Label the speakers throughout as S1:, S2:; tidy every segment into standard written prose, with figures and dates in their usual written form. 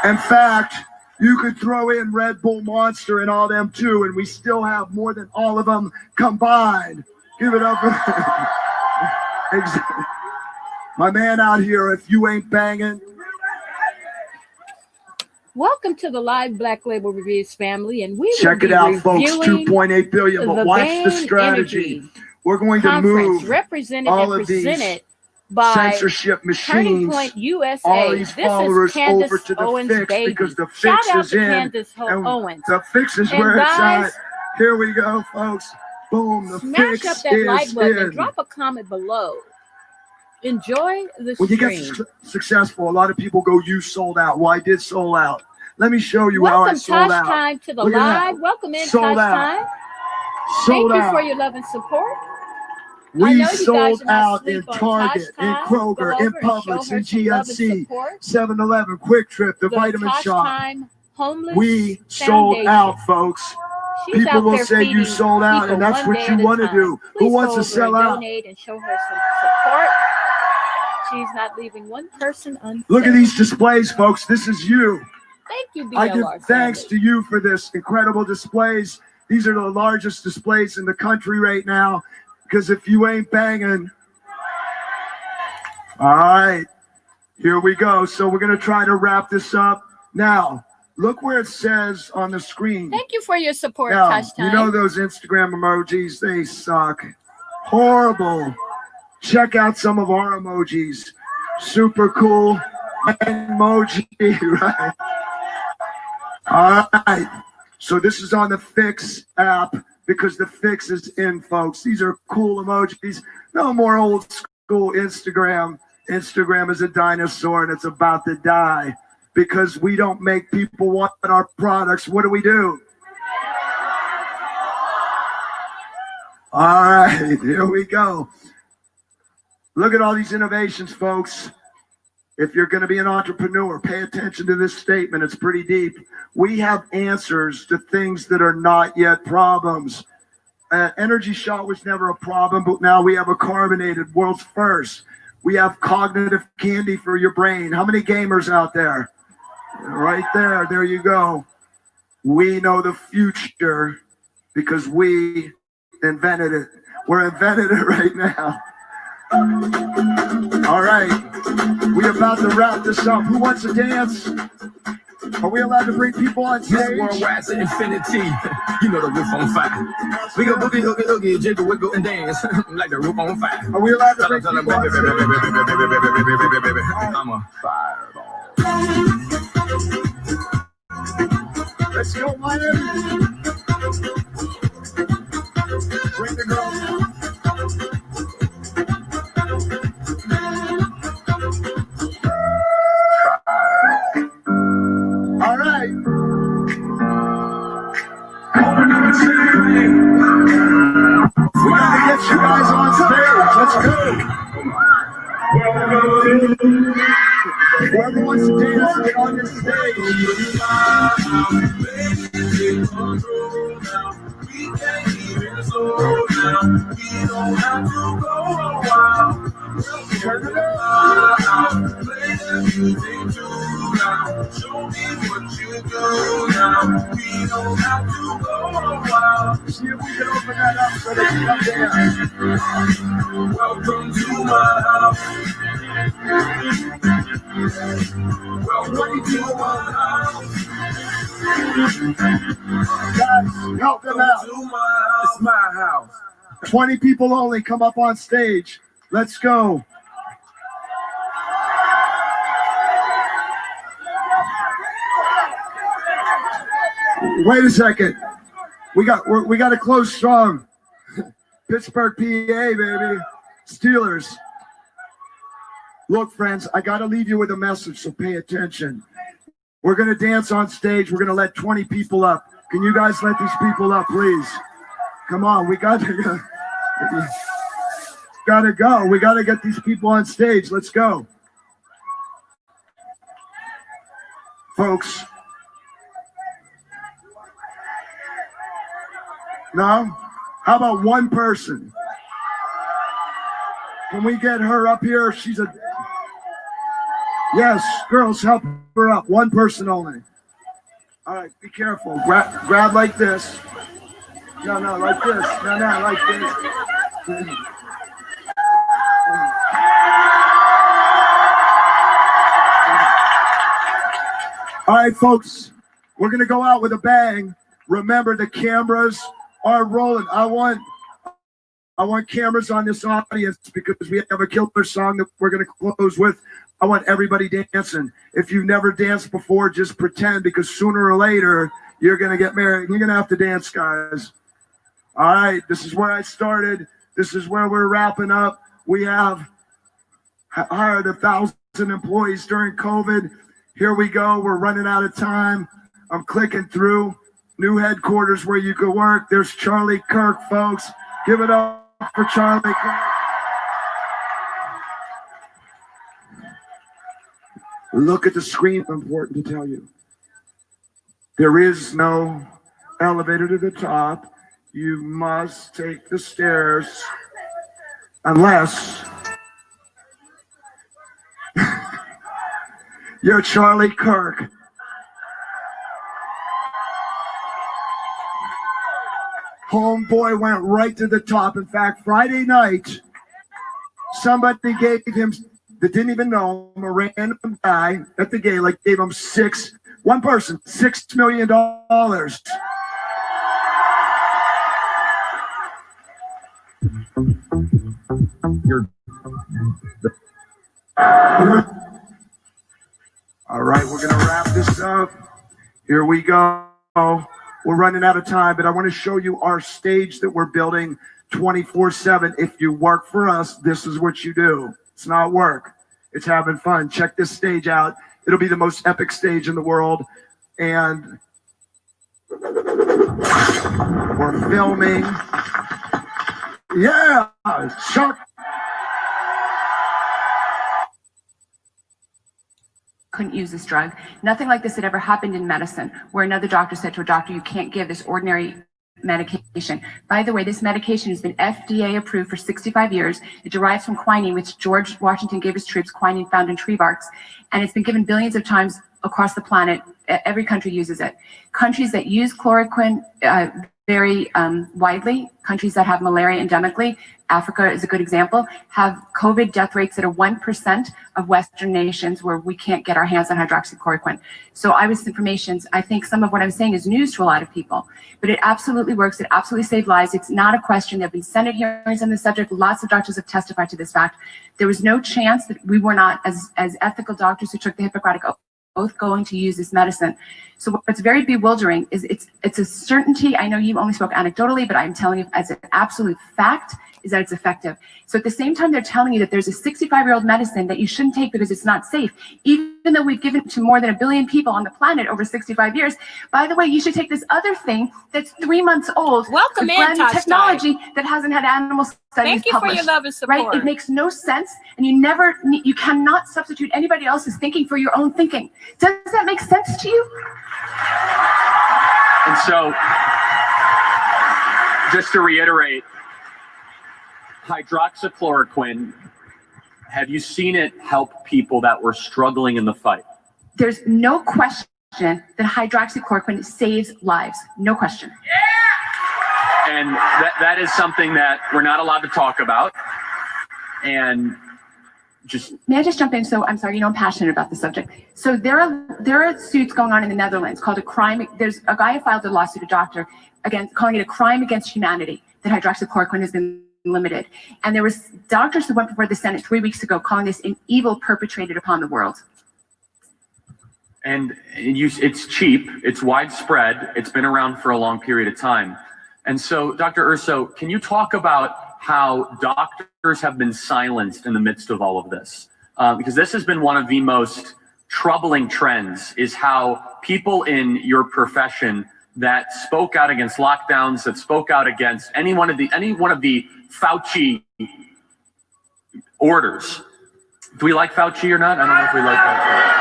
S1: In fact, you could throw in Red Bull Monster and all them too, and we still have more than all of them combined. Give it up for my man out here. If you ain't banging.
S2: Welcome to the live Black Label Reviews family, and we
S1: check it out, folks. 2.8 billion, but watch the strategy. We're going to move all of these censorship machines, all these followers over to the fix, because the fix is in, and the fix is where it's at. Here we go, folks. Boom, the fix
S2: up that like button
S1: in.
S2: And drop a comment below. Enjoy the
S1: when
S2: stream.
S1: You get successful, a lot of people go, you sold out. Well, I did sold out. Let me show you how I sold out.
S2: Welcome, Tosh Time, to the live. Welcome in,
S1: sold
S2: Tosh
S1: out.
S2: Time.
S1: Sold
S2: Thank
S1: out.
S2: you for your love and support.
S1: We sold out in Target, in Kroger, in Publix, in GNC, 7-Eleven, Quick Trip, the Vitamin Shop. We sold out, folks. People will say you sold out, and that's what you want to do. Who wants to sell out?
S2: Donate and show her some support. She's not leaving one person unfed.
S1: Look at these displays, folks. This is you.
S2: Thank you, BLR
S1: I give thanks to you for this incredible displays. These are the largest displays in the country right now. Because if you ain't banging, all right, here we go. So we're going to try to wrap this up. Now, look where it says on the screen.
S2: Thank you for your support,
S1: now,
S2: Tosh Time.
S1: You know those Instagram emojis, they suck. Horrible. Check out some of our emojis. Super cool emoji, right? All right. So this is on the Fix app, because the fix is in, folks. These are cool emojis. No more old school Instagram. Instagram is a dinosaur, and it's about to die because we don't make people want our products. What do? All right, here we go. Look at all these innovations, folks. If you're going to be an entrepreneur, pay attention to this statement. It's pretty deep. We have answers to things that are not yet problems. Energy shot was never a problem, but now we have a carbonated, world's first. We have cognitive candy for your brain. How many gamers out there? Right there. There you go. We know the future because we invented it. We're inventing it right now. All right, we're about to wrap this up. Who wants to dance? Are we allowed to bring people on stage?
S3: Worldwide to infinity. You know the roof on fire. We go boogie, hoogie, hoogie, jiggle, wiggle, and dance like the roof on fire.
S1: Are we allowed to bring people on stage?
S3: I'm a fireball.
S1: Let's go, Miami. Bring the girls. All right. We gotta get you guys on stage. Let's go. Whoever wants to dance, get on your stage. We can't even slow down. We don't have to go a while. Turn it up. Play the music too loud. Show me what you do now. We don't have to go a while. See if we can open that up so they can come down. Welcome to my house. Welcome to my house. Guys, help them out.
S3: It's my house.
S1: 20 people only. Come up on stage. Let's go. Wait a second. We got to close strong. Pittsburgh, PA, baby. Steelers. Look, friends, I got to leave you with a message, so pay attention. We're going to dance on stage. We're going to let 20 people up. Can you guys let these people up, please? Come on, we got to go. We got to get these people on stage. Let's go. Folks. No? How about one person? Can we get her up here? Yes, girls, help her up. One person only. All right, be careful. Grab like this. No, like this. No, like this. All right, folks, we're going to go out with a bang. Remember, the cameras are rolling. I want cameras on this audience because we have a killer song that we're going to close with. I want everybody dancing. If you've never danced before, just pretend, because sooner or later, you're going to get married. You're going to have to dance, guys. All right, this is where I started. This is where we're wrapping up. We have hired 1,000 employees during COVID. Here we go. We're running out of time. I'm clicking through. New headquarters where you could work. There's Charlie Kirk, folks. Give it up for Charlie Kirk. Look at the screen. Important to tell you. There is no elevator to the top. You must take the stairs unless you're Charlie Kirk. Homeboy went right to the top. In fact, Friday night, somebody gave him, that didn't even know him, a random guy at the gate, like gave him one person, $6 million. All right, we're gonna wrap this up. Here we go. We're running out of time, but I want to show you our stage that we're building 24/7. If you work for us, this is what you do. It's not work. It's having fun. Check this stage out. It'll be the most epic stage in the world. And we're filming. Yeah, Chuck.
S4: Couldn't use this drug. Nothing like this had ever happened in medicine, where another doctor said to a doctor, you can't give this ordinary medication. By the way, this medication has been FDA approved for 65 years. It derives from quinine, which George Washington gave his troops, quinine found in tree barks, and it's been given billions of times across the planet. Every country uses it. Countries that use chloroquine very widely, countries that have malaria endemically, Africa is a good example, have COVID death rates that are 1% of Western nations where we can't get our hands on hydroxychloroquine. So eyewitness information, I think some of what I'm saying is news to a lot of people, but it absolutely works. It absolutely saved lives. It's not a question. There have been Senate hearings on the subject. Lots of doctors have testified to this fact. There was no chance that we were not, as ethical doctors who took the Hippocratic oath, going to use this medicine. So what's very bewildering is it's a certainty. I know you only spoke anecdotally, but I'm telling you as an absolute fact is that it's effective. So at the same time, they're telling you that there's a 65-year-old medicine that you shouldn't take because it's not safe, even though we've given it to more than 1 billion people on the planet over 65 years. By the way, you should take this other thing that's 3 months old.
S2: Welcome in,
S4: brand new
S2: Tosh
S4: technology that hasn't had animal studies
S2: Thank you
S4: published.
S2: for your love and support.
S4: Right? It makes no sense, and you cannot substitute anybody else's thinking for your own thinking. Does that make sense to you?
S5: And so, just to reiterate, hydroxychloroquine, have you seen it help people that were struggling in the fight?
S4: There's no question that hydroxychloroquine saves lives. No question.
S5: And that is something that we're not allowed to talk about. And just...
S4: May I just jump in? So I'm sorry, I'm passionate about the subject. So there are suits going on in the Netherlands called a crime. There's a guy who filed a lawsuit, a doctor, against calling it a crime against humanity that hydroxychloroquine has been limited. And there was doctors who went before the Senate 3 weeks ago calling this an evil perpetrated upon the world.
S5: And it's cheap, it's widespread, it's been around for a long period of time. And so, Dr. Urso, can you talk about how doctors have been silenced in the midst of all of this? Because this has been one of the most troubling trends, is how people in your profession that spoke out against lockdowns, that spoke out against any one of the Fauci orders. Do we like Fauci or not? I don't know if we like Fauci.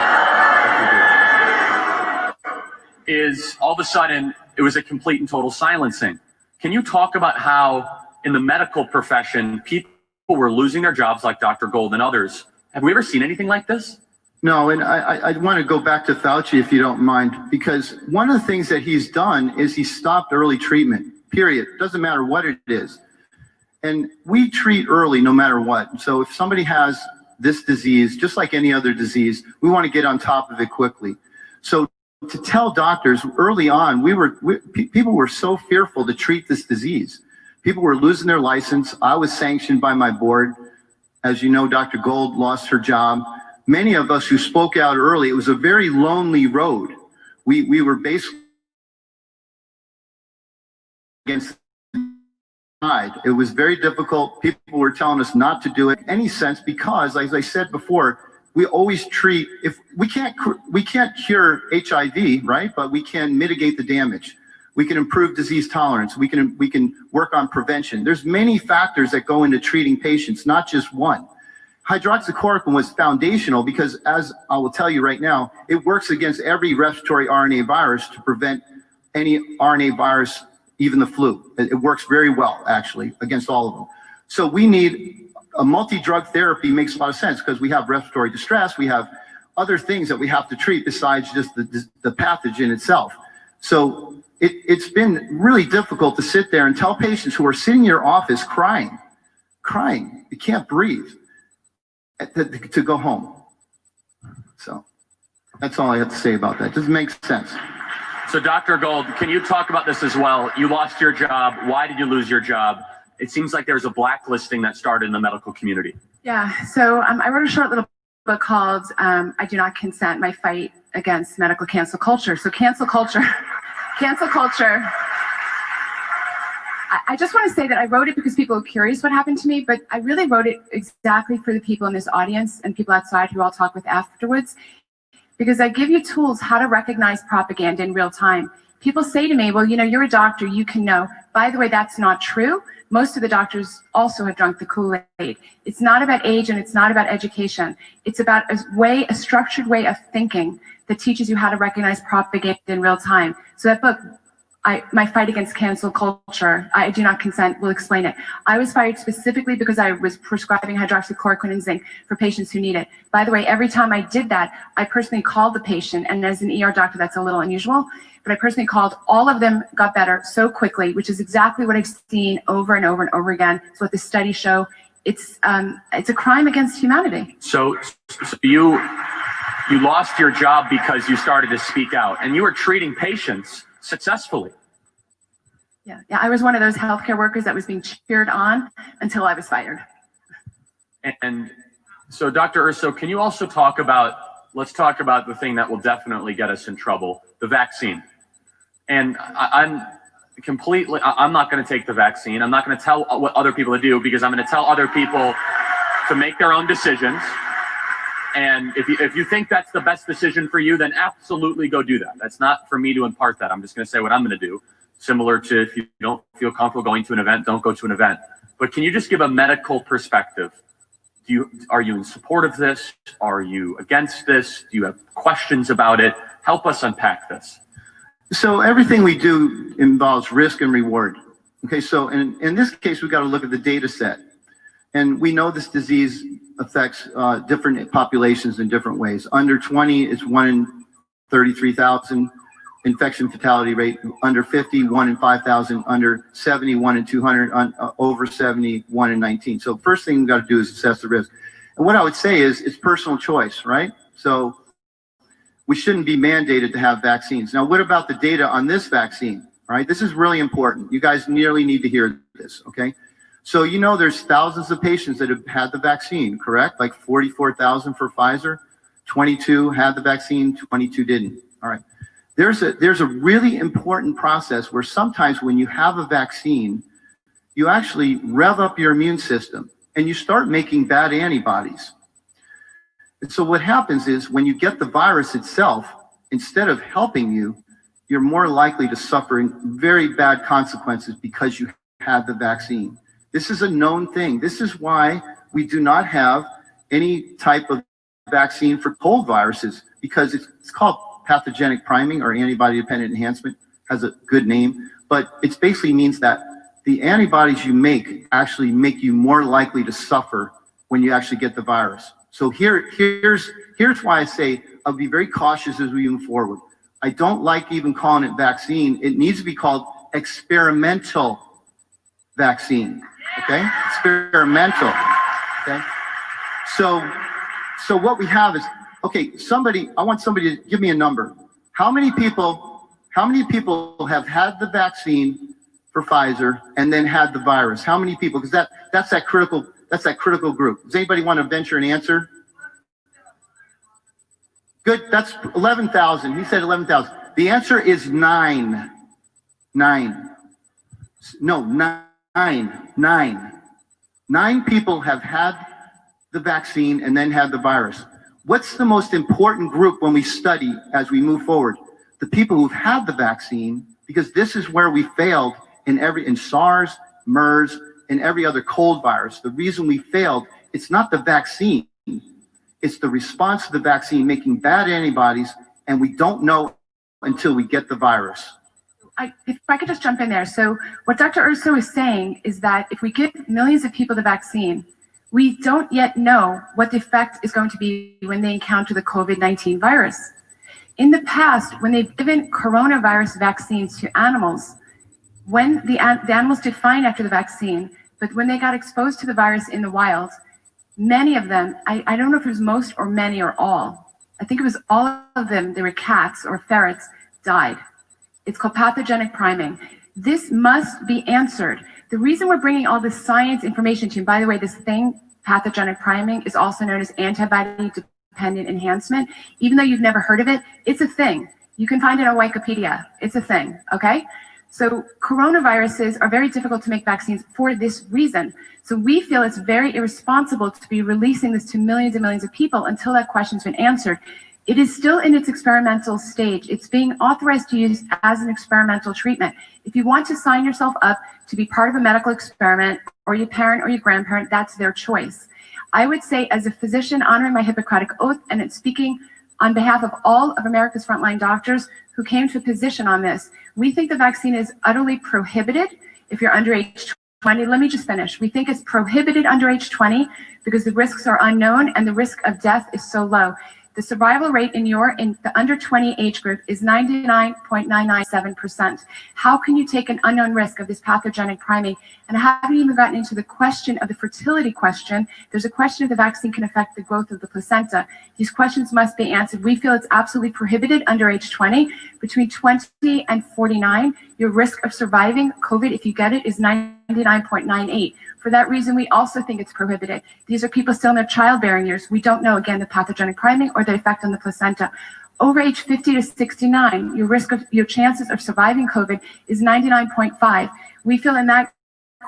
S5: Is all of a sudden, it was a complete and total silencing. Can you talk about how in the medical profession, people were losing their jobs like Dr. Gold and others? Have we ever seen anything like this?
S6: No, and I want to go back to Fauci, if you don't mind, because one of the things that he's done is he stopped early treatment, period. Doesn't matter what it is. And we treat early no matter what. So if somebody has this disease, just like any other disease, we want to get on top of it quickly. So to tell doctors early on, people were so fearful to treat this disease. People were losing their license. I was sanctioned by my board. As you know, Dr. Gold lost her job. Many of us who spoke out early, it was a very lonely road. We were basically against the tide. It was very difficult. People were telling us not to do it in any sense because, as I said before, we always treat, if we can't cure HIV, right? But we can mitigate the damage. We can improve disease tolerance. We can work on prevention. There's many factors that go into treating patients, not just one. Hydroxychloroquine was foundational because, as I will tell you right now, it works against every respiratory RNA virus to prevent any RNA virus, even the flu. It works very well, actually, against all of them. So we need a multi-drug therapy. Makes a lot of sense because we have respiratory distress. We have other things that we have to treat besides just the pathogen itself. So it's been really difficult to sit there and tell patients who are sitting in your office crying, you can't breathe, to go home. So that's all I have to say about that. Doesn't make sense.
S5: So Dr. Gold, can you talk about this as well? You lost your job. Why did you lose your job? It seems like there's a blacklisting that started in the medical community.
S4: Yeah, so I wrote a short little book called I Do Not Consent, My Fight Against Medical Cancel Culture. So cancel culture, I just want to say that I wrote it because people are curious what happened to me, but I really wrote it exactly for the people in this audience and people outside who I'll talk with afterwards, because I give you tools how to recognize propaganda in real time. People say to me, well, you know, you're a doctor, you can know. By the way, that's not true. Most of the doctors also have drunk the Kool-Aid. It's not about age and it's not about education. It's about a structured way of thinking that teaches you how to recognize propaganda in real time. So that book, My Fight Against Cancel Culture, I Do Not Consent, will explain it. I was fired specifically because I was prescribing hydroxychloroquine and zinc for patients who need it. By the way, every time I did that, I personally called the patient, and as an ER doctor, that's a little unusual, but I personally called. All of them got better so quickly, which is exactly what I've seen over and over and over again. It's what the studies show. It's a crime against humanity.
S5: So you lost your job because you started to speak out, and you were treating patients successfully.
S4: Yeah, I was one of those healthcare workers that was being cheered on until I was fired.
S5: And so, Dr. Urso, can you also talk about, let's talk about the thing that will definitely get us in trouble, the vaccine. And I'm not going to take the vaccine. I'm not going to tell what other people to do, because I'm going to tell other people to make their own decisions. And if you think that's the best decision for you, then absolutely go do that. That's not for me to impart that. I'm just going to say what I'm going to do. Similar to, if you don't feel comfortable going to an event, don't go to an event. But can you just give a medical perspective? Are you in support of this? Are you against this? Do you have questions about it? Help us unpack this.
S6: So everything we do involves risk and reward. Okay, so in this case, we've got to look at the data set. And we know this disease affects different populations in different ways. Under 20, it's 1 in 33,000 infection fatality rate. Under 50, 1 in 5,000. Under 70, 1 in 200. Over 70, 1 in 19. So first thing we've got to do is assess the risk. And what I would say is it's personal choice, right? So we shouldn't be mandated to have vaccines. Now, what about the data on this vaccine? All right, this is really important. You guys nearly need to hear this, okay? So you know there's thousands of patients that have had the vaccine, correct? Like 44,000 for Pfizer, 22 had the vaccine, 22 didn't. All right. There's a really important process where sometimes when you have a vaccine, you actually rev up your immune system and you start making bad antibodies. And so what happens is when you get the virus itself, instead of helping you, you're more likely to suffer very bad consequences because you had the vaccine. This is a known thing. This is why we do not have any type of vaccine for cold viruses, because it's called pathogenic priming or antibody-dependent enhancement. Has a good name, but it basically means that the antibodies you make actually make you more likely to suffer when you actually get the virus. So here's here's why I say I'll be very cautious as we move forward. I don't like even calling it vaccine. It needs to be called experimental vaccine, okay? Experimental, okay? So what we have is, okay, I want somebody to give me a number. How many people have had the vaccine for Pfizer and then had the virus? How many people? Because that's that critical group. Does anybody want to venture an answer? Good, that's 11,000. He said 11,000. The answer is nine. Nine people have had the vaccine and then had the virus. What's the most important group when we study as we move forward? The people who've had the vaccine, because this is where we failed in SARS, MERS, and every other cold virus. The reason we failed, it's not the vaccine. It's the response to the vaccine making bad antibodies, and we don't know until we get the virus.
S4: If I could just jump in there. So what Dr. Urso is saying is that if we give millions of people the vaccine, we don't yet know what the effect is going to be when they encounter the COVID-19 virus. In the past, when they've given coronavirus vaccines to animals, when the animals did fine after the vaccine, but when they got exposed to the virus in the wild, many of them, I don't know if it was most or many or all, I think it was all of them, they were cats or ferrets, died. It's called pathogenic priming. This must be answered. The reason we're bringing all this science information to you, by the way, this thing, pathogenic priming, is also known as antibody-dependent enhancement. Even though you've never heard of it, it's a thing. You can find it on Wikipedia. It's a thing, okay? So coronaviruses are very difficult to make vaccines for this reason. So we feel it's very irresponsible to be releasing this to millions and millions of people until that question's been answered. It is still in its experimental stage. It's being authorized to use as an experimental treatment. If you want to sign yourself up to be part of a medical experiment, or your parent or your grandparent, that's their choice. I would say, as a physician honoring my Hippocratic oath and speaking on behalf of all of America's frontline doctors who came to a position on this, we think the vaccine is utterly prohibited if you're under age 20. Let me just finish. We think it's prohibited under age 20 because the risks are unknown and the risk of death is so low. The survival rate in the under 20 age group is 99.997%. How can you take an unknown risk of this pathogenic priming? And I haven't even gotten into the question of the fertility question. There's a question if the vaccine can affect the growth of the placenta. These questions must be answered. We feel it's absolutely prohibited under age 20. Between 20 and 49, your risk of surviving COVID, if you get it, is 99.98. For that reason, we also think it's prohibited. These are people still in their childbearing years. We don't know, again, the pathogenic priming or the effect on the placenta. Over age 50 to 69, your chances of surviving COVID is 99.5. We feel in that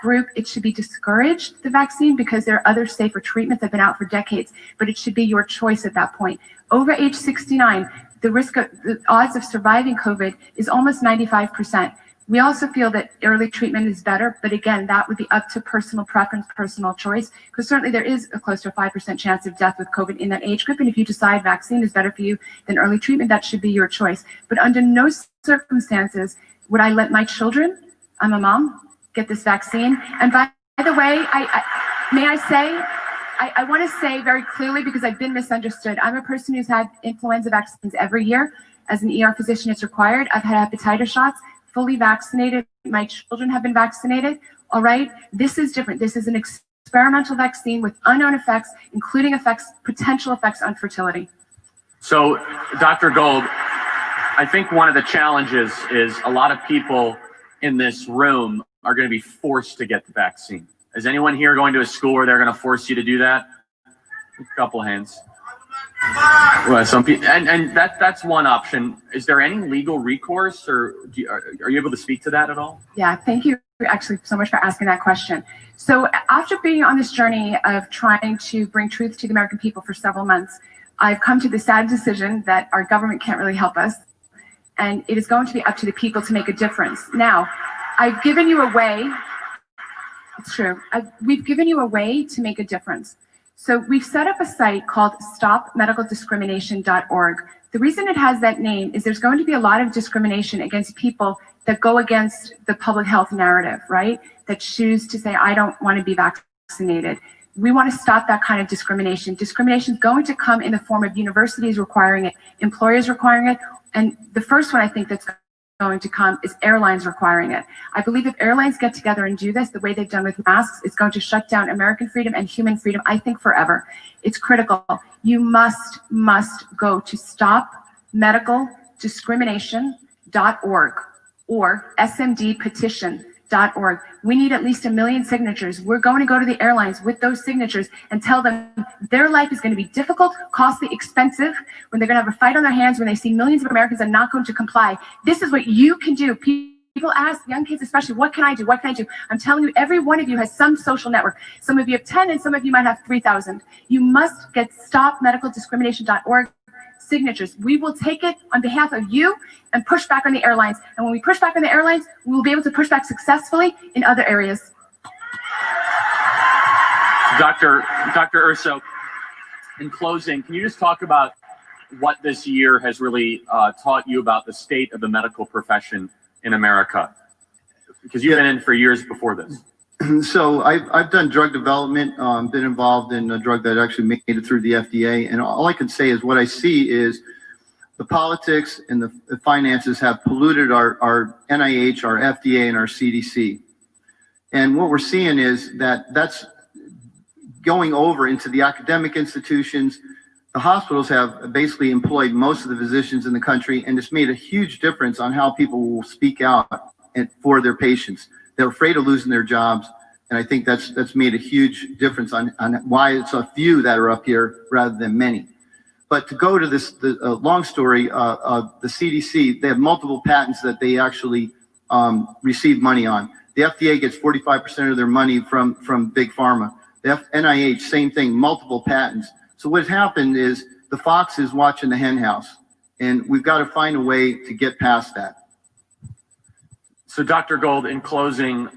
S4: group, it should be discouraged, the vaccine, because there are other safer treatments that have been out for decades, but it should be your choice at that point. Over age 69, the odds of surviving COVID is almost 95%. We also feel that early treatment is better, but again, that would be up to personal preference, personal choice, because certainly there is a close to a 5% chance of death with COVID in that age group. And if you decide vaccine is better for you than early treatment, that should be your choice. But under no circumstances would I let my children, I'm a mom, get this vaccine. And by the way, I want to say very clearly, because I've been misunderstood. I'm a person who's had influenza vaccines every year. As an ER physician, it's required. I've had hepatitis shots. Fully vaccinated. My children have been vaccinated. All right. This is different. This is an experimental vaccine with unknown effects, including potential effects on fertility.
S5: So, Dr. Gold, I think one of the challenges is a lot of people in this room are going to be forced to get the vaccine. Is anyone here going to a school where they're going to force you to do that? A couple hands. Well, some people, and that's one option. Is there any legal recourse, or are you able to speak to that at all?
S4: Yeah, thank you actually so much for asking that question. So after being on this journey of trying to bring truth to the American people for several months, I've come to the sad decision that our government can't really help us, and it is going to be up to the people to make a difference. Now, I've given you a way. It's true. We've given you a way to make a difference. So we've set up a site called stopmedicaldiscrimination.org. The reason it has that name is there's going to be a lot of discrimination against people that go against the public health narrative, right? That choose to say, I don't want to be vaccinated. We want to stop that kind of discrimination. Discrimination is going to come in the form of universities requiring it, employers requiring it, and the first one I think that's going to come is airlines requiring it. I believe if airlines get together and do this the way they've done with masks, it's going to shut down American freedom and human freedom, I think, forever. It's critical. You must go to stopmedicaldiscrimination.org or smdpetition.org. We need at least 1 million signatures. We're going to go to the airlines with those signatures and tell them their life is going to be difficult, costly, expensive, when they're going to have a fight on their hands, when they see millions of Americans are not going to comply. This is what you can do. People ask, young kids especially, what can I do? What can I do? I'm telling you, every one of you has some social network. Some of you have 10 and some of you might have 3,000. You must get stopmedicaldiscrimination.org signatures. We will take it on behalf of you and push back on the airlines. And when we push back on the airlines, we will be able to push back successfully in other areas.
S5: Dr. Urso, in closing, can you just talk about what this year has really taught you about the state of the medical profession in America? Because you've been in for years before this.
S6: So I've done drug development, been involved in a drug that actually made it through the FDA. And all I can say is what I see is the politics and the finances have polluted our NIH, our FDA, and our CDC. And what we're seeing is that's going over into the academic institutions. The hospitals have basically employed most of the physicians in the country, and it's made a huge difference on how people will speak out for their patients. They're afraid of losing their jobs, and I think that's made a huge difference on why it's a few that are up here rather than many. But to go to the long story, the CDC, they have multiple patents that they actually receive money on. The FDA gets 45% of their money from Big Pharma. The NIH, same thing, multiple patents. So what happened is the fox is watching the hen house, and we've got to find a way to get past that.
S5: So Dr. Gold, in closing,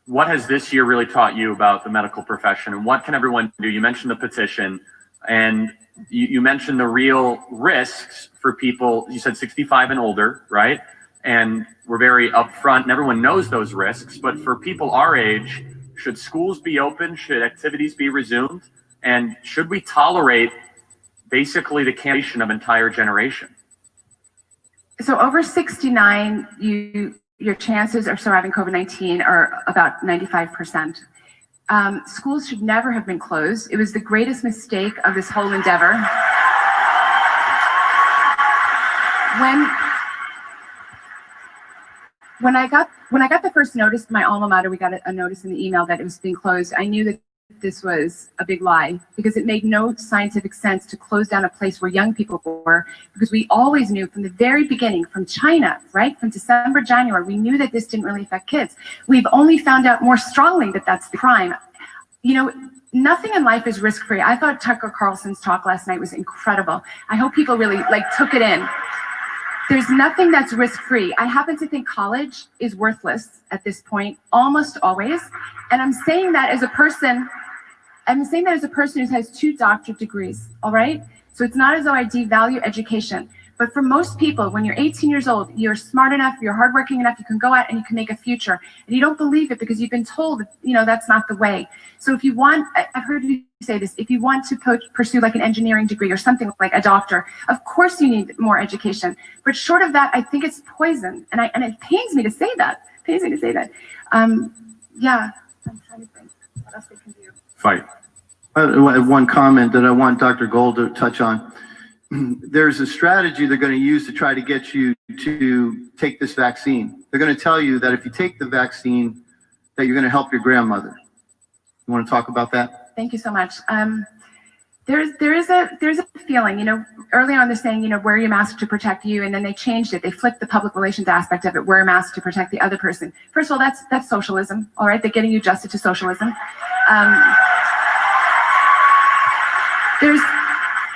S5: what has this year really taught you about the medical profession, and what can everyone do? You mentioned the petition, and you mentioned the real risks for people. You said 65 and older, right? And we're very upfront, and everyone knows those risks. But for people our age, should schools be open? Should activities be resumed? And should we tolerate basically the cancellation of entire generation?
S4: So over 69, your chances of surviving COVID-19 are about 95%. Schools should never have been closed. It was the greatest mistake of this whole endeavor. When I got the first notice, my alma mater, we got a notice in the email that it was being closed. I knew that this was a big lie, because it made no scientific sense to close down a place where young people were, because we always knew from the very beginning, from China, right, from December, January, we knew that this didn't really affect kids. We've only found out more strongly that that's the crime. You know, nothing in life is risk-free. I thought Tucker Carlson's talk last night was incredible. I hope people really took it in. There's nothing that's risk-free. I happen to think college is worthless at this point, almost always. And I'm saying that as a person who has 2 doctorate degrees, all right? So it's not as though I devalue education. But for most people, when you're 18 years old, you're smart enough, you're hardworking enough, you can go out and you can make a future. And you don't believe it because you've been told that, that's not the way. So if you want, I've heard you say this, if you want to pursue like an engineering degree or something like a doctor, of course you need more education. But short of that, I think it's poison. And it pains me to say that. Yeah, I'm trying to think what else they can do.
S5: Fight.
S6: I have one comment that I want Dr. Gold to touch on. There's a strategy they're going to use to try to get you to take this vaccine. They're going to tell you that if you take the vaccine, that you're going to help your grandmother. You want to talk about that?
S4: Thank you so much. There's a feeling, early on they're saying, wear your mask to protect you, and then they changed it. They flipped the public relations aspect of it, wear a mask to protect the other person. First of all, that's socialism, all right? They're getting you adjusted to socialism.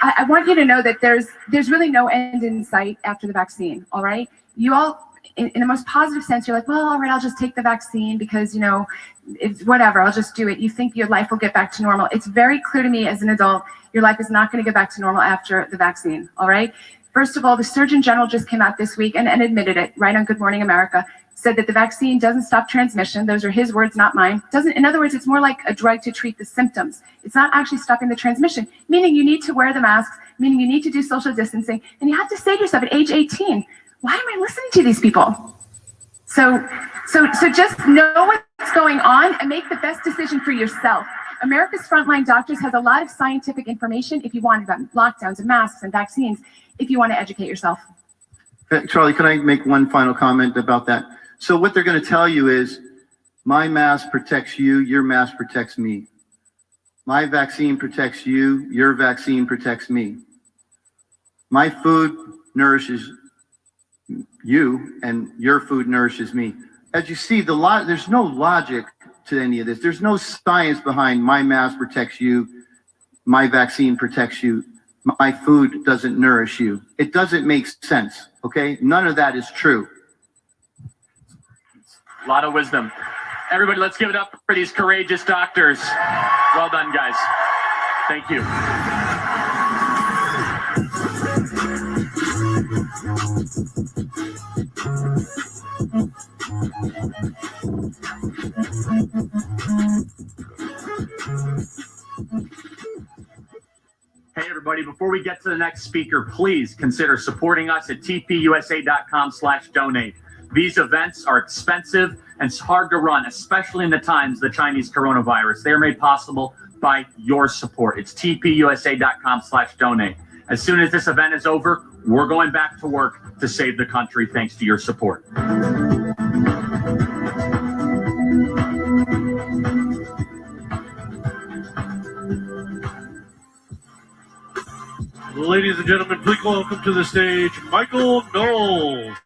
S4: I want you to know that there's really no end in sight after the vaccine, all right? You all, in the most positive sense, you're like, well, all right, I'll just take the vaccine because, it's whatever, I'll just do it. You think your life will get back to normal. It's very clear to me as an adult, your life is not going to get back to normal after the vaccine, all right? First of all, the Surgeon General just came out this week and admitted it, right on Good Morning America. said that the vaccine doesn't stop transmission. Those are his words, not mine. In other words, it's more like a drug to treat the symptoms. It's not actually stopping the transmission, meaning you need to wear the masks, meaning you need to do social distancing. And you have to say to yourself at age 18, why am I listening to these people? So just know what's going on and make the best decision for yourself. America's Frontline Doctors has a lot of scientific information if you want about lockdowns and masks and vaccines, if you want to educate yourself.
S6: Charlie, can I make one final comment about that? So what they're going to tell you is, my mask protects you, your mask protects me. My vaccine protects you, your vaccine protects me. My food nourishes you, and your food nourishes me. As you see, there's no logic to any of this. There's no science behind my mask protects you, my vaccine protects you, my food doesn't nourish you. It doesn't make sense, okay? None of that is true.
S5: A lot of wisdom. Everybody, let's give it up for these courageous doctors. Well done, guys. Thank you. Hey, everybody, before we get to the next speaker, please consider supporting us at tpusa.com/donate. These events are expensive and it's hard to run, especially in the times of the Chinese coronavirus. They are made possible by your support. It's tpusa.com/donate. As soon as this event is over, we're going back to work to save the country thanks to your support.
S7: Ladies and gentlemen, please welcome to the stage Michael Knowles.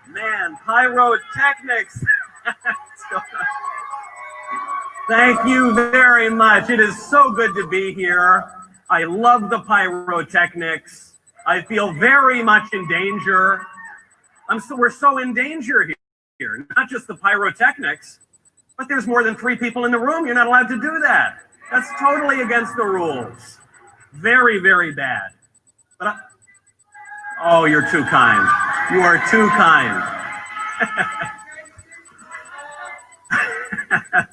S8: Man, pyrotechnics. Thank you very much. It is so good to be here. I love the pyrotechnics. I feel very much in danger. We're so in danger here. Not just the pyrotechnics, but there's more than 3 people in the room. You're not allowed to do that. That's totally against the rules. Very, very bad. But oh, you're too kind. You are too kind.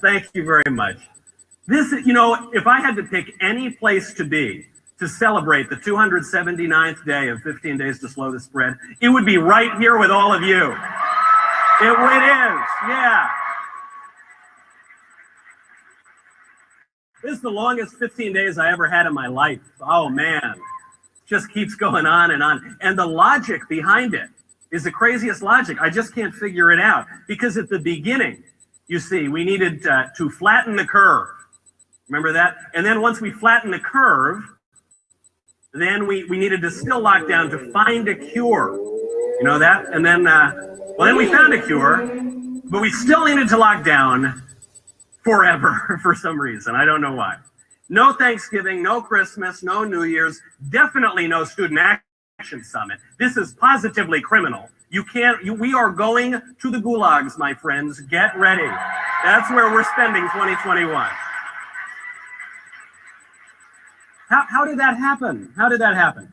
S8: Thank you very much. This, you know, if I had to pick any place to be to celebrate the 279th day of 15 Days to Slow the Spread, it would be right here with all of you. It is, yeah. This is the longest 15 days I ever had in my life. Oh, man. Just keeps going on. And the logic behind it is the craziest logic. I just can't figure it out. Because at the beginning, you see, we needed to flatten the curve. Remember that? And then once we flattened the curve, then we needed to still lock down to find a cure. You know that? And then, then we found a cure, but we still needed to lock down forever for some reason. I don't know why. No Thanksgiving, no Christmas, no New Year's, definitely no Student Action Summit. This is positively criminal. We are going to the gulags, my friends. Get ready. That's where we're spending 2021. How did that happen? How did that happen?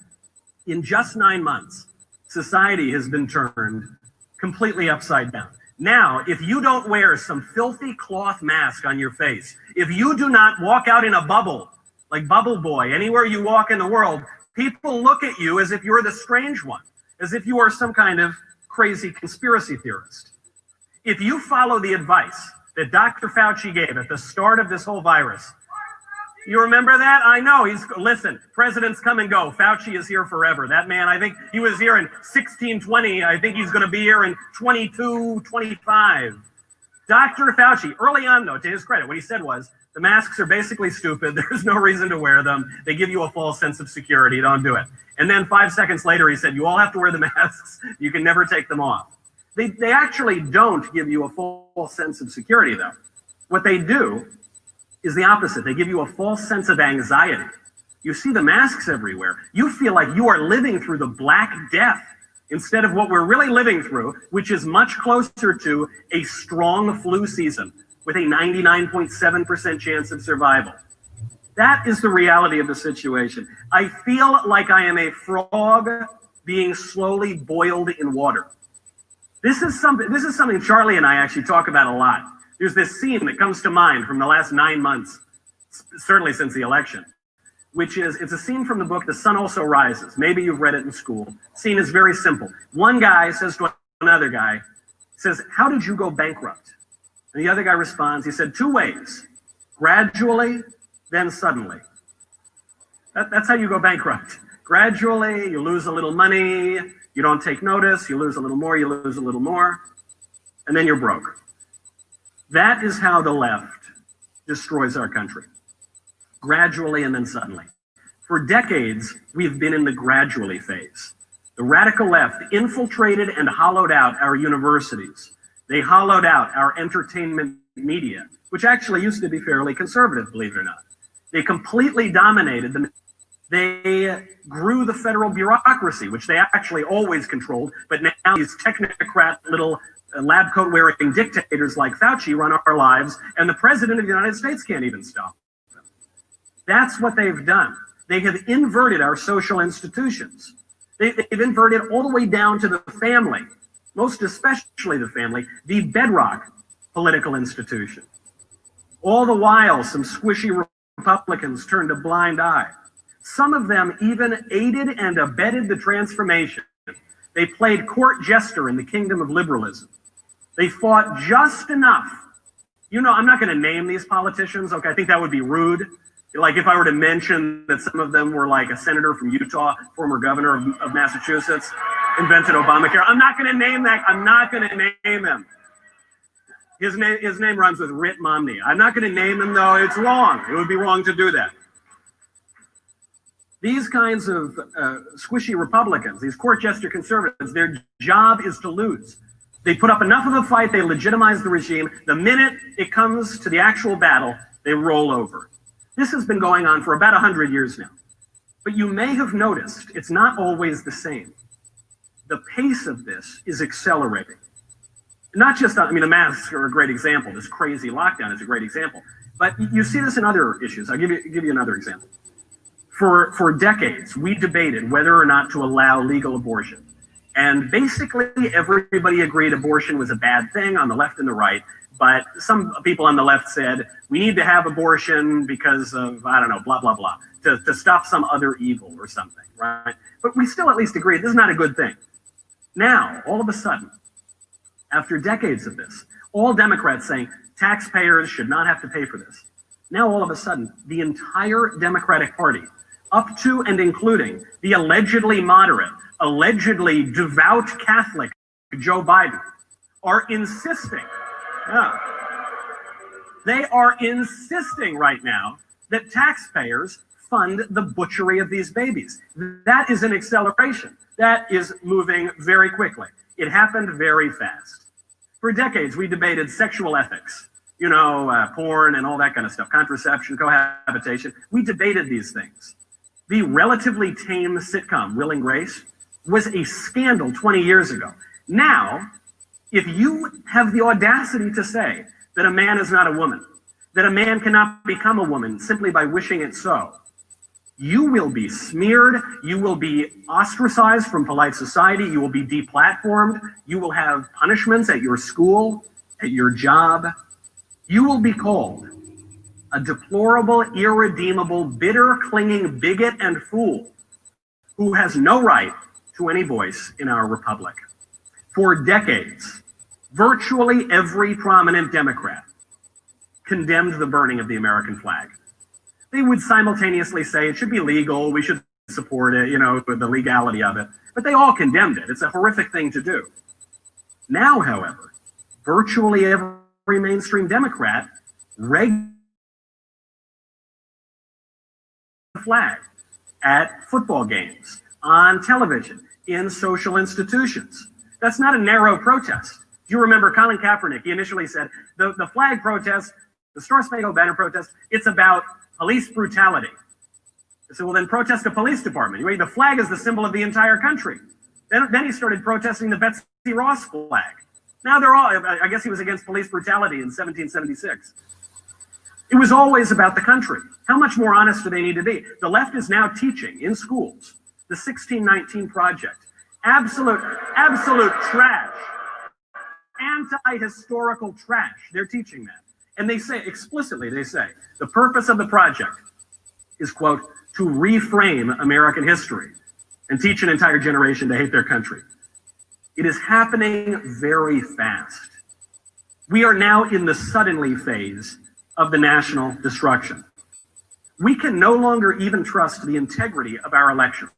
S8: In just 9 months, society has been turned completely upside down. Now, if you don't wear some filthy cloth mask on your face, if you do not walk out in a bubble, like Bubble Boy, anywhere you walk in the world, people look at you as if you're the strange one, as if you are some kind of crazy conspiracy theorist. If you follow the advice that Dr. Fauci gave at the start of this whole virus, you remember that? I know. Listen, presidents come and go. Fauci is here forever. That man, I think he was here in 1620. I think he's going to be here in 2225. Dr. Fauci, early on, though, to his credit, what he said was, the masks are basically stupid. There's no reason to wear them. They give you a false sense of security. Don't do it. And then 5 seconds later, he said, you all have to wear the masks. You can never take them off. They actually don't give you a false sense of security, though. What they do is the opposite. They give you a false sense of anxiety. You see the masks everywhere. You feel like you are living through the Black Death. instead of what we're really living through, which is much closer to a strong flu season with a 99.7% chance of survival. That is the reality of the situation. I feel like I am a frog being slowly boiled in water. This is something Charlie and I actually talk about a lot. There's this scene that comes to mind from the last 9 months, certainly since the election, which is, it's a scene from the book, The Sun Also Rises. Maybe you've read it in school. The scene is very simple. One guy says to another guy, says, "How did you go bankrupt?" And the other guy responds, he said, "2 ways, gradually, then suddenly." That's how you go bankrupt. Gradually, you lose a little money, you don't take notice, you lose a little more, you lose a little more, and then you're broke. That is how the left destroys our country. Gradually and then suddenly. For decades, we've been in the gradually phase. The radical left infiltrated and hollowed out our universities. They hollowed out our entertainment media, which actually used to be fairly conservative, believe it or not. They completely dominated them. They grew the federal bureaucracy, which they actually always controlled, but now these technocrat little lab coat wearing dictators like Fauci run our lives, and the president of the United States can't even stop them. That's what they've done. They have inverted our social institutions. They've inverted all the way down to the family, most especially the family, the bedrock political institution. All the while, some squishy Republicans turned a blind eye. Some of them even aided and abetted the transformation. They played court jester in the kingdom of liberalism. They fought just enough. You know, I'm not going to name these politicians. Okay, I think that would be rude. Like if I were to mention that some of them were like a senator from Utah, former governor of Massachusetts, invented Obamacare. I'm not going to name that. I'm not going to name him. His name rhymes with Rit Momney. I'm not going to name him though. It's wrong. It would be wrong to do that. These kinds of squishy Republicans, these court jester conservatives, their job is to lose. They put up enough of a fight, they legitimize the regime. The minute it comes to the actual battle, they roll over. This has been going on for about 100 years now. But you may have noticed it's not always the same. The pace of this is accelerating. Not just, I mean, the masks are a great example. This crazy lockdown is a great example. But you see this in other issues. I'll give you another example. For decades, we debated whether or not to allow legal abortion. And basically, everybody agreed abortion was a bad thing on the left and the right. But some people on the left said, we need to have abortion because of, I don't know, blah, blah, blah, to stop some other evil or something, right? But we still at least agreed this is not a good thing. Now, all of a sudden, after decades of this, all Democrats saying taxpayers should not have to pay for this. Now, all of a sudden, the entire Democratic Party, up to and including the allegedly moderate, allegedly devout Catholic Joe Biden, are insisting, they are insisting right now that taxpayers fund the butchery of these babies. That is an acceleration. That is moving very quickly. It happened very fast. For decades, we debated sexual ethics, you know, porn and all that kind of stuff, contraception, cohabitation. We debated these things. The relatively tame sitcom, Will and Grace, was a scandal 20 years ago. Now, if you have the audacity to say that a man is not a woman, that a man cannot become a woman simply by wishing it so, you will be smeared, you will be ostracized from polite society, you will be deplatformed, you will have punishments at your school, at your job. You will be called a deplorable, irredeemable, bitter, clinging bigot and fool who has no right to any voice in our republic. For decades, virtually every prominent Democrat condemned the burning of the American flag. They would simultaneously say it should be legal, we should support it, you know, the legality of it, but they all condemned it. It's a horrific thing to do. Now, however, virtually every mainstream Democrat regularly the flag at football games, on television, in social institutions. That's not a narrow protest. Do you remember Colin Kaepernick? He initially said the flag protest, the Star Spangled Banner protest, it's about police brutality. I said, well, then protest a police department. The flag is the symbol of the entire country. Then he started protesting the Betsy Ross flag. Now they're all, I guess he was against police brutality in 1776. It was always about the country. How much more honest do they need to be? The left is now teaching in schools the 1619 Project. Absolute trash. Anti-historical trash. They're teaching that. And they say, explicitly, they say, the purpose of the project is, quote, to reframe American history and teach an entire generation to hate their country. It is happening very fast. We are now in the suddenly phase of the national destruction. We can no longer even trust the integrity of our elections.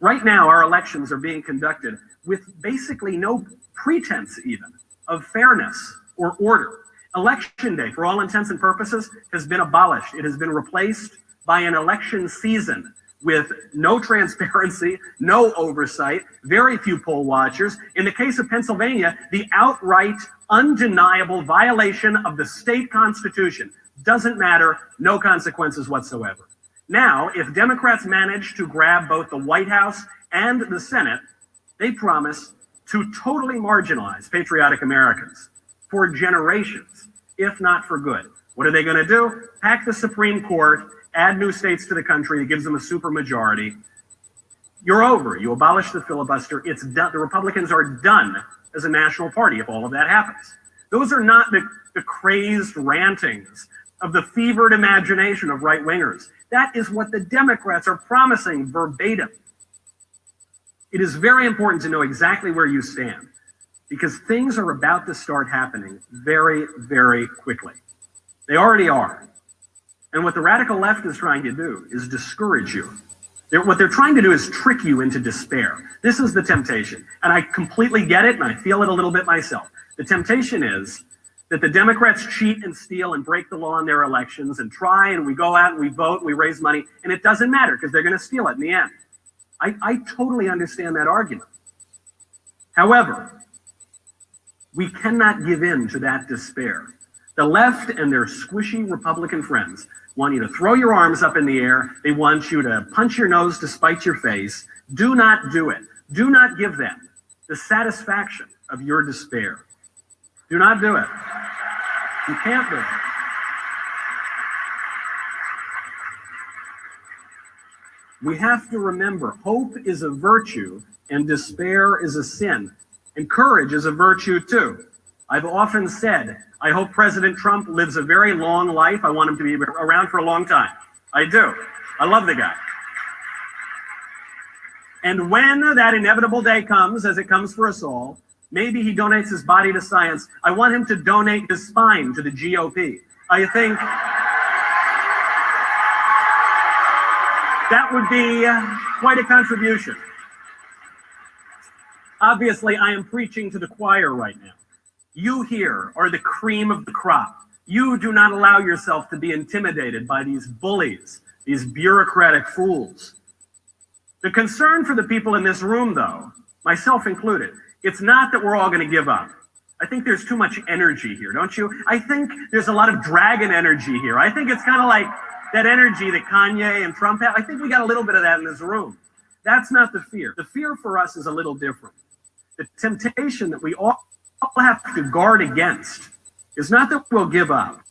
S8: Right now, our elections are being conducted with basically no pretense even of fairness or order. Election day, for all intents and purposes, has been abolished. It has been replaced by an election season with no transparency, no oversight, very few poll watchers. In the case of Pennsylvania, the outright, undeniable violation of the state constitution. Doesn't matter, no consequences whatsoever. Now, if Democrats manage to grab both the White House and the Senate, they promise to totally marginalize patriotic Americans for generations, if not for good. What are they going to do? Pack the Supreme Court, add new states to the country, it gives them a supermajority. You're over. You abolish the filibuster. It's done. The Republicans are done as a national party if all of that happens. Those are not the crazed rantings of the fevered imagination of right-wingers. That is what the Democrats are promising verbatim. It is very important to know exactly where you stand, because things are about to start happening very, very quickly. They already are. And what the radical left is trying to do is discourage you. What they're trying to do is trick you into despair. This is the temptation. And I completely get it, and I feel it a little bit myself. The temptation is that the Democrats cheat and steal and break the law in their elections and try, and we go out and we vote and we raise money, and it doesn't matter because they're going to steal it in the end. I totally understand that argument. However, we cannot give in to that despair. The left and their squishy Republican friends want you to throw your arms up in the air. They want you to punch your nose to spite your face. Do not do it. Do not give them the satisfaction of your despair. Do not do it. You can't do it. We have to remember, hope is a virtue and despair is a sin. And courage is a virtue too. I've often said, I hope President Trump lives a very long life. I want him to be around for a long time. I do. I love the guy. And when that inevitable day comes, as it comes for us all, maybe he donates his body to science. I want him to donate his spine to the GOP. I think that would be quite a contribution. Obviously, I am preaching to the choir right now. You here are the cream of the crop. You do not allow yourself to be intimidated by these bullies, these bureaucratic fools. The concern for the people in this room, though, myself included, it's not that we're all going to give up. I think there's too much energy here, don't you? I think there's a lot of dragon energy here. I think it's kind of like that energy that Kanye and Trump have. I think we got a little bit of that in this room. That's not the fear. The fear for us is a little different. The temptation that we all have to guard against is not that we'll give up,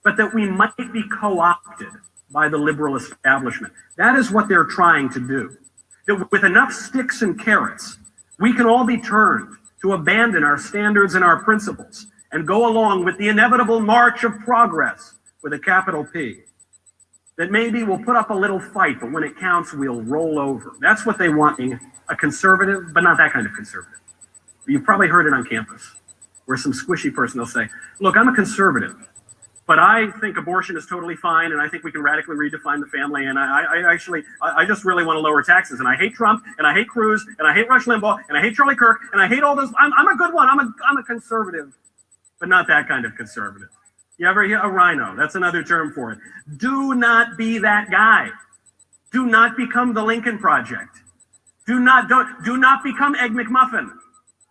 S8: but that we might be co-opted by the liberal establishment. That is what they're trying to do. That with enough sticks and carrots, we can all be turned to abandon our standards and our principles and go along with the inevitable march of progress with a capital P. That maybe we'll put up a little fight, but when it counts, we'll roll over. That's what they want, a conservative, but not that kind of conservative. You've probably heard it on campus, where some squishy person will say, look, I'm a conservative, but I think abortion is totally fine, and I think we can radically redefine the family, and I just really want to lower taxes, and I hate Trump, and I hate Cruz, and I hate Rush Limbaugh, and I hate Charlie Kirk, and I hate all those. I'm a good one. I'm a conservative, but not that kind of conservative. You ever hear a rhino? That's another term for it. Do not be that guy. Do not become the Lincoln Project. Do not become Egg McMuffin,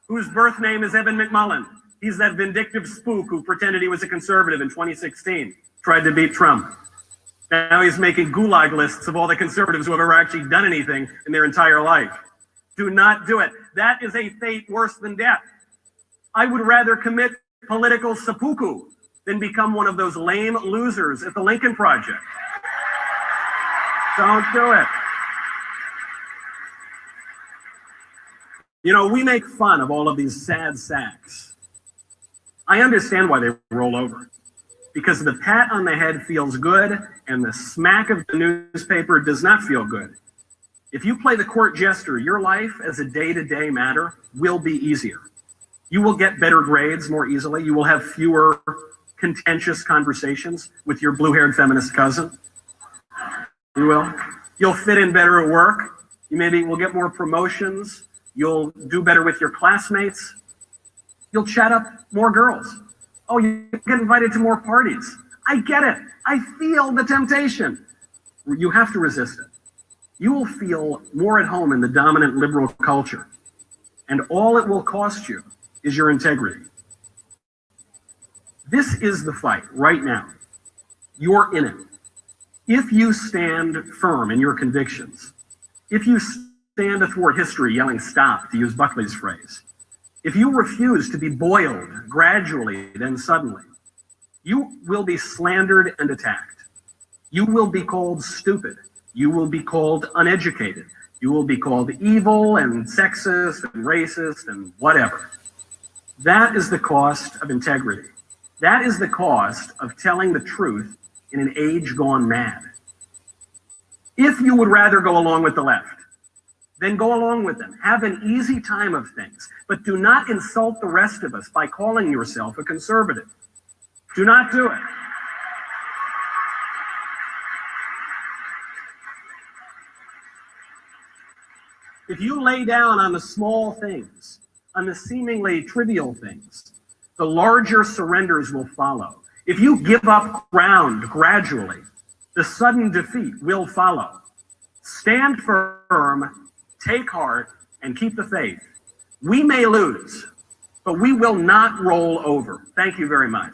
S8: whose birth name is Evan McMullen. He's that vindictive spook who pretended he was a conservative in 2016, tried to beat Trump. Now he's making gulag lists of all the conservatives who have ever actually done anything in their entire life. Do not do it. That is a fate worse than death. I would rather commit political seppuku than become one of those lame losers at the Lincoln Project. Don't do it. You know, we make fun of all of these sad sacks. I understand why they roll over. Because the pat on the head feels good and the smack of the newspaper does not feel good. If you play the court jester, your life as a day-to-day matter will be easier. You will get better grades more easily. You will have fewer contentious conversations with your blue-haired feminist cousin. You will. You'll fit in better at work. You maybe will get more promotions. You'll do better with your classmates. You'll chat up more girls. Oh, you get invited to more parties. I get it. I feel the temptation. You have to resist it. You will feel more at home in the dominant liberal culture. And all it will cost you is your integrity. This is the fight right now. You're in it. If you stand firm in your convictions, if you stand athwart history yelling stop, to use Buckley's phrase, if you refuse to be boiled gradually, then suddenly, you will be slandered and attacked. You will be called stupid. You will be called uneducated. You will be called evil and sexist and racist and whatever. That is the cost of integrity. That is the cost of telling the truth in an age gone mad. If you would rather go along with the left, then go along with them. Have an easy time of things, but do not insult the rest of us by calling yourself a conservative. Do not do it. If you lay down on the small things, on the seemingly trivial things, the larger surrenders will follow. If you give up ground gradually, the sudden defeat will follow. Stand firm, take heart, and keep the faith. We may lose, but we will not roll over. Thank you very much.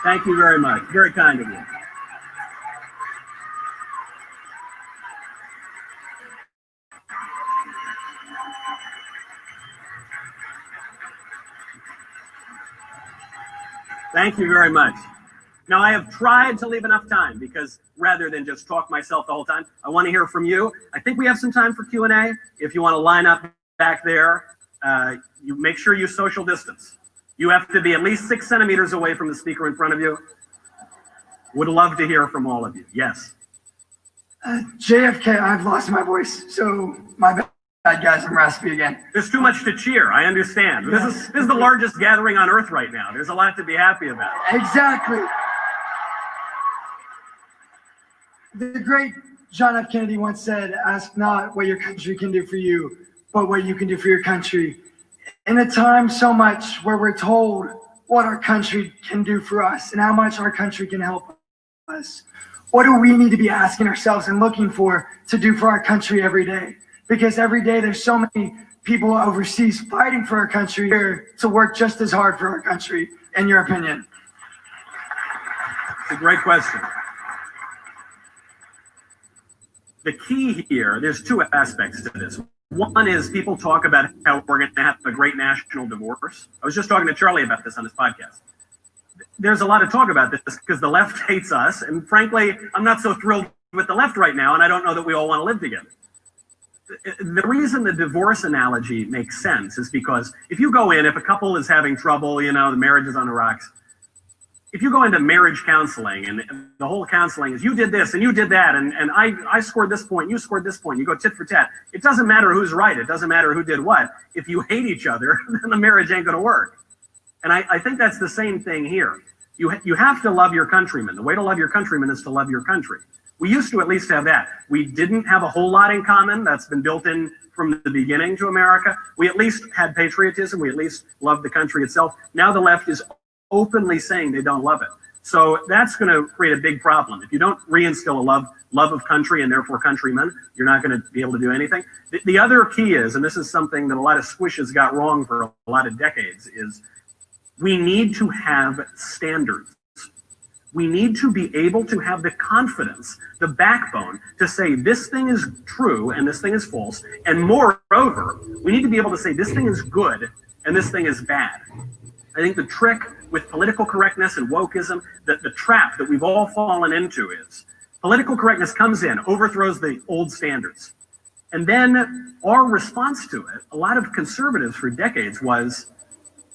S8: Thank you very much. Very kind of you. Thank you very much. Now, I have tried to leave enough time because rather than just talk myself the whole time, I want to hear from you. I think we have some time for Q&A. If you want to line up back there, you make sure you social distance. You have to be at least 6 centimeters away from the speaker in front of you. Would love to hear from all of you. Yes.
S9: JFK, I've lost my voice, so my bad, guys. I'm raspy again.
S8: There's too much to cheer. I understand.
S9: Yes.
S8: This is the largest gathering on earth right now. There's a lot to be happy about.
S9: Exactly. The great John F. Kennedy once said, "Ask not what your country can do for you, but what you can do for your country." In a time so much where we're told what our country can do for us and how much our country can help us, what do we need to be asking ourselves and looking for to do for our country every day? Because every day there's so many people overseas fighting for our country here to work just as hard for our country, in your opinion.
S8: It's a great question. The key here, there's two aspects to this. One is people talk about how we're going to have a great national divorce. I was just talking to Charlie about this on his podcast. There's a lot of talk about this because the left hates us. And frankly, I'm not so thrilled with the left right now, and I don't know that we all want to live together. The reason the divorce analogy makes sense is because if you go in, if a couple is having trouble, you know, the marriage is on the rocks, if you go into marriage counseling and the whole counseling is you did this and you did that and I scored this point, you scored this point, you go tit for tat. It doesn't matter who's right. It doesn't matter who did what. If you hate each other, then the marriage ain't going to work. And I think that's the same thing here. You have to love your countrymen. The way to love your countrymen is to love your country. We used to at least have that. We didn't have a whole lot in common. That's been built in from the beginning to America. We at least had patriotism. We at least loved the country itself. Now the left is openly saying they don't love it. So that's going to create a big problem. If you don't reinstill a love of country and therefore countrymen, you're not going to be able to do anything. The other key is, and this is something that a lot of squishes got wrong for a lot of decades, is We need to have standards. We need to be able to have the confidence, the backbone to say this thing is true and this thing is false. And moreover, we need to be able to say this thing is good and this thing is bad. I think the trick with political correctness and wokeism, the trap that we've all fallen into is political correctness comes in, overthrows the old standards. And then our response to it, a lot of conservatives for decades was,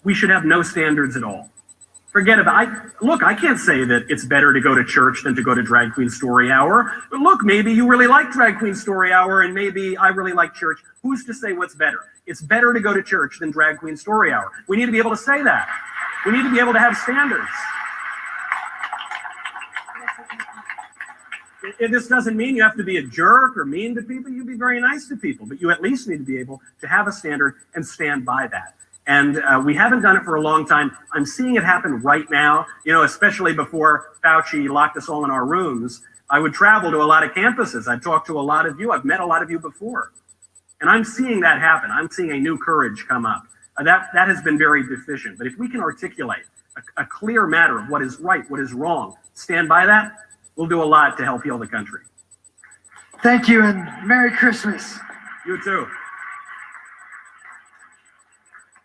S8: we should have no standards at all. Forget about look, I can't say that it's better to go to church than to go to Drag Queen Story Hour. But look, maybe you really like Drag Queen Story Hour and maybe I really like church. Who's to say what's better? It's better to go to church than Drag Queen Story Hour. We need to be able to say that. We need to be able to have standards. This doesn't mean you have to be a jerk or mean to people. You be very nice to people, but you at least need to be able to have a standard and stand by that. And we haven't done it for a long time. I'm seeing it happen right now, you know, especially before Fauci locked us all in our rooms. I would travel to a lot of campuses. I'd talk to a lot of you. I've met a lot of you before. And I'm seeing that happen. I'm seeing a new courage come up. That has been very deficient. But if we can articulate a clear matter of what is right, what is wrong, stand by that, we'll do a lot to help heal the country.
S9: Thank you, and Merry Christmas.
S8: You too.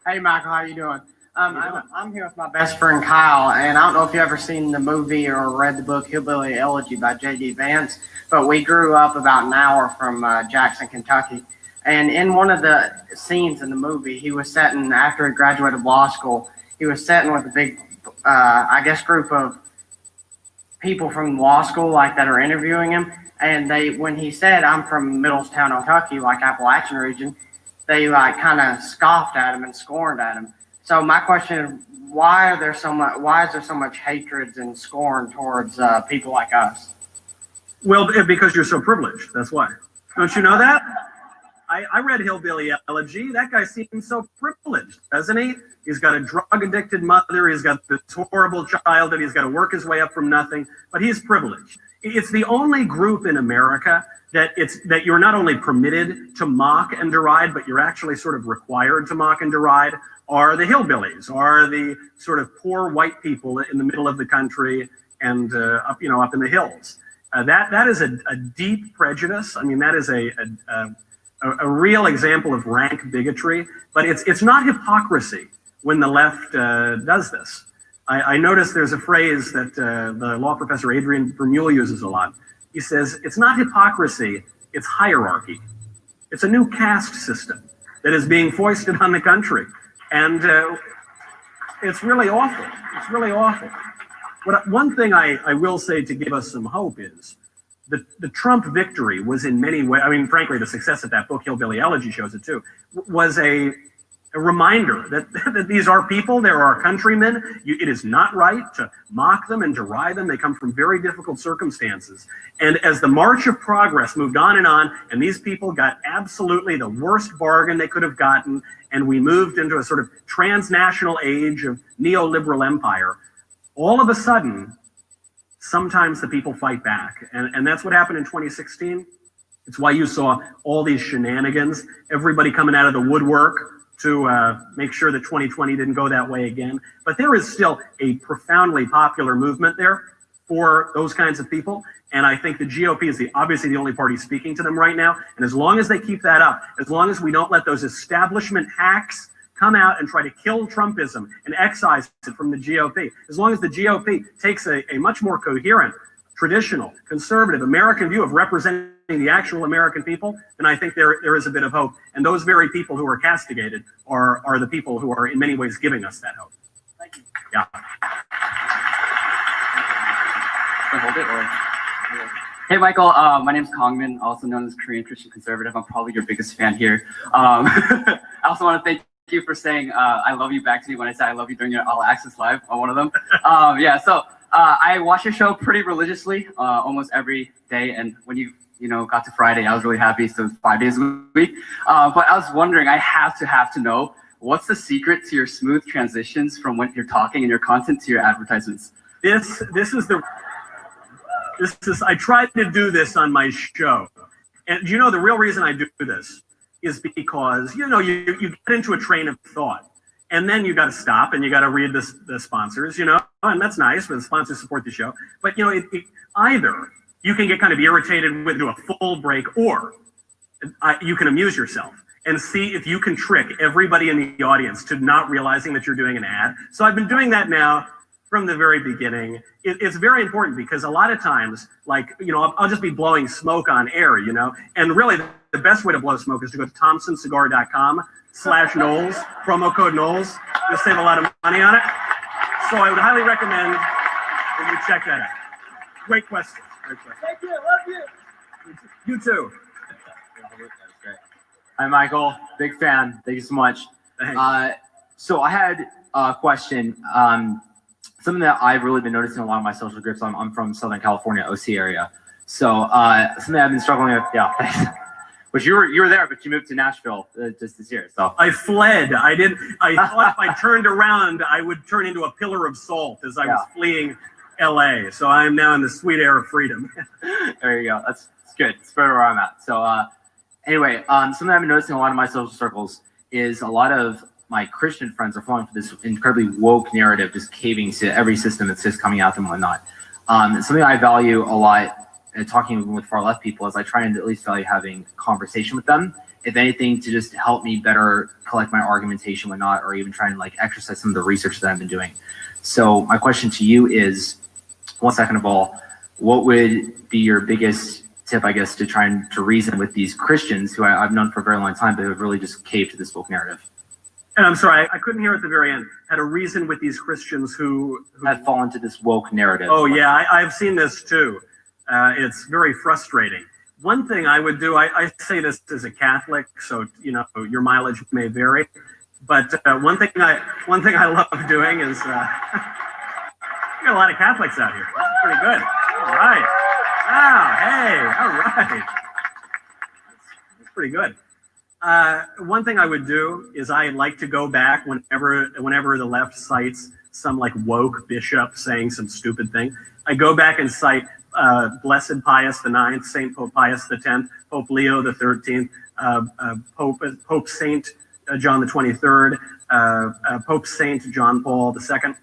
S10: Hey, Michael, how you doing? I'm here with my best friend Kyle, and I don't know if you ever seen the movie or read the book Hillbilly Elegy by J.D. Vance, but we grew up about an hour from Jackson, Kentucky. And in one of the scenes in the movie, he was sitting, after he graduated law school, he was sitting with a big, I guess, group of people from law school, like, that are interviewing him. And when he said, I'm from Middletown, Kentucky, like Appalachian region, they like kind of scoffed at him and scorned at him. So my question is, why is there so much hatred and scorn towards people like us?
S8: Well, because you're so privileged. That's why. Don't you know that? I read Hillbilly Elegy. That guy seems so privileged, doesn't he? He's got a drug-addicted mother. He's got this horrible child that he's got to work his way up from nothing. But he's privileged. It's the only group in America that you're not only permitted to mock and deride, but you're actually sort of required to mock and deride, are the hillbillies, are the sort of poor white people in the middle of the country and up in the hills. That is a deep prejudice. I mean, that is a real example of rank bigotry, but it's not hypocrisy when the left does this. I noticed there's a phrase that the law professor Adrian Vermeule uses a lot. He says, it's not hypocrisy, it's hierarchy. It's a new caste system that is being foisted on the country. And it's really awful. It's really awful. One thing I will say to give us some hope is the Trump victory was in many ways, I mean, frankly, the success of that book, Hillbilly Elegy, shows it too, was a reminder that these are people, they're our countrymen. It is not right to mock them and deride them. They come from very difficult circumstances. And as the march of progress moved on, and these people got absolutely the worst bargain they could have gotten, and we moved into a sort of transnational age of neoliberal empire, all of a sudden, sometimes the people fight back. And that's what happened in 2016. It's why you saw all these shenanigans, everybody coming out of the woodwork to make sure that 2020 didn't go that way again. But there is still a profoundly popular movement there for those kinds of people. And I think the GOP is obviously the only party speaking to them right now. And as long as they keep that up, as long as we don't let those establishment hacks come out and try to kill Trumpism and excise it from the GOP, as long as the GOP takes a much more coherent, traditional, conservative American view of representing the actual American people, then I think there is a bit of hope. And those very people who are castigated are the people who are in many ways giving us that hope. Thank you. Yeah.
S11: Hey, Michael. My name is Kongmin, also known as Korean Christian Conservative. I'm probably your biggest fan here. I also want to thank you for saying I love you back to me when I said I love you during your All Access Live on one of them. I watch your show pretty religiously, almost every day. And when you got to Friday, I was really happy. So 5 days a week. But I was wondering, I have to know, what's the secret to your smooth transitions from when you're talking and your content to your advertisements?
S8: I tried to do this on my show. And the real reason I do this is because, you get into a train of thought. And then you got to stop and you got to read the sponsors, you know, and that's nice, but the sponsors support the show. But, you know, either you can get kind of irritated with do a full break, or you can amuse yourself and see if you can trick everybody in the audience to not realizing that you're doing an ad. So I've been doing that now from the very beginning. It's very important because a lot of times, like, you know, I'll just be blowing smoke on air, you know, and really the best way to blow smoke is to go to thompsoncigar.com/Knowles, promo code Knowles. You'll save a lot of money on it. So I would highly recommend that you check that out. Great question. Great question.
S9: Thank you. Love you.
S8: You too.
S12: Hi, Michael. Big fan. Thank you so much.
S8: Thanks.
S12: So I had a question. Something that I've really been noticing in a lot of my social groups. I'm from Southern California, OC area. So something I've been struggling with. Yeah, thanks. Which you were there, but you moved to Nashville just this year. So
S8: I fled. I thought if I turned around, I would turn into a pillar of salt as I was fleeing LA. So I am now in the sweet air of freedom.
S12: There you go. That's good. It's better where I'm at. So anyway, something I've been noticing in a lot of my social circles is a lot of my Christian friends are falling for this incredibly woke narrative, just caving to every system that's just coming at them and whatnot. Something I value a lot talking with far left people is I try and at least value having conversation with them, if anything, to just help me better collect my argumentation, whatnot, or even try and like exercise some of the research that I've been doing. So my question to you is, one second of all, what would be your biggest tip, I guess, to try and to reason with these Christians who I've known for a very long time, but have really just caved to this woke narrative?
S8: And I'm sorry, I couldn't hear at the very end. Had a reason with these Christians who
S12: have fallen to this woke narrative.
S8: Oh yeah, I've seen this too. It's very frustrating. One thing I would do, I say this as a Catholic, so you know your mileage may vary, but one thing I love doing is we got a lot of Catholics out here. That's pretty good. All right. Wow. Hey. All right. That's pretty good. One thing I would do is I like to go back whenever the left cites some like woke bishop saying some stupid thing. I go back and cite Blessed Pius IX, Saint Pope Pius X, Pope Leo XIII, Pope Saint John the 23rd, Pope Saint John Paul II.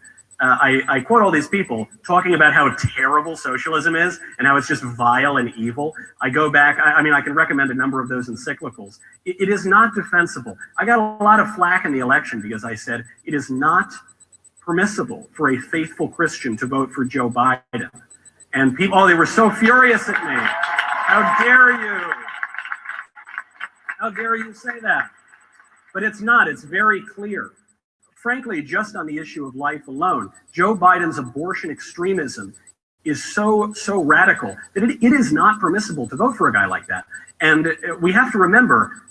S8: I quote all these people talking about how terrible socialism is and how it's just vile and evil. I go back, I mean, I can recommend a number of those encyclicals. It is not defensible. I got a lot of flack in the election because I said it is not permissible for a faithful Christian to vote for Joe Biden. And people, oh, they were so furious at me. How dare you? How dare you say that? But it's not, it's very clear. Frankly, just on the issue of life alone, Joe Biden's abortion extremism is so radical that it is not permissible to vote for a guy like that. And we have to remember,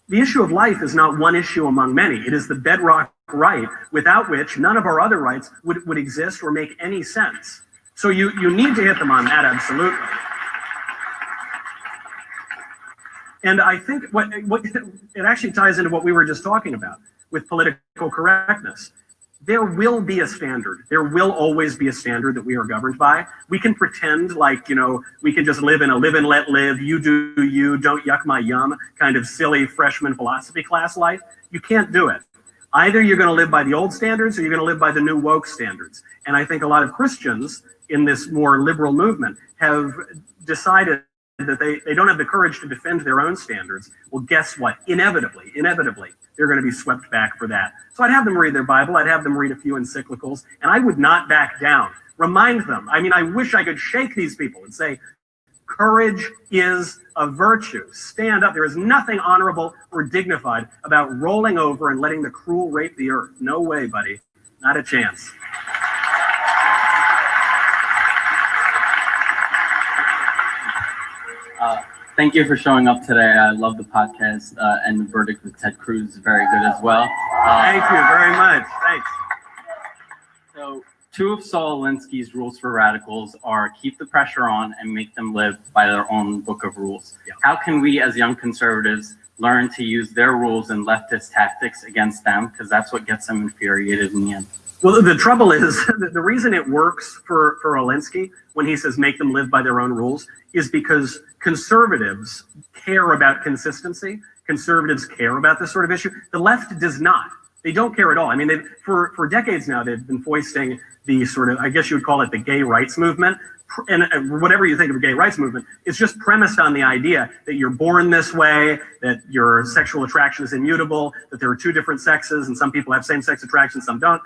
S8: the issue of life is not one issue among many. It is the bedrock right without which none of our other rights would exist or make any sense. So you need to hit them on that, absolutely. And I think what it actually ties into what we were just talking about with political correctness. There will be a standard. There will always be a standard that we are governed by. We can pretend like, you know, we can just live in a live and let live, you do you, don't yuck my yum kind of silly freshman philosophy class life. You can't do it. Either you're going to live by the old standards or you're going to live by the new woke standards. And I think a lot of Christians in this more liberal movement have decided that they don't have the courage to defend their own standards. Well, guess what? Inevitably, they're going to be swept back for that. So I'd have them read their Bible. I'd have them read a few encyclicals, and I would not back down. Remind them. I mean, I wish I could shake these people and say, courage is a virtue. Stand up. There is nothing honorable or dignified about rolling over and letting the cruel rape the earth. No way, buddy. Not a chance.
S11: Thank you for showing up today. I love the podcast, and the verdict with Ted Cruz is very good as well.
S8: Thank you very much. Thanks.
S11: So, two of Saul Alinsky's rules for radicals are keep the pressure on and make them live by their own book of rules.
S8: Yeah.
S11: How can we as young conservatives learn to use their rules and leftist tactics against them? Because that's what gets them infuriated in the end.
S8: Well, the trouble is, the reason it works for Alinsky when he says make them live by their own rules is because conservatives care about consistency. Conservatives care about this sort of issue. The left does not. They don't care at all. I mean, for decades now, they've been foisting the sort of, I guess you would call it the gay rights movement. And whatever you think of a gay rights movement, it's just premised on the idea that you're born this way, that your sexual attraction is immutable, that there are two different sexes, and some people have same-sex attraction, some don't.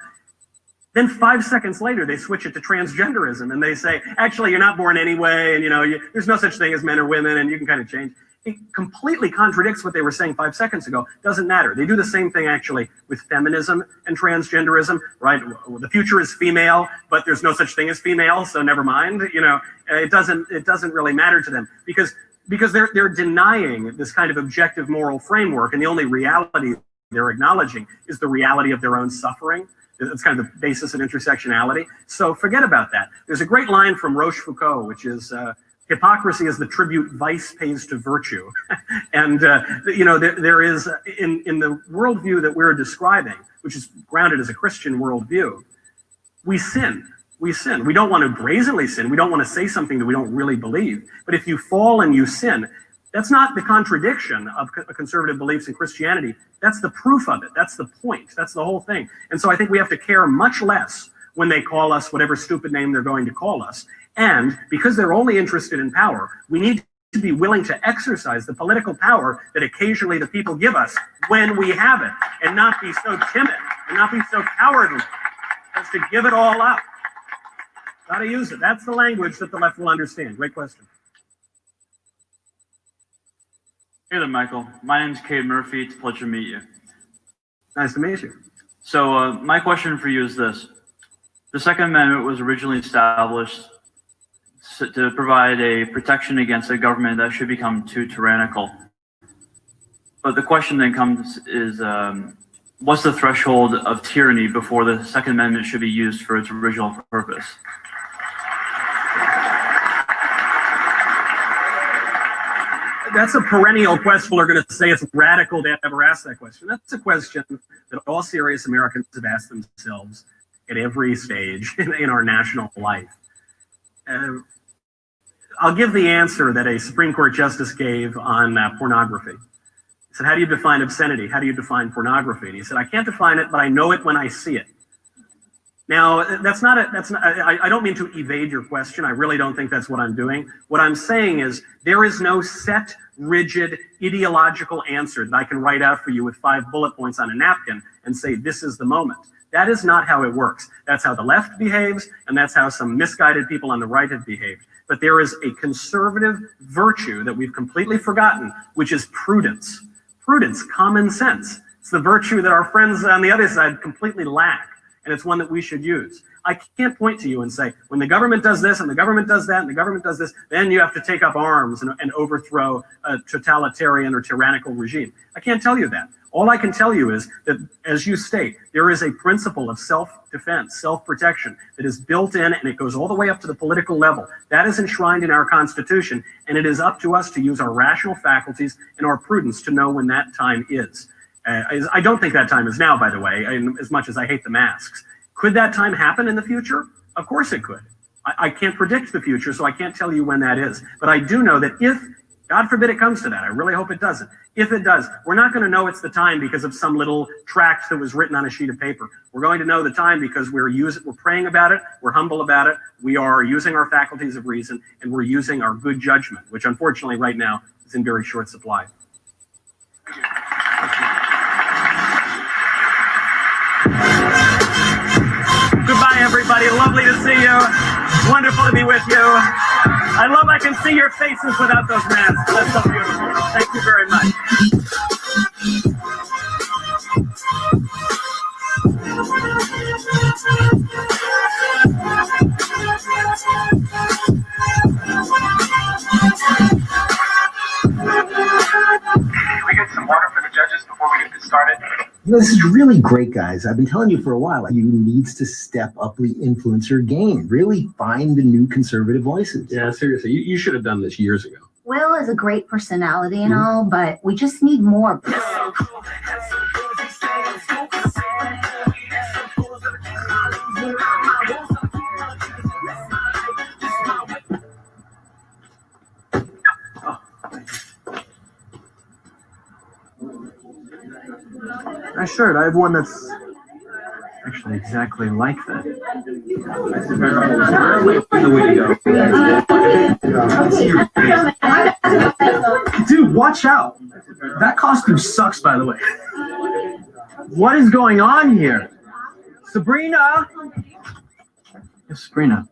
S8: Then 5 seconds later, they switch it to transgenderism, and they say, actually, you're not born anyway, and there's no such thing as men or women, and you can kind of change. It completely contradicts what they were saying 5 seconds ago. Doesn't matter. They do the same thing actually with feminism and transgenderism, right? The future is female, but there's no such thing as female, so never mind. It doesn't really matter to them because they're denying this kind of objective moral framework, and the only reality they're acknowledging is the reality of their own suffering. It's kind of the basis of intersectionality. So forget about that. There's a great line from Rochefoucauld, which is, hypocrisy is the tribute vice pays to virtue. And, there is, in the worldview that we're describing, which is grounded as a Christian worldview, we sin. We sin. We don't want to brazenly sin. We don't want to say something that we don't really believe. But if you fall and you sin, that's not the contradiction of conservative beliefs in Christianity. That's the proof of it. That's the point. That's the whole thing. And so I think we have to care much less when they call us whatever stupid name they're going to call us. And because they're only interested in power, we need to be willing to exercise the political power that occasionally the people give us when we have it, and not be so timid and not be so cowardly as to give it all up. Got to use it. That's the language that the left will understand. Great question.
S13: Hey there, Michael. My name's Cade Murphy. It's a pleasure to meet you.
S8: Nice to meet you.
S13: So my question for you is this. The Second Amendment was originally established to provide a protection against a government that should become too tyrannical. But the question then comes is, what's the threshold of tyranny before the Second Amendment should be used for its original purpose?
S8: That's a perennial question. People are going to say it's radical to ever ask that question. That's a question that all serious Americans have asked themselves at every stage in our national life. I'll give the answer that a Supreme Court justice gave on pornography. He said, how do you define obscenity? How do you define pornography? And he said, I can't define it, but I know it when I see it. Now, I don't mean to evade your question. I really don't think that's what I'm doing. What I'm saying is there is no set, rigid, ideological answer that I can write out for you with 5 bullet points on a napkin and say, this is the moment. That is not how it works. That's how the left behaves, and that's how some misguided people on the right have behaved. But there is a conservative virtue that we've completely forgotten, which is prudence. Prudence, common sense. It's the virtue that our friends on the other side completely lack, and it's one that we should use. I can't point to you and say, when the government does this, and the government does that, and the government does this, then you have to take up arms and overthrow a totalitarian or tyrannical regime. I can't tell you that. All I can tell you is that, as you state, there is a principle of self-defense, self-protection that is built in, and it goes all the way up to the political level. That is enshrined in our Constitution, and it is up to us to use our rational faculties and our prudence to know when that time is. I don't think that time is now, by the way, as much as I hate the masks. Could that time happen in the future? Of course it could. I can't predict the future, so I can't tell you when that is. But I do know that if, God forbid it comes to that, I really hope it doesn't. If it does, we're not going to know it's the time because of some little tract that was written on a sheet of paper. We're going to know the time because we're praying about it, we're humble about it, we are using our faculties of reason, and we're using our good judgment, which unfortunately right now is in very short supply. Goodbye, everybody. Lovely to see you. Wonderful to be with you. I can see your faces without those masks. That's so beautiful. Thank you very much.
S14: Can we get some water for the judges before we get this started?
S15: This is really great, guys. I've been telling you for a while, you needs to step up the influencer game. Really find the new conservative voices.
S16: Yeah, seriously, you should have done this years ago.
S17: Will is a great personality and all, but we just need more.
S3: Sure, I have one that's actually exactly like that. The way to go. Dude, watch out. That costume sucks, by the way. What is going on here? Sabrina! Yes, Sabrina.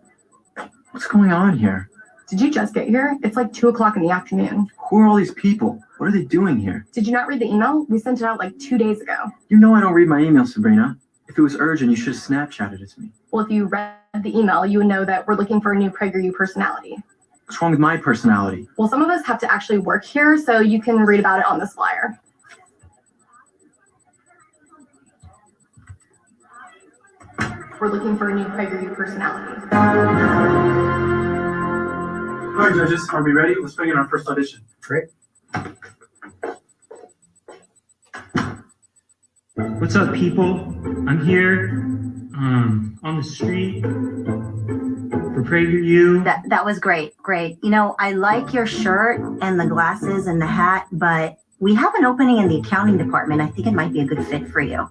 S3: What's going on here?
S4: Did you just get here? It's like 2 o'clock in the afternoon.
S3: Who are all these people? What are they doing here?
S4: Did you not read the email? We sent it out like 2 days ago.
S3: You know I don't read my emails, Sabrina. If it was urgent, you should have Snapchatted it to me.
S4: Well, if you read the email, you would know that we're looking for a new PragerU personality.
S3: What's wrong with my personality?
S4: Well, some of us have to actually work here, so you can read about it on this flyer. We're looking for a new PragerU personality.
S3: All right, judges, are we ready? Let's bring in our first audition.
S15: Great.
S18: What's up, people? I'm here on the street for PragerU.
S17: That was great. You know, I like your shirt and the glasses and the hat, but we have an opening in the accounting department. I think it might be a good fit for you.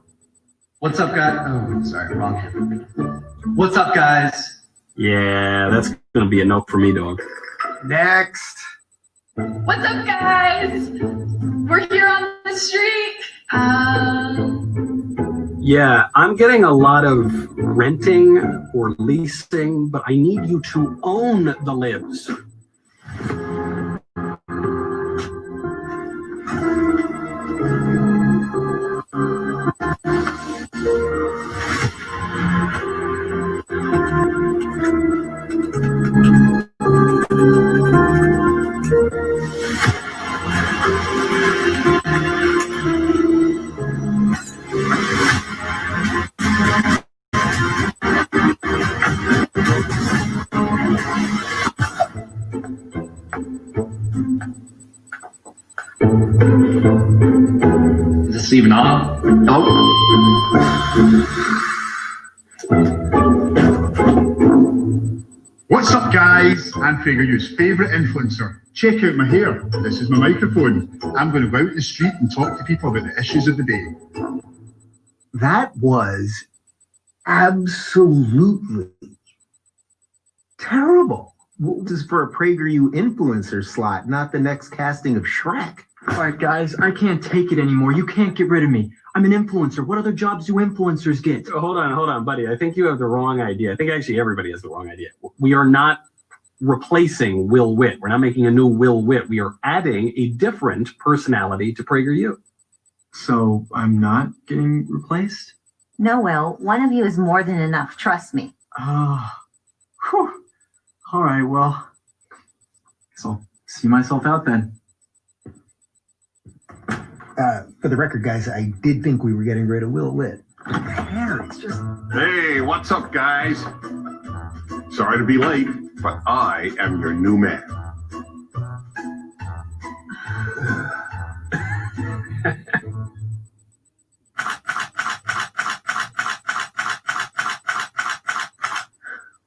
S19: What's up, guys? Oh, sorry, wrong hand. What's up, guys?
S16: Yeah, that's gonna be a no for me, dog.
S19: Next.
S2: What's up, guys? We're here on the street.
S16: Yeah, I'm getting a lot of renting or leasing, but I need you to own the libs.
S19: Is this even on? Hello?
S20: What's up, guys? I'm PragerU's favourite influencer. Check out my hair. This is my microphone. I'm going to go out in the street and talk to people about the issues of the day.
S15: That was absolutely terrible. This is for a PragerU influencer slot, not the next casting of Shrek.
S3: All right, guys, I can't take it anymore. You can't get rid of me. I'm an influencer. What other jobs do influencers get?
S16: Hold on, buddy. I think you have the wrong idea. I think actually everybody has the wrong idea. We are not replacing Will Witt. We're not making a new Will Witt. We are adding a different personality to PragerU.
S3: So I'm not getting replaced?
S17: No, Will, one of you is more than enough. Trust me.
S3: Whew. All right, well, guess I'll see myself out then.
S15: For the record, guys, I did think we were getting rid of Will Witt. Yeah, it's just...
S21: Hey, what's up, guys? Sorry to be late, but I am your new man.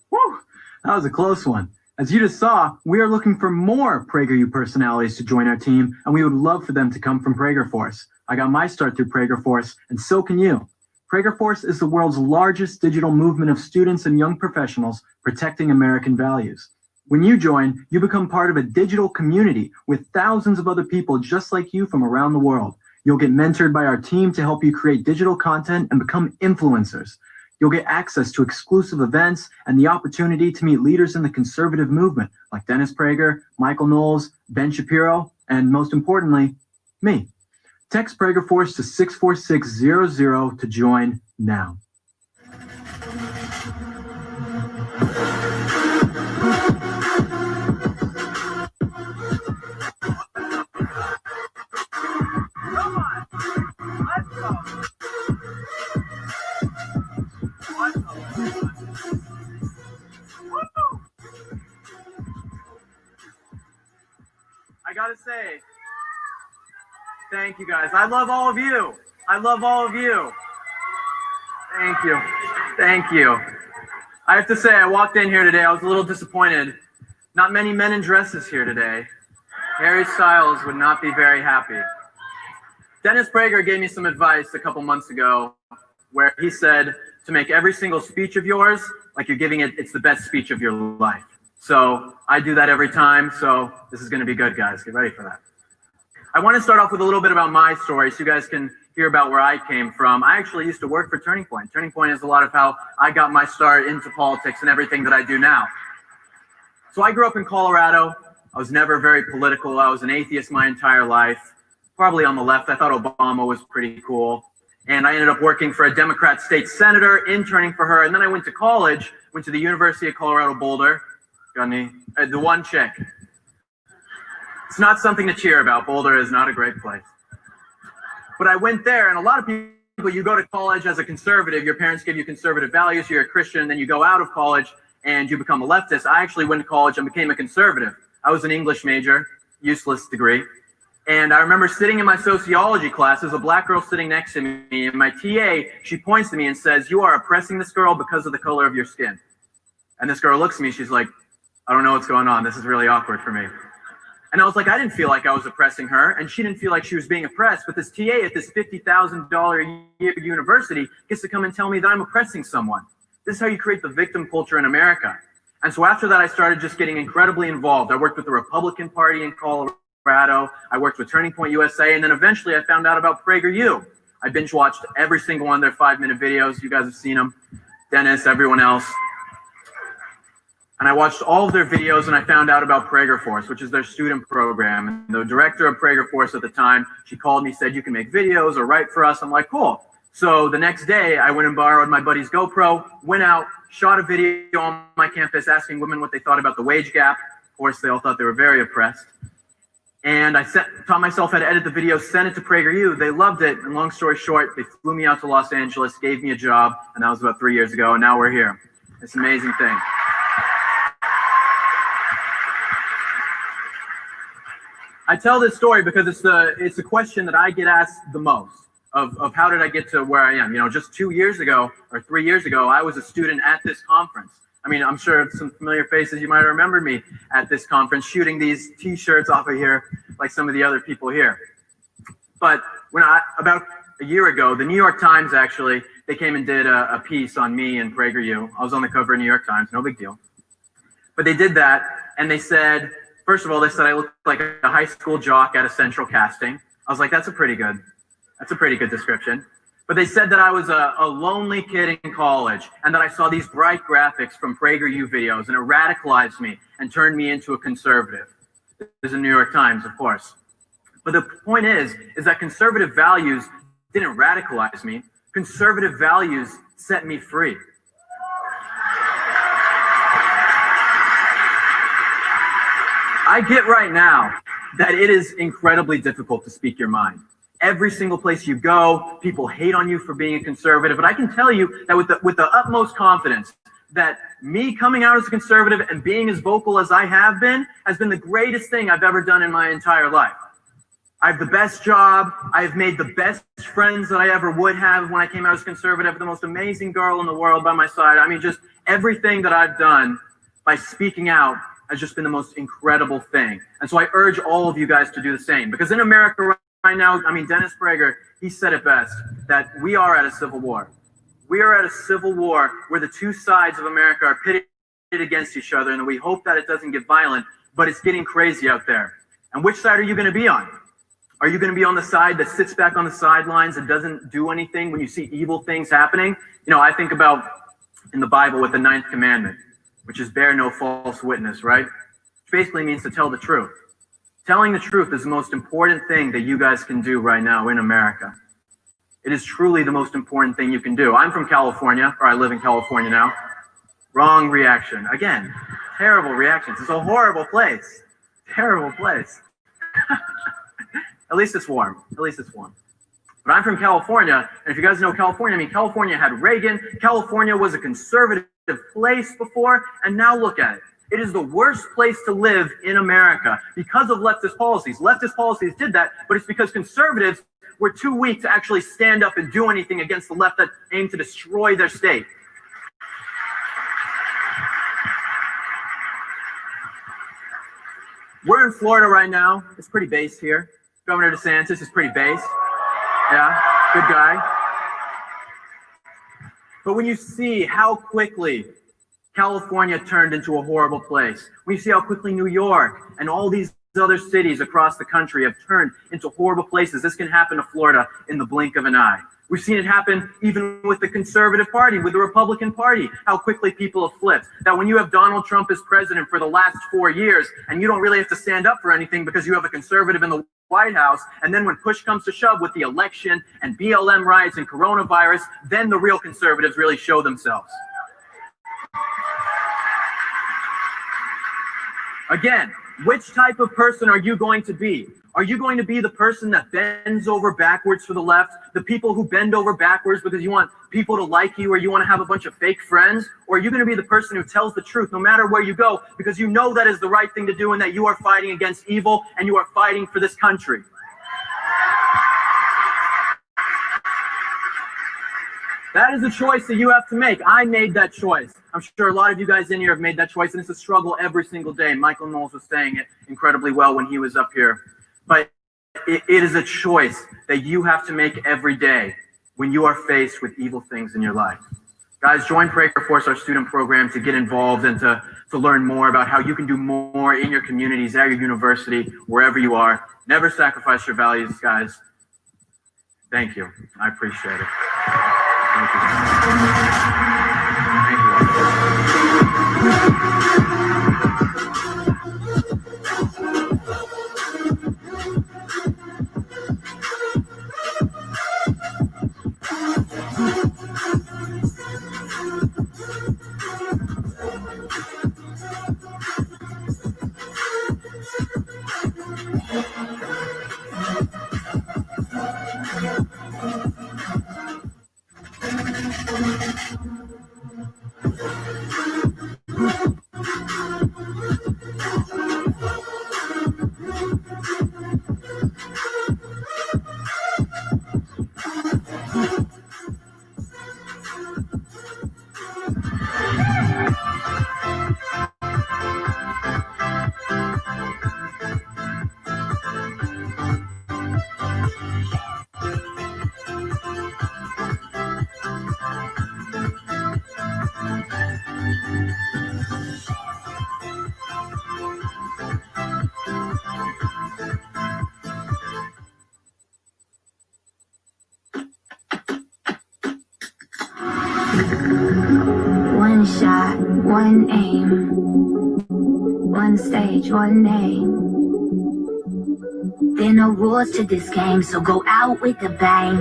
S3: Woo! That was a close one. As you just saw, we are looking for more PragerU personalities to join our team, and we would love for them to come from PragerForce. I got my start through PragerForce, and so can you. PragerForce is the world's largest digital movement of students and young professionals protecting American values. When you join, you become part of a digital community with thousands of other people just like you from around the world. You'll get mentored by our team to help you create digital content and become influencers. You'll get access to exclusive events and the opportunity to meet leaders in the conservative movement like Dennis Prager, Michael Knowles, Ben Shapiro, and most importantly, me. Text PragerForce to 64600 to join now.
S8: I gotta say, thank you guys. I love all of you. I love all of you. Thank you. Thank you. I have to say, I walked in here today, I was a little disappointed. Not many men in dresses here today. Harry Styles would not be very happy.
S3: Dennis Prager gave me some advice a couple months ago where he said to make every single speech of yours like you're giving it's the best speech of your life. So I do that every time. So this is going to be good, guys. Get ready for that. I want to start off with a little bit about my story so you guys can hear about where I came from. I actually used to work for Turning Point. Turning Point is a lot of how I got my start into politics and everything that I do now. So I grew up in Colorado. I was never very political. I was an atheist my entire life. Probably on the left. I thought Obama was pretty cool. And I ended up working for a Democrat state senator, interning for her. And then I went to college, went to the University of Colorado Boulder. Got any? The one chick. It's not something to cheer about. Boulder is not a great place. But I went there, and a lot of people, you go to college as a conservative, your parents give you conservative values, you're a Christian, then you go out of college and you become a leftist. I actually went to college and became a conservative. I was an English major, useless degree. And I remember sitting in my sociology class, there's a black girl sitting next to me, and my TA, she points to me and says, "You are oppressing this girl because of the color of your skin." And this girl looks at me, she's like, "I don't know what's going on. This is really awkward for me." And I was like, I didn't feel like I was oppressing her, and she didn't feel like she was being oppressed. But this TA at this $50,000 a year university gets to come and tell me that I'm oppressing someone. This is how you create the victim culture in America. And so after that, I started just getting incredibly involved. I worked with the Republican Party in Colorado. I worked with Turning Point USA, and then eventually I found out about PragerU. I binge watched every single one of their 5-minute videos. You guys have seen them. Dennis, everyone else. And I watched all of their videos, and I found out about Prager Force, which is their student program. And the director of Prager Force at the time, she called me, said, "You can make videos or write for us." I'm like, cool. So the next day, I went and borrowed my buddy's GoPro, went out, shot a video on my campus asking women what they thought about the wage gap. Of course, they all thought they were very oppressed. And I taught myself how to edit the video, sent it to PragerU. They loved it. And long story short, they flew me out to Los Angeles, gave me a job, and that was about 3 years ago, and now we're here. It's an amazing thing. I tell this story because it's a question that I get asked the most of how did I get to where I am? You know, just 2 years ago or 3 years ago, I was a student at this conference. I mean, I'm sure some familiar faces, you might have remembered me at this conference shooting these t-shirts off of here like some of the other people here. But about a year ago, the New York Times actually, they came and did a piece on me and PragerU. I was on the cover of New York Times, no big deal. But they did that, and they said, first of all, they said I looked like a high school jock at a central casting. I was like, that's a pretty good description. But they said that I was a lonely kid in college and that I saw these bright graphics from PragerU videos, and it radicalized me and turned me into a conservative. This is the New York Times, of course. But the point is that conservative values didn't radicalize me. Conservative values set me free. I get right now that it is incredibly difficult to speak your mind. Every single place you go, people hate on you for being a conservative. But I can tell you that with the utmost confidence that me coming out as a conservative and being as vocal as I have been has been the greatest thing I've ever done in my entire life. I have the best job. I've made the best friends that I ever would have when I came out as conservative. The most amazing girl in the world by my side. I mean, just everything that I've done by speaking out has just been the most incredible thing. And so I urge all of you guys to do the same. Because in America right now, I mean, Dennis Prager, he said it best, that we are at a civil war. We are at a civil war where the two sides of America are pitted against each other, and we hope that it doesn't get violent, but it's getting crazy out there. And which side are you going to be on? Are you going to be on the side that sits back on the sidelines and doesn't do anything when you see evil things happening? You know, I think about in the Bible with the 9th commandment, which is bear no false witness, right? Which basically means to tell the truth. Telling the truth is the most important thing that you guys can do right now in America. It is truly the most important thing you can do. I'm from California, or I live in California now. Wrong reaction. Again, terrible reactions. It's a horrible place. Terrible place. At least it's warm. At least it's warm. But I'm from California, and if you guys know California, I mean, California had Reagan. California was a conservative place before, and now look at it. It is the worst place to live in America because of leftist policies. Leftist policies did that, but it's because conservatives were too weak to actually stand up and do anything against the left that aimed to destroy their state. We're in Florida right now. It's pretty base here. Governor DeSantis is pretty base. Yeah, good guy. But when you see how quickly California turned into a horrible place, when you see how quickly New York and all these other cities across the country have turned into horrible places, this can happen to Florida in the blink of an eye. We've seen it happen even with the conservative party, with the Republican Party, how quickly people have flipped. That when you have Donald Trump as president for the last 4 years, and you don't really have to stand up for anything because you have a conservative in the White House, and then when push comes to shove with the election and BLM riots and coronavirus, then the real conservatives really show themselves. Again, which type of person are you going to be? Are you going to be the person that bends over backwards for the left, the people who bend over backwards because you want people to like you or you want to have a bunch of fake friends? Or are you going to be the person who tells the truth no matter where you go because you know that is the right thing to do and that you are fighting against evil and you are fighting for this country? That is a choice that you have to make. I made that choice. I'm sure a lot of you guys in here have made that choice, and it's a struggle every single day. Michael Knowles was saying it incredibly well when he was up here. But it is a choice that you have to make every day when you are faced with evil things in your life. Guys, join Prager Force, our student program, to get involved and to learn more about how you can do more in your communities, at your university, wherever you are. Never sacrifice your values, guys. Thank you. I appreciate it. Thank you. Thank you.
S1: One shot, one aim, one stage, one name. There are no rules to this game, so go out with a bang.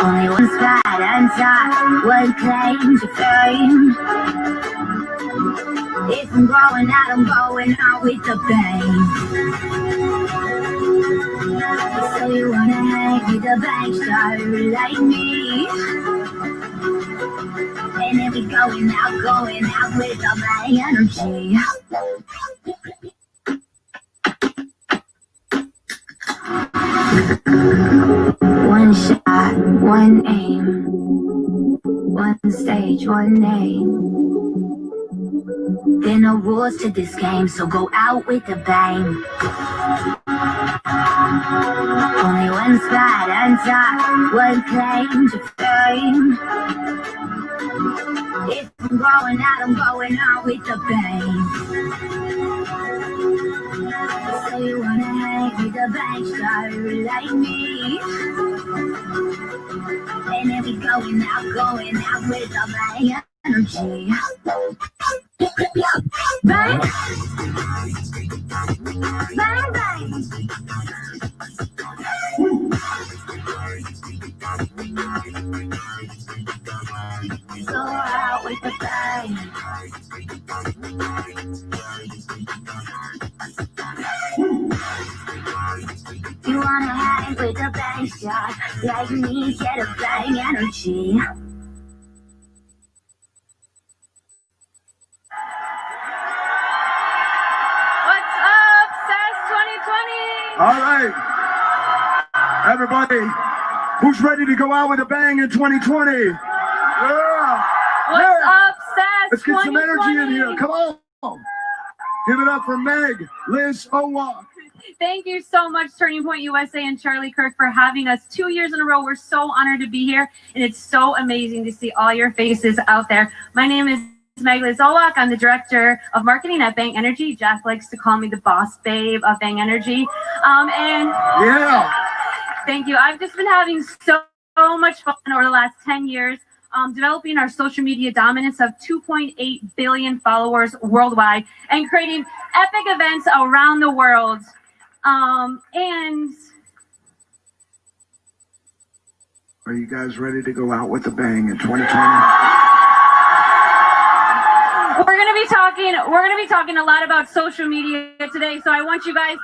S1: Only one spot on top, one claim to fame. If I'm going out, I'm going out with a bang. So you wanna hang with a bang star like me? And then we going out with a bang energy. One shot, one aim, one stage, one name. There are no rules to this game, so go out with a bang. Only one spot on top, one claim to fame. If I'm going out with a bang. So you wanna hang with a bang star like me? And then we going out with a bang energy. Bang, bang, bang. So out with the bang. You wanna hang with a bang shot like me, get a bang energy.
S2: What's up, SAS 2020?
S22: All right, everybody, who's ready to go out with a bang in 2020? Yeah.
S2: What's up, SAS
S22: Let's get some
S2: 2020?
S22: energy in here. Come on. Give it up for Meg, Liz, Owa,
S5: Thank you so much, Turning Point USA and Charlie Kirk, for having us 2 years in a row. We're so honored to be here, and it's so amazing to see all your faces out there. My name is Megla Zolak. I'm the Director of Marketing at Bang Energy. Jack likes to call me the boss babe of Bang Energy. And
S22: Yeah.
S5: thank you. I've just been having so much fun over the last 10 years. Developing our social media dominance of 2.8 billion followers worldwide and creating epic events around the world. And
S22: Are you guys ready to go out with a bang in 2020?
S5: we're gonna be talking a lot about social media today, so I want you guys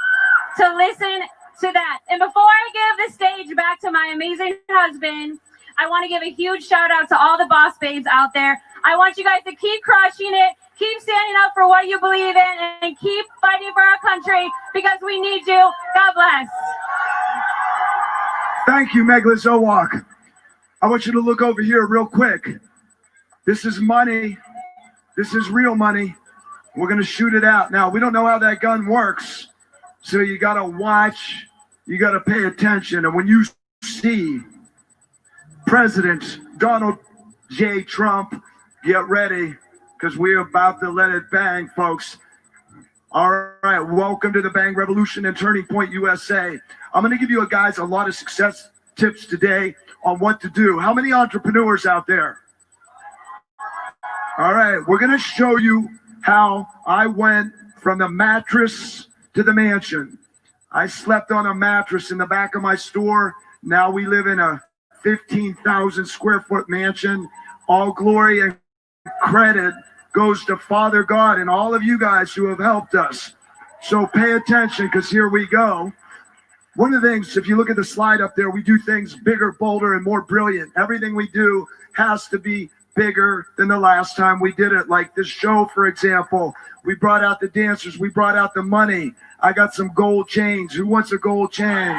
S5: to listen to that. And before I give the stage back to my amazing husband, I want to give a huge shout out to all the boss babes out there. I want you guys to keep crushing it, keep standing up for what you believe in, and keep fighting for our country because we need you. God bless.
S22: Thank you, Megla Zowak. I want you to look over here real quick. This is money. This is real money. We're going to shoot it out. Now, we don't know how that gun works, so you got to watch. You got to pay attention. And when you see President Donald J. Trump, get ready, because we're about to let it bang, folks. All right, welcome to the Bang Revolution and Turning Point USA. I'm going to give you guys a lot of success tips today on what to do. How many entrepreneurs out there? All right, we're going to show you how I went from the mattress to the mansion. I slept on a mattress in the back of my store. Now we live in a 15,000 square foot mansion. All glory and credit goes to Father God and all of you guys who have helped us. So pay attention, because here we go. One of the things, if you look at the slide up there, we do things bigger, bolder, and more brilliant. Everything we do has to be bigger than the last time we did it. Like this show, for example, we brought out the dancers, we brought out the money. I got some gold chains. Who wants a gold chain?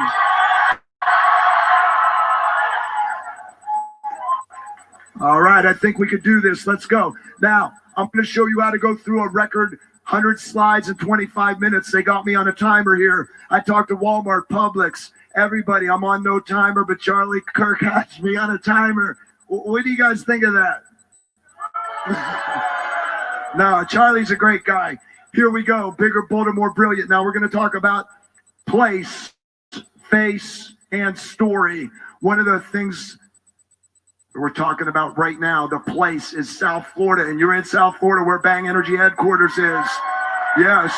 S22: All right, I think we could do this. Let's go. Now, I'm going to show you how to go through a record 100 slides in 25 minutes. They got me on a timer here. I talked to Walmart, Publix, everybody. I'm on no timer, but Charlie Kirk has me on a timer. What do you guys think of that? No, Charlie's a great guy. Here we go. Bigger, bolder, more brilliant. Now we're going to talk about place, face, and story. One of the things we're talking about right now, the place is South Florida, and you're in South Florida where Bang Energy headquarters is. Yes,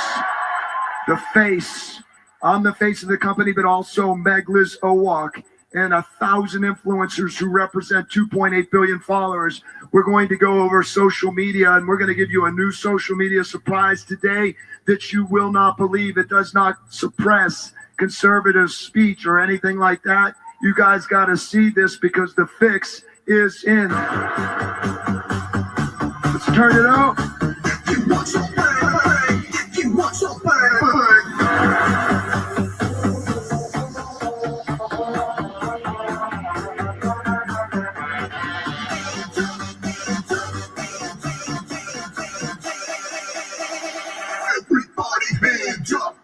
S22: the face. I'm the face of the company, but also Megla Zowak and 1,000 influencers who represent 2.8 billion followers. We're going to go over social media, and we're going to give you a new social media surprise today that you will not believe. It does not suppress conservative speech or anything like that. You guys got to see this because the fix is in. Let's turn it up.
S21: Everybody hands up.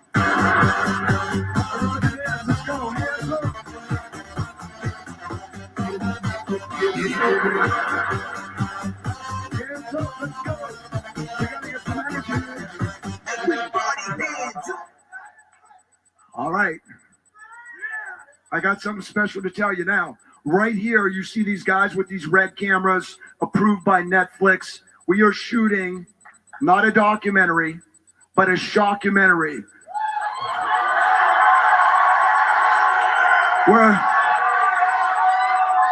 S22: All right. I got something special to tell you now. Right here, you see these guys with these red cameras approved by Netflix. We are shooting not a documentary, but a shockumentary.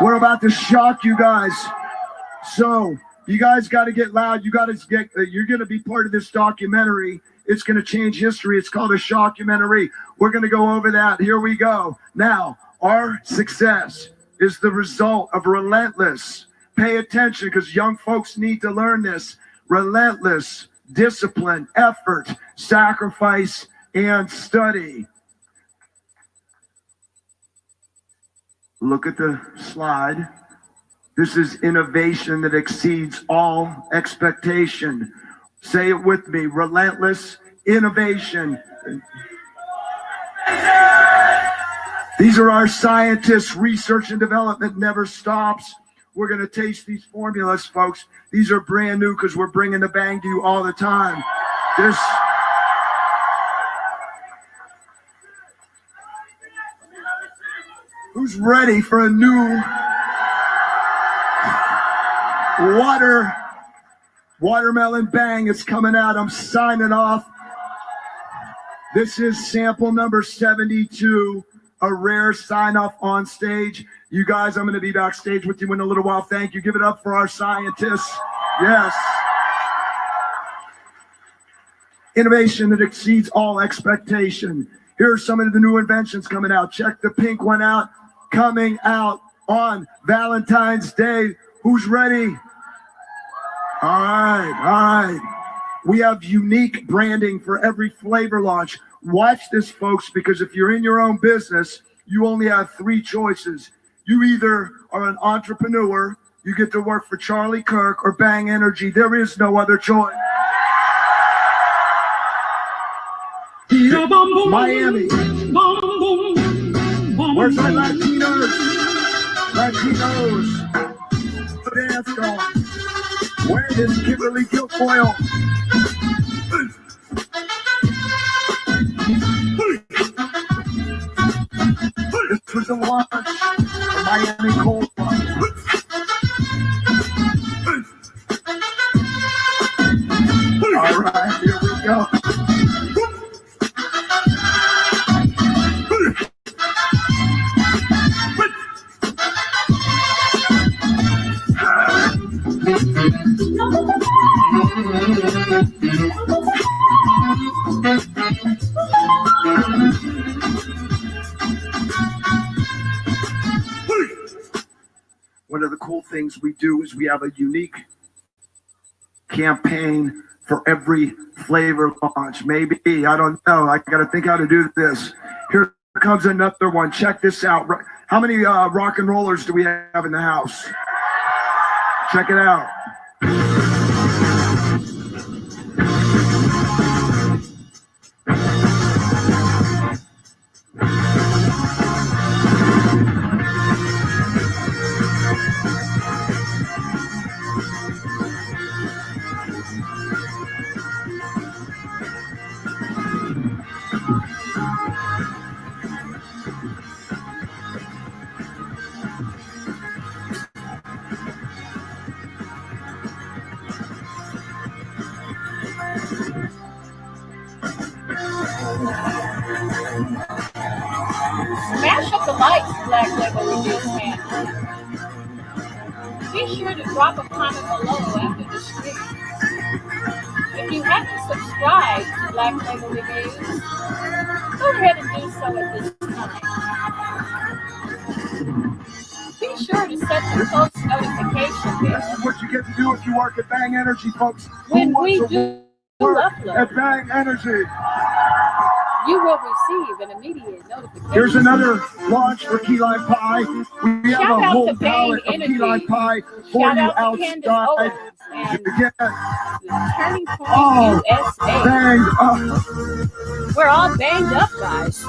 S22: We're about to shock you guys. So you guys got to get loud. You got to get. You're going to be part of this documentary. It's going to change history. It's called a shockumentary. We're going to go over that. Here we go. Now, our success is the result of relentless. Pay attention, because young folks need to learn this. Relentless discipline, effort, sacrifice, and study. Look at the slide. This is innovation that exceeds all expectation. Say it with me. Relentless innovation. These are our scientists. Research and development never stops. We're going to taste these formulas, folks. These are brand new because we're bringing the bang to you all the time. Who's ready for a new watermelon bang? It's coming out. I'm signing off. This is sample number 72, a rare sign-off on stage. You guys, I'm going to be backstage with you in a little while. Thank you. Give it up for our scientists. Yes. Innovation that exceeds all expectation. Here are some of the new inventions coming out. Check the pink one out. Coming out on Valentine's Day. Who's ready? All right. We have unique branding for every flavor launch. Watch this, folks, because if you're in your own business, you only have 3 choices. You either are an entrepreneur, you get to work for Charlie Kirk, or Bang Energy. There is no other choice. Miami. Where's my Latinos? The dance going. Where is Kimberly Guilfoyle? This was a launch for Miami Cold Plunge. All right, here we go. One of the cool things we do is we have a unique campaign for every flavor launch. Maybe, I don't know. I got to think how to do this. Here comes another one. Check this out. How many rock and rollers do we have in the house? Check it out.
S2: Smash up the likes, Black Label Reviews fan. Be sure to drop a comment below after the stream. If you haven't subscribed to Black Label Reviews, go ahead and do so at this time. Be sure to set the post notification bell.
S22: This is what you get to do if you work at Bang Energy, folks.
S2: When we do upload
S22: at Bang Energy,
S2: you will receive an immediate notification.
S22: here's another launch for key lime pie. We have
S2: Shout
S22: a
S2: out
S22: whole
S2: to Bang
S22: pallet of key lime
S2: Energy.
S22: pie for
S2: Shout
S22: you
S2: out to CANDACE
S22: outside.
S2: and
S22: You get
S2: Turning Point USA.
S22: banged up.
S2: We're all banged up, guys.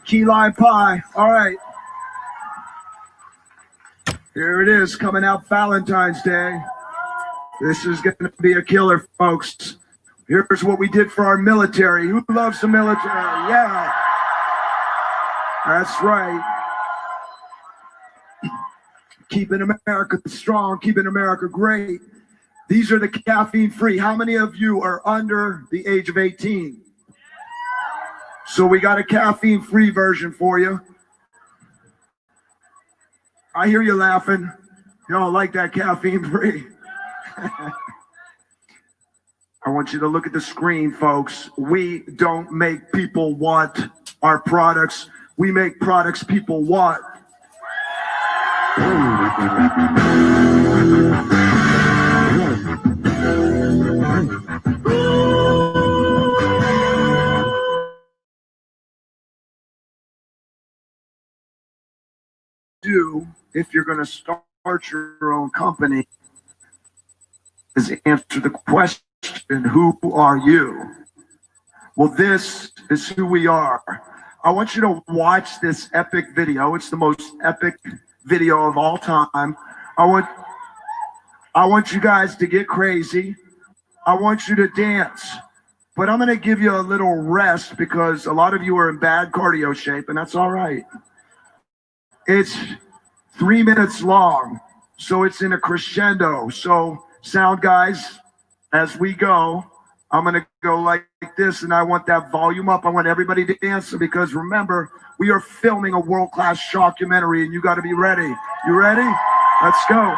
S22: Key lime pie. All right. Here it is, coming out Valentine's Day. This is going to be a killer, folks. Here's what we did for our military. Who loves the military? Yeah. That's right. Keeping America strong, keeping America great. These are the caffeine-free. How many of you are under the age of 18? So we got a caffeine-free version for you. I hear you laughing. You don't like that caffeine free. I want you to look at the screen, folks. We don't make people want our products. We make products people want. Do if you're going to start your own company is answer the question, who are you? Well, this is who we are. I want you to watch this epic video. It's the most epic video of all time. I want you guys to get crazy. I want you to dance. But I'm going to give you a little rest because a lot of you are in bad cardio shape, and that's all right. It's 3 minutes long, so it's in a crescendo. So sound guys, as we go, I'm going to go like this, and I want that volume up. I want everybody to dance because remember, we are filming a world-class shockumentary, and you got to be ready. You ready? Let's go.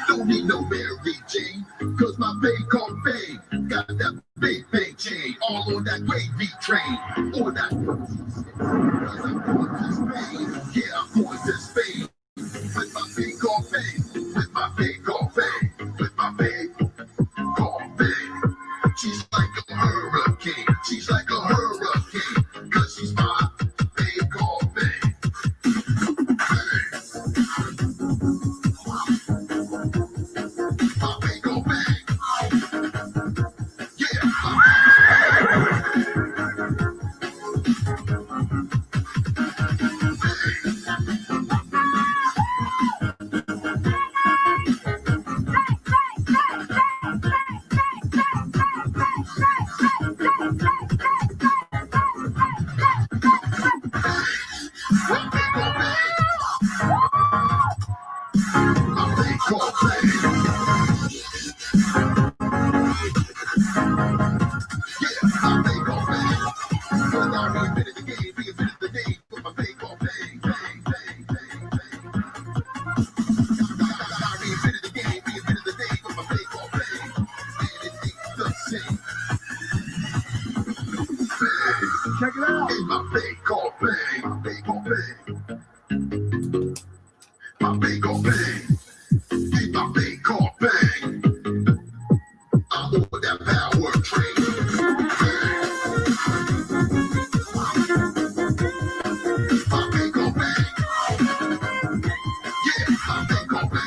S22: Don't need no Mary Jane, cause my babe called Babe. Got that big chain, all on that gravy train. On that cause I'm going to Spain. Yeah, I'm going to Spain. With my babe called Babe. With my babe called Babe. With my babe called Babe. She's like a hurricane. She's like a hurricane. Cause she's my babe called Babe. Check it out. My big called Bang. My big called Bang. My big called Bang. My big called Bang. I'm over that power train. My big called Bang. Yeah, my big called Bang.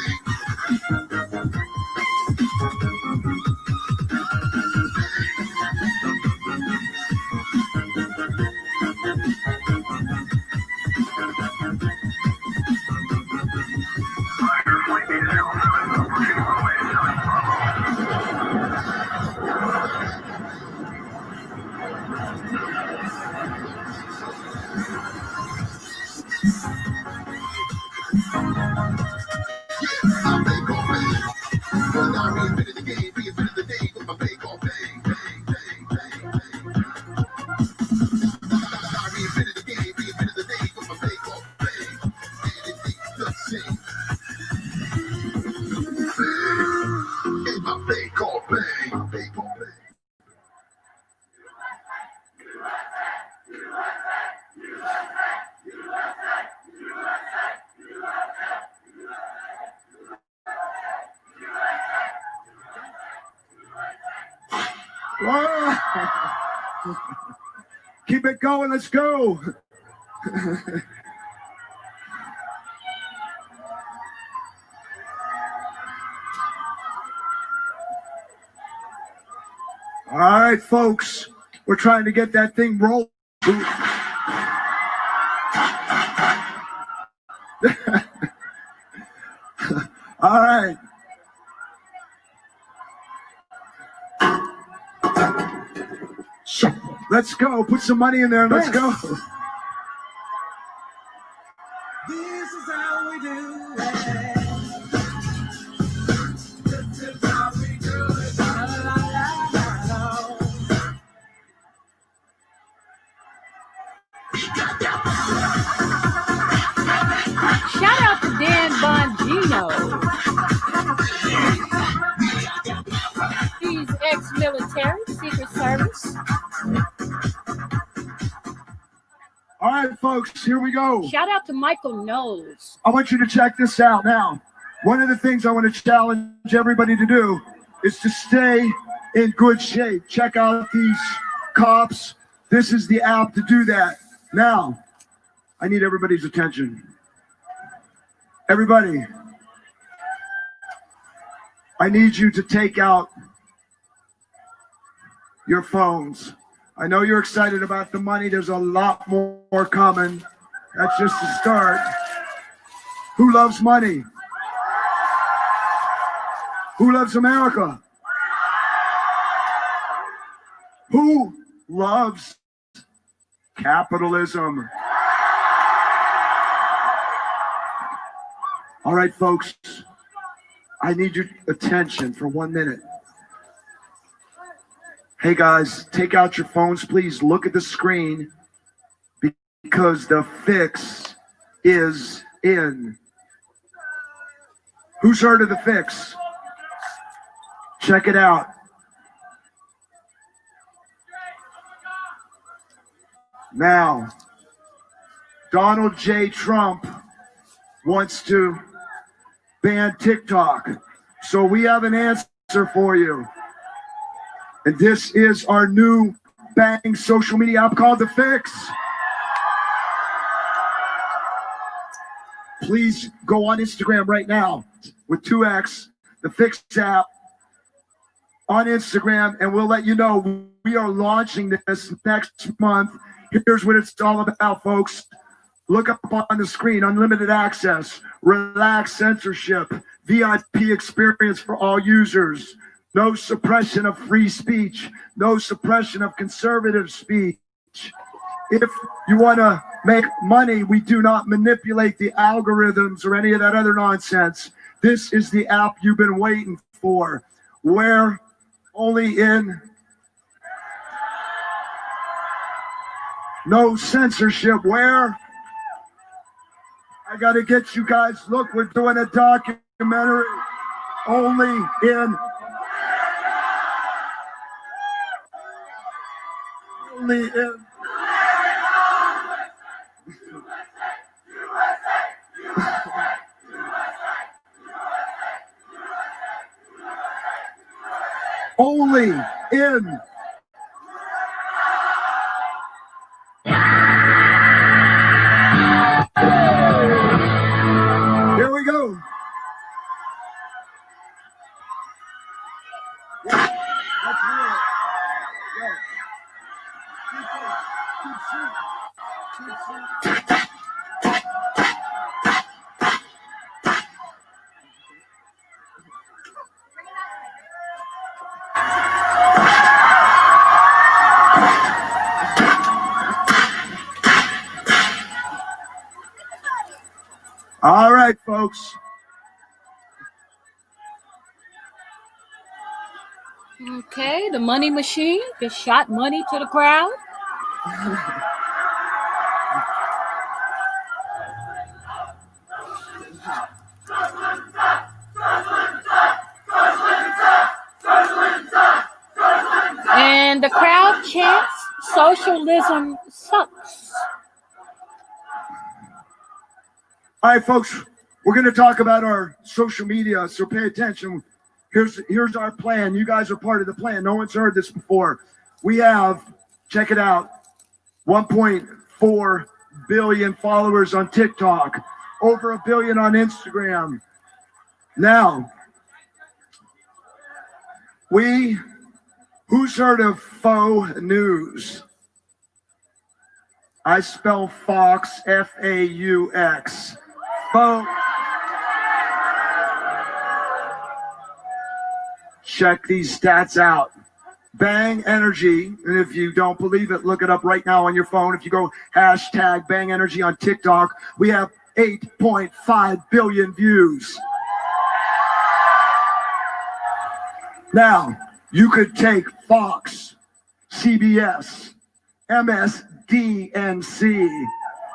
S22: Keep it going, let's go. All right, folks, we're trying to get that thing rolling. All right. Let's go. Put some money in there. Let's go.
S1: This is how we do it. This is how we do it. La, la, la, la, la.
S2: Shout out to Dan Bongino. He's ex-military, Secret Service.
S22: All right, folks, here we go.
S2: Shout out to Michael Knowles.
S22: I want you to check this out now. One of the things I want to challenge everybody to do is to stay in good shape. Check out these cops. This is the app to do that. Now, I need everybody's attention. Everybody, I need you to take out your phones. I know you're excited about the money. There's a lot more coming. That's just the start. Who loves money? Who loves America? Who loves capitalism? All right, folks, I need your attention for 1 minute. Hey guys, take out your phones, please. Look at the screen because the fix is in. Who's heard of the fix? Check it out. Now, Donald J. Trump wants to ban TikTok. So we have an answer for you. And this is our new bang social media app called The Fix. Please go on Instagram right now with 2X, The Fix app on Instagram, and we'll let you know we are launching this next month. Here's what it's all about, folks. Look up on the screen, unlimited access, relaxed censorship, VIP experience for all users, no suppression of free speech, no suppression of conservative speech. If you want to make money, we do not manipulate the algorithms or any of that other nonsense. This is the app you've been waiting for. Where only in no censorship. Where? I got to get you guys. Look, we're doing a documentary only in. Only in. Only in. Here we go. Yeah, that's real. Yeah. All right, folks.
S2: Okay, the money machine just shot money to the crowd. And the crowd chants, socialism sucks.
S22: All right, folks, we're going to talk about our social media, so pay attention. Here's our plan. You guys are part of the plan. No one's heard this before. We have, check it out, 1.4 billion followers on TikTok, over 1 billion on Instagram. Now, we Who's heard of faux news? I spell Fox, F-A-U-X. Faux. Check these stats out. Bang Energy, and if you don't believe it, look it up right now on your phone. If you go hashtag Bang Energy on TikTok, we have 8.5 billion views. Now, you could take Fox, CBS, MSDNC,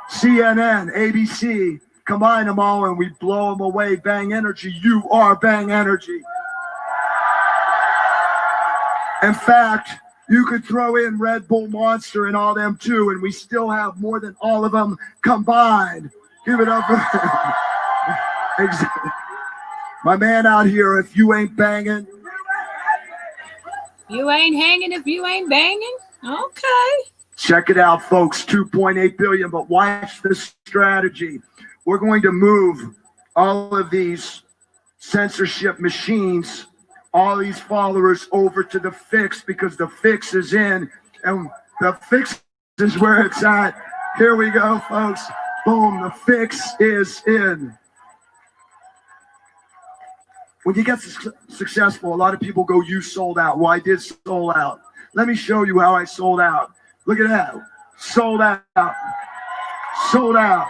S22: CNN, ABC, combine them all and we blow them away. Bang Energy, you are Bang Energy. In fact, you could throw in Red Bull Monster and all them too, and we still have more than all of them combined. Give it up for exactly. My man out here, if you ain't banging.
S2: You ain't hanging if you ain't banging? Okay.
S22: Check it out, folks, 2.8 billion, but watch this strategy. We're going to move all of these censorship machines, all these followers over to the fix because the fix is in and the fix is where it's at. Here we go, folks. Boom, the fix is in. When you get successful, a lot of people go, you sold out. Well, I did sold out. Let me show you how I sold out. Look at that. Sold out. Sold out.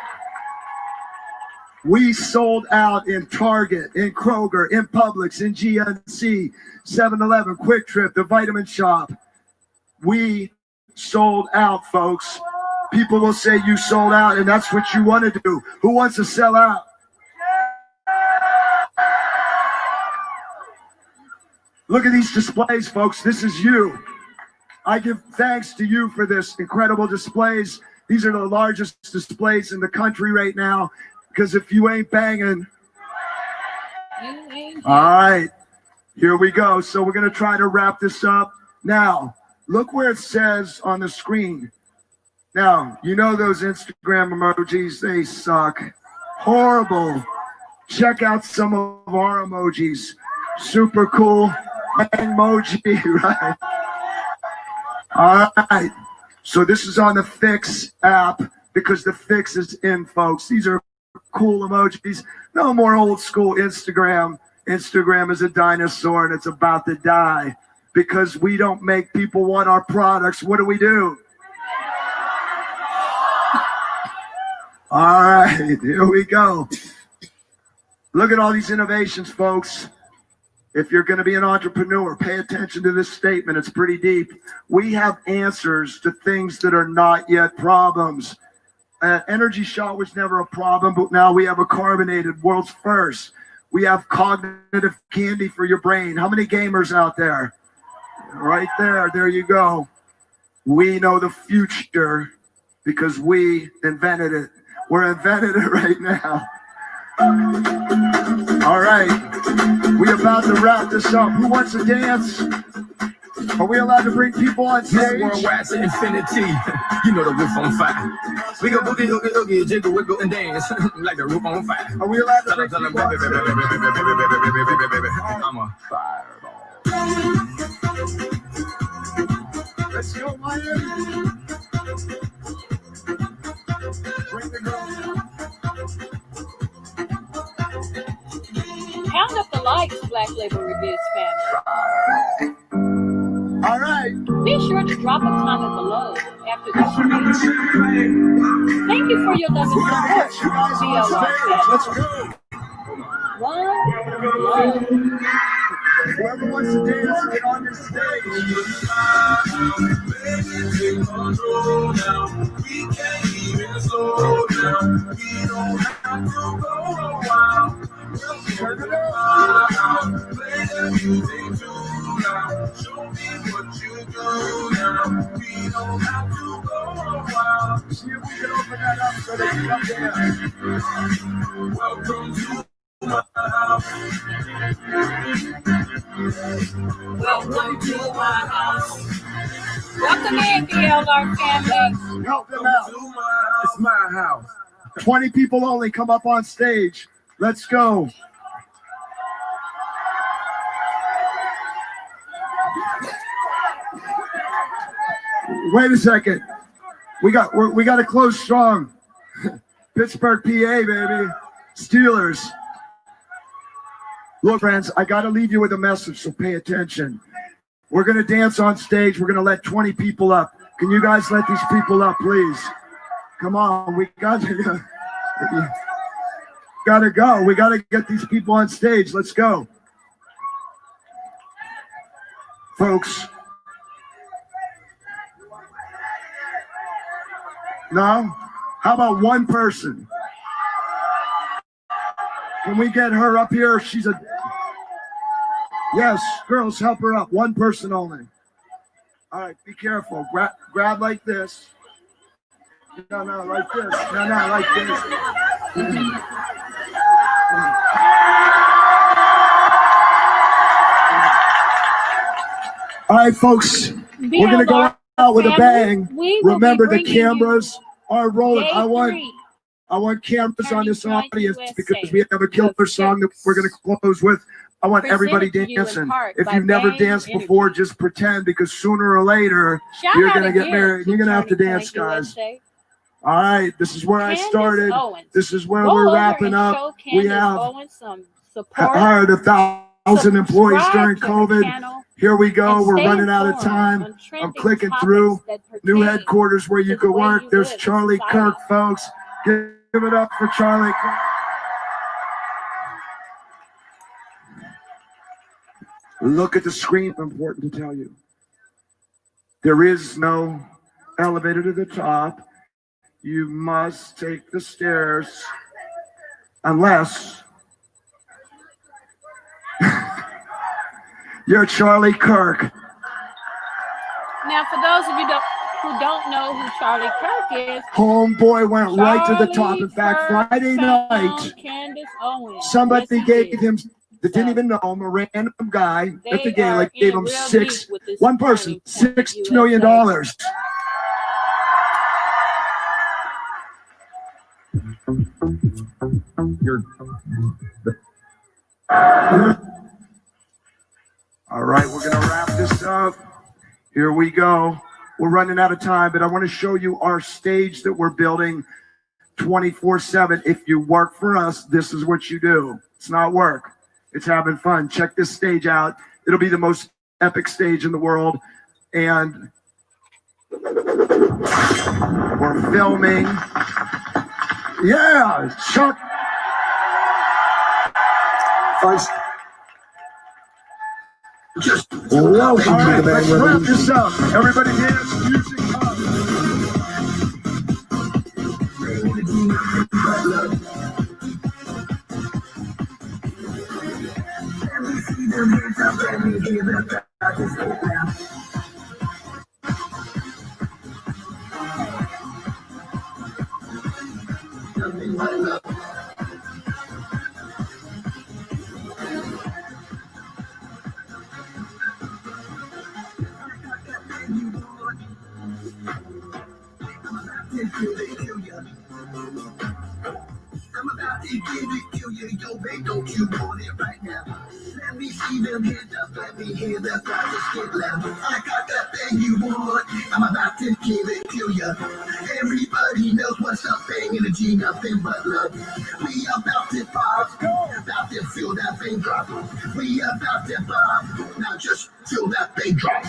S22: We sold out in Target, in Kroger, in Publix, in GNC, 7-Eleven, Quick Trip, the Vitamin Shop. We sold out, folks. People will say you sold out, and that's what you want to do. Who wants to sell out? Look at these displays, folks. This is you. I give thanks to you for this incredible displays. These are the largest displays in the country right now. Because if you ain't banging, all right, here we go. So we're going to try to wrap this up. Now, look where it says on the screen. Now, you know those Instagram emojis, they suck. Horrible. Check out some of our emojis. Super cool. Bang emoji, right? All right. So this is on the Fix app because the Fix is in, folks. These are cool emojis. No more old school Instagram. Instagram is a dinosaur and it's about to die because we don't make people want our products. What do? All right, here we go. Look at all these innovations, folks. If you're going to be an entrepreneur, pay attention to this statement. It's pretty deep. We have answers to things that are not yet problems. Energy shot was never a problem, but now we have a carbonated, world's first. We have cognitive candy for your brain. How many gamers out there? Right there. There you go. We know the future because we invented it. We're inventing it right now. All right. We're about to wrap this up. Who wants to dance? Are we allowed to bring people on stage?
S6: Worldwide to infinity. You know the roof on fire. We go boogie, oogie, oogie, jiggle, wiggle, and dance like the roof on fire.
S22: Are we allowed to bring people on stage?
S6: I'm a fireball.
S22: Let's go, Miami. Bring the girls.
S2: Count up the likes, Black Label Reviews family.
S22: All right.
S2: Be sure to drop a comment below after the stream. Thank you for your love and support.
S22: Let's go.
S2: One.
S22: Whoever wants to dance, get on your stage. We can't even slow down. We don't have to go a while. Turn it up. Play the music too loud. Show me what you do now. We don't have to go a while. See if we can open that up so they can come there. Welcome to my house. Welcome to my house.
S2: Welcome in, PLR family.
S22: Help them out. It's my house. 20 people only. Come up on stage. Let's go. Wait a second. We got to close strong. Pittsburgh, PA, baby. Steelers. Look, friends, I got to leave you with a message, so pay attention. We're going to dance on stage. We're going to let 20 people up. Can you guys let these people up, please? Come on. We got to go. We got to get these people on stage. Let's go. Folks. No? How about one person? Can we get her up here? She's a... Yes, girls, help her up. One person only. All right, be careful. Grab like this. No, like this. No, like this. All right, folks. We're going to go out with a bang. Remember, the cameras are rolling. I want cameras on this audience because we have a killer song that we're going to close with. I want everybody dancing. If you've never danced before, just pretend, because sooner or later, you're going to get married. You're going to have to dance, guys. All right, this is where I started. This is where we're wrapping up. We have hired 1,000 employees during COVID. Here we go. We're running out of time. I'm clicking through. New headquarters where you can work. There's Charlie Kirk, folks. Give it up for Charlie Kirk. Look at the screen. Important to tell you. There is no elevator to the top. You must take the stairs unless you're Charlie Kirk.
S2: Now, for those of you who don't know who Charlie Kirk is,
S22: homeboy went right to the top. In fact, Friday night,
S2: CANDACE Owens.
S22: Somebody gave him, that didn't even know him, a random guy at the gala, gave him $6 million. All right, we're going to wrap this up. Here we go. We're running out of time, but I want to show you our stage that we're building 24/7. If you work for us, this is what you do. It's not work. It's having fun. Check this stage out. It'll be the most epic stage in the world. And we're filming. Yeah, Chuck. First. Just welcome to the Let's wrap this up. Everybody dance. Music I'm about to give it to you, yo, babe, don't you want it right now? Let me see them hands up, let me hear the crowd just get loud. I got that thing you want, I'm about to give it to you. Everybody knows what's up, bang energy, nothing but love. We about to pop, about to feel that thing drop. We about to pop, now just feel that thing drop.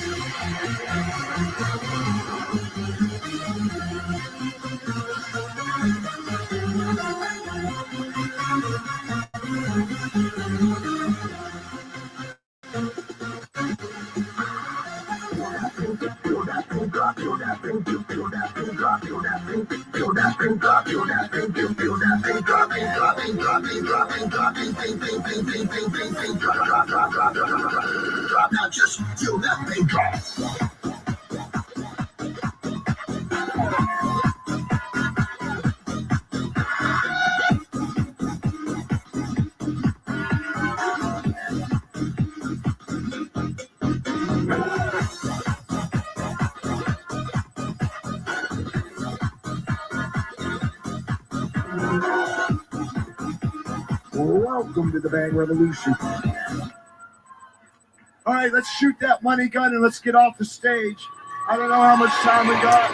S22: Now just feel that thing drop. Welcome to the Bang Revolution. All right, let's shoot that money gun and let's get off the stage. I don't know how much time we got.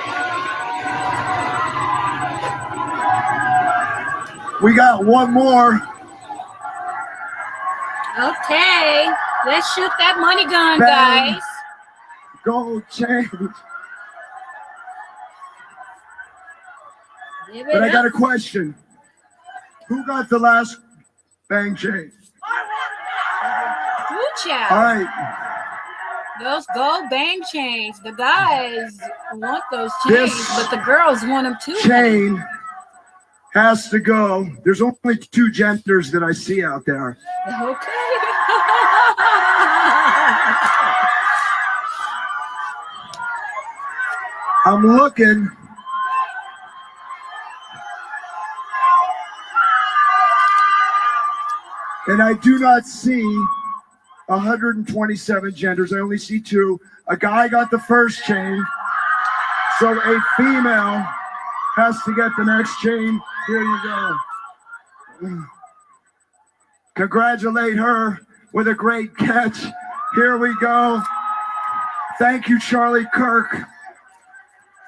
S22: We got one more.
S2: Okay, let's shoot that money gun,
S22: Bang.
S2: guys.
S22: Gold chain.
S2: Give
S22: But
S2: it
S22: I got a
S2: up.
S22: question. Who got the last bang chain?
S2: Ooh, child.
S22: All right.
S2: Those gold bang chains. The guys want those chains, but the girls want them too.
S22: Chain has to go. There's only 2 genders that I see out there.
S2: Okay.
S22: I'm looking. And I do not see 127 genders. I only see 2. A guy got the first chain. So a female has to get the next chain. Here you go. Congratulate her with a great catch. Here we go. Thank you, Charlie Kirk.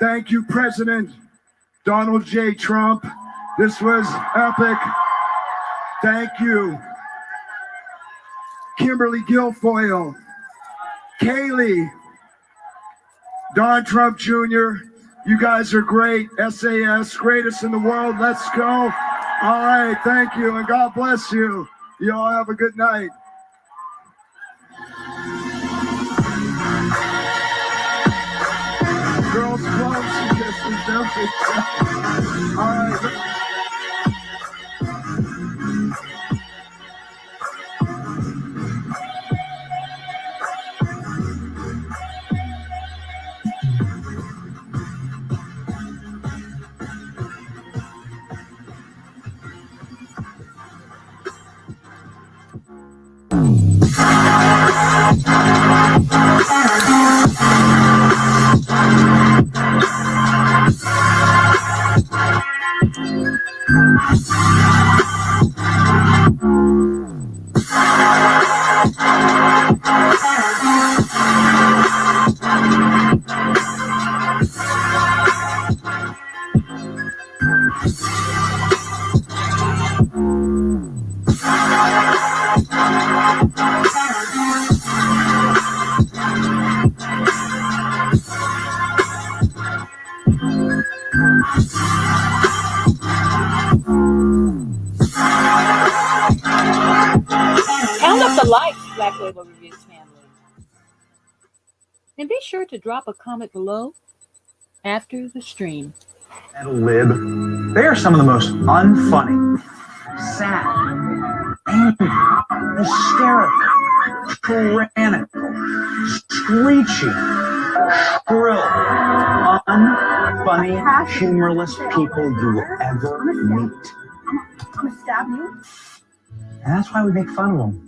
S22: Thank you, President Donald J. Trump. This was epic. Thank you. Kimberly Guilfoyle, Kaylee, Don Trump Jr., you guys are great. SAS, greatest in the world. Let's go. All right, thank you, and God bless you. You all have a good night. Girls, close and kisses, don't be shy. All right.
S2: Count up the likes, Black Label Reviews family. And be sure to drop a comment below after the stream.
S7: Lib, they are some of the most unfunny, sad, angry, hysterical, tyrannical, screechy, shrill, unfunny, humorless people you will ever meet.
S1: I'm gonna stab you.
S7: And that's why we make fun of them.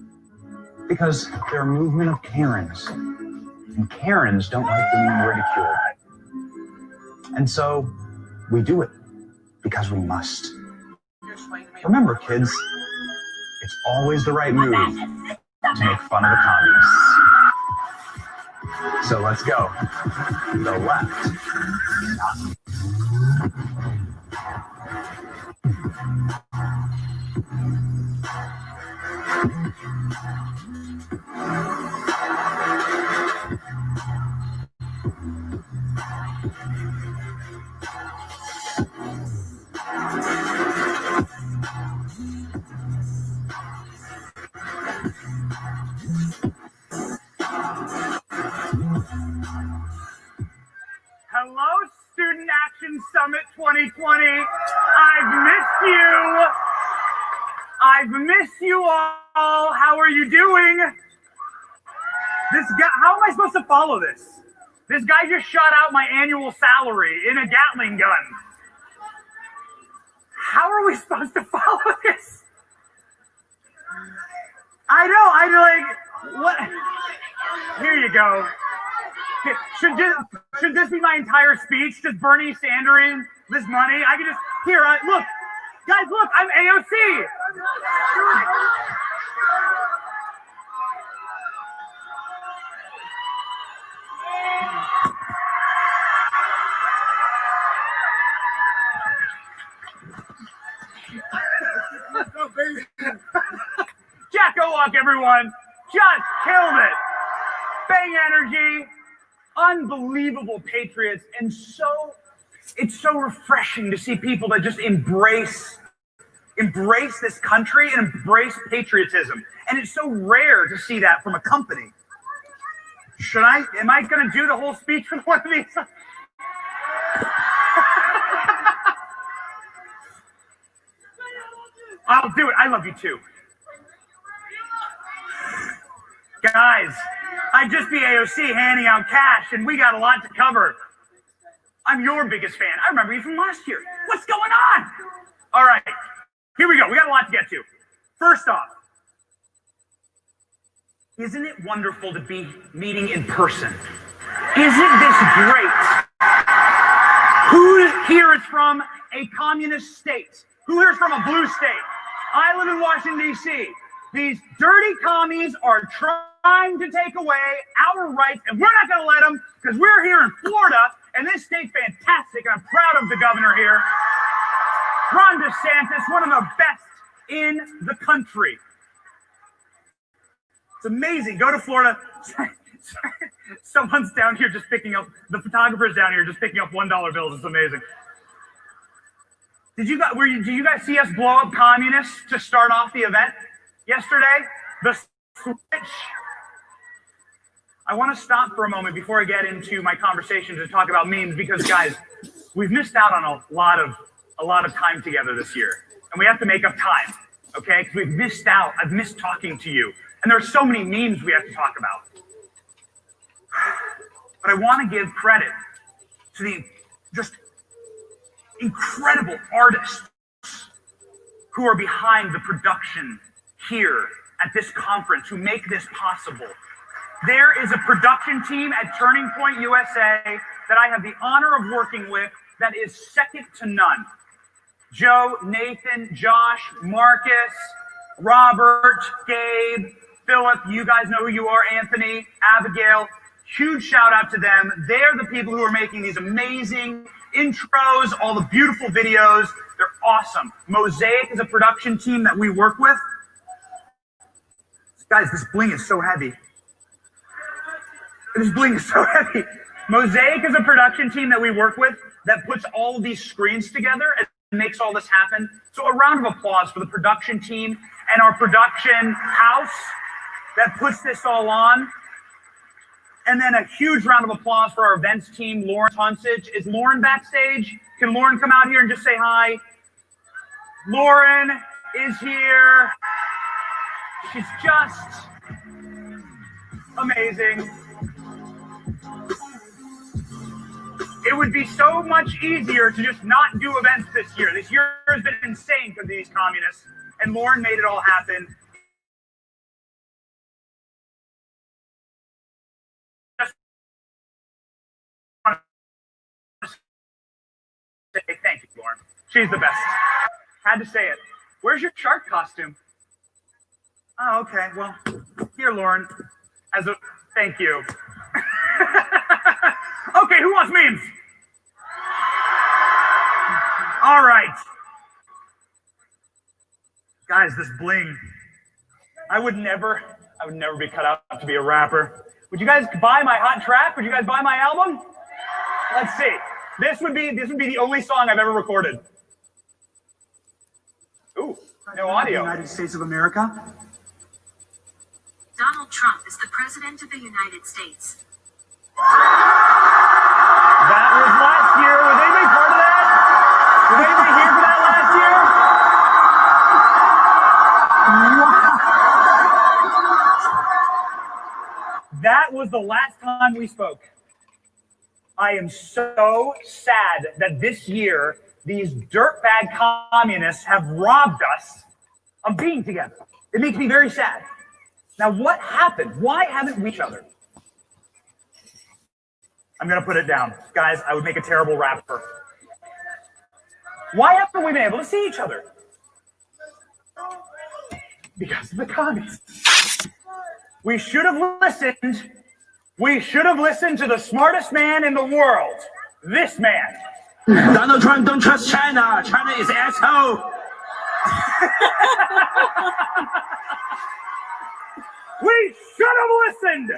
S7: Because they're a movement of Karens. And Karens don't like being ridiculed. And so we do it because we must. Remember, kids, it's always the right move to make fun of the communists. So let's go. The left.
S14: Hello, Student Action Summit 2020. I've missed you all. How are you doing? This guy, how am I supposed to follow this? This guy just shot out my annual salary in a Gatling gun. How are we supposed to follow this? I know, what? Here you go. Should this be my entire speech? Just Bernie Sanders this money? I can just, here, look. Guys, look, I'm AOC. talk, everyone. Just killed it. Bang energy. Unbelievable patriots. And it's so refreshing to see people that just embrace this country and embrace patriotism. And it's so rare to see that from a company. Am I going to do the whole speech with one of these? I'll do it. I love you too. Guys, I just beat AOC handing out cash, and we got a lot to cover. I'm your biggest fan. I remember you from last year. What's going on? All right, here we go. We got a lot to get to. First off, isn't it wonderful to be meeting in person? Isn't this great? Who here is from a communist state? Who here is from a blue state? I live in Washington, D.C. These dirty commies are trying to take away our rights, and we're not going to let them because we're here in Florida, and this state's fantastic. I'm proud of the governor here. Ron DeSantis, one of the best in the country. It's amazing. Go to Florida. Someone's down here just picking up, the photographer's down here just picking up $1 bills. It's amazing. Did you guys see us blow up communists to start off the event yesterday? The switch. I want to stop for a moment before I get into my conversation to talk about memes because, guys, we've missed out on a lot of time together this year, and we have to make up time, okay? Because we've missed out. I've missed talking to you, and there's so many memes we have to talk about. But I want to give credit to the just incredible artists who are behind the production here at this conference, who make this possible. There is a production team at Turning Point USA that I have the honor of working with that is second to none. Joe, Nathan, Josh, Marcus, Robert, Gabe, Philip, you guys know who you are, Anthony, Abigail. Huge shout out to them. They're the people who are making these amazing intros, all the beautiful videos. They're awesome. Mosaic is a production team that we work with. Guys, this bling is so heavy. This bling is so heavy. Mosaic is a production team that we work with that puts all of these screens together and makes all this happen. So a round of applause for the production team and our production house that puts this all on. And then a huge round of applause for our events team, Lauren Tonsage. Is Lauren backstage? Can Lauren come out here and just say hi? Lauren is here. She's just amazing. It would be so much easier to just not do events this year. This year has been insane because of these communists, and Lauren made it all happen. Thank you, Lauren. She's the best. Had to say it. Where's your shark costume? Oh, okay. Well, here, Lauren. As a thank you. Okay, who wants memes? All right. Guys, this bling. I would never be cut out to be a rapper. Would you guys buy my hot track? Would you guys buy my album? Let's see. This would be the only song I've ever recorded. Ooh, no audio.
S9: United States of America.
S1: Donald Trump is the President of the United States.
S14: That was last year. Was anybody part of that? Was anybody here for that last year? Wow. That was the last time we spoke. I am so sad that this year, these dirtbag communists have robbed us of being together. It makes me very sad. Now, what happened? Why haven't we each other? I'm going to put it down. Guys, I would make a terrible rapper. Why haven't we been able to see each other? Because of the commies. We should have listened. We should have listened to the smartest man in the world. This man.
S6: Donald Trump don't trust China. China is asshole.
S14: We should have listened.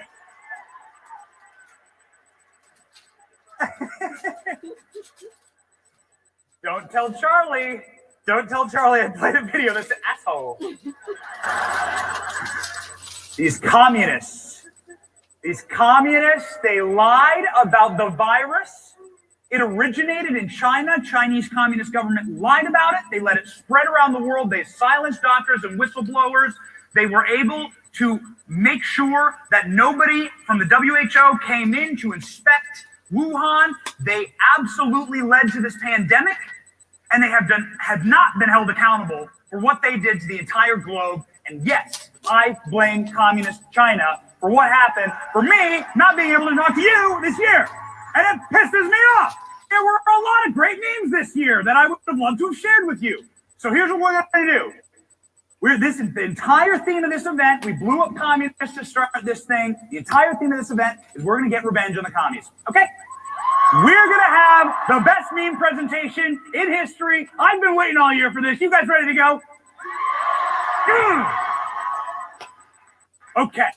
S14: Don't tell Charlie. Don't tell Charlie I played a video. That's an asshole. These communists, they lied about the virus. It originated in China. Chinese Communist government lied about it. They let it spread around the world. They silenced doctors and whistleblowers. They were able to make sure that nobody from the WHO came in to inspect Wuhan. They absolutely led to this pandemic, and they have not been held accountable for what they did to the entire globe. And yes, I blame communist China for what happened for me not being able to talk to you this year. And it pisses me off. There were a lot of great memes this year that I would have loved to have shared with you. So here's what we're going to do. The entire theme of this event, we blew up communists to start this thing. The entire theme of this event is we're going to get revenge on the commies. Okay? We're going to have the best meme presentation in history. I've been waiting all year for this. You guys ready to go? Okay.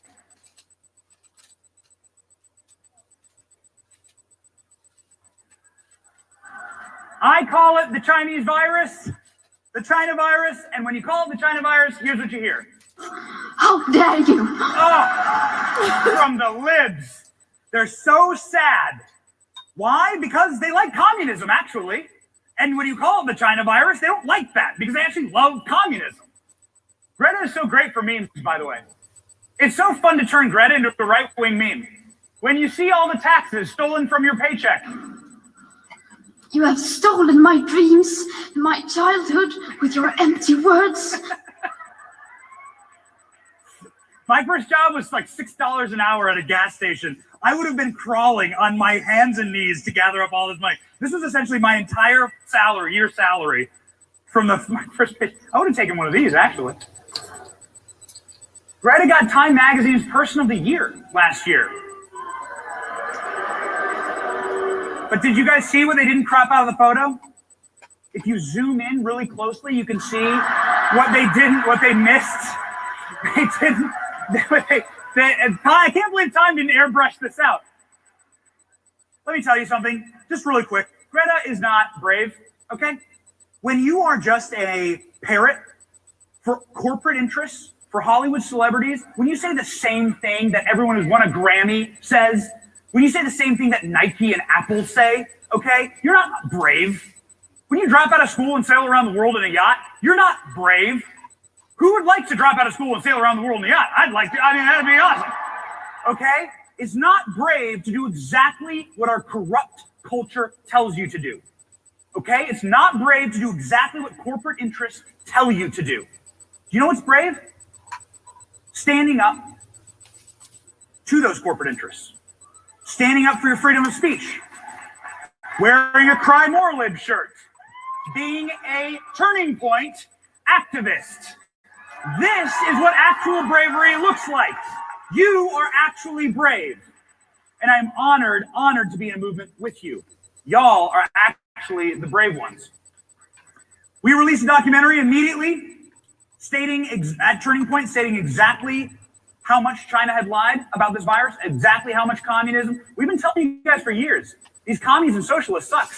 S14: I call it the Chinese virus, the China virus, and when you call it the China virus, here's what you hear.
S1: How dare you?
S14: Oh, from the libs. They're so sad. Why? Because they like communism, actually. And when you call it the China virus, they don't like that because they actually love communism. Greta is so great for memes, by the way. It's so fun to turn Greta into a right-wing meme. When you see all the taxes stolen from your paycheck.
S1: You have stolen my dreams, my childhood, with your empty words.
S14: My first job was like $6 an hour at a gas station. I would have been crawling on my hands and knees to gather up all this money. This was essentially my entire year salary from my first pay. I would have taken one of these, actually. Greta got Time Magazine's Person of the Year last year. But did you guys see what they didn't crop out of the photo? If you zoom in really closely, you can see what they missed. They didn't. I can't believe Time didn't airbrush this out. Let me tell you something, just really quick. Greta is not brave, okay? When you are just a parrot for corporate interests, for Hollywood celebrities, when you say the same thing that everyone who's won a Grammy says, when you say the same thing that Nike and Apple say, okay, you're not brave. When you drop out of school and sail around the world in a yacht, you're not brave. Who would like to drop out of school and sail around the world in a yacht? I'd like to. I mean, that'd be awesome. Okay? It's not brave to do exactly what our corrupt culture tells you to do. Okay? It's not brave to do exactly what corporate interests tell you to do. Do you know what's brave? Standing up to those corporate interests. Standing up for your freedom of speech. Wearing a Cry More Lib shirt. Being a turning point activist. This is what actual bravery looks like. You are actually brave. And I'm honored to be in a movement with you. Y'all are actually the brave ones. We released a documentary immediately at Turning Point, stating exactly how much China had lied about this virus, exactly how much communism. We've been telling you guys for years, these commies and socialists suck.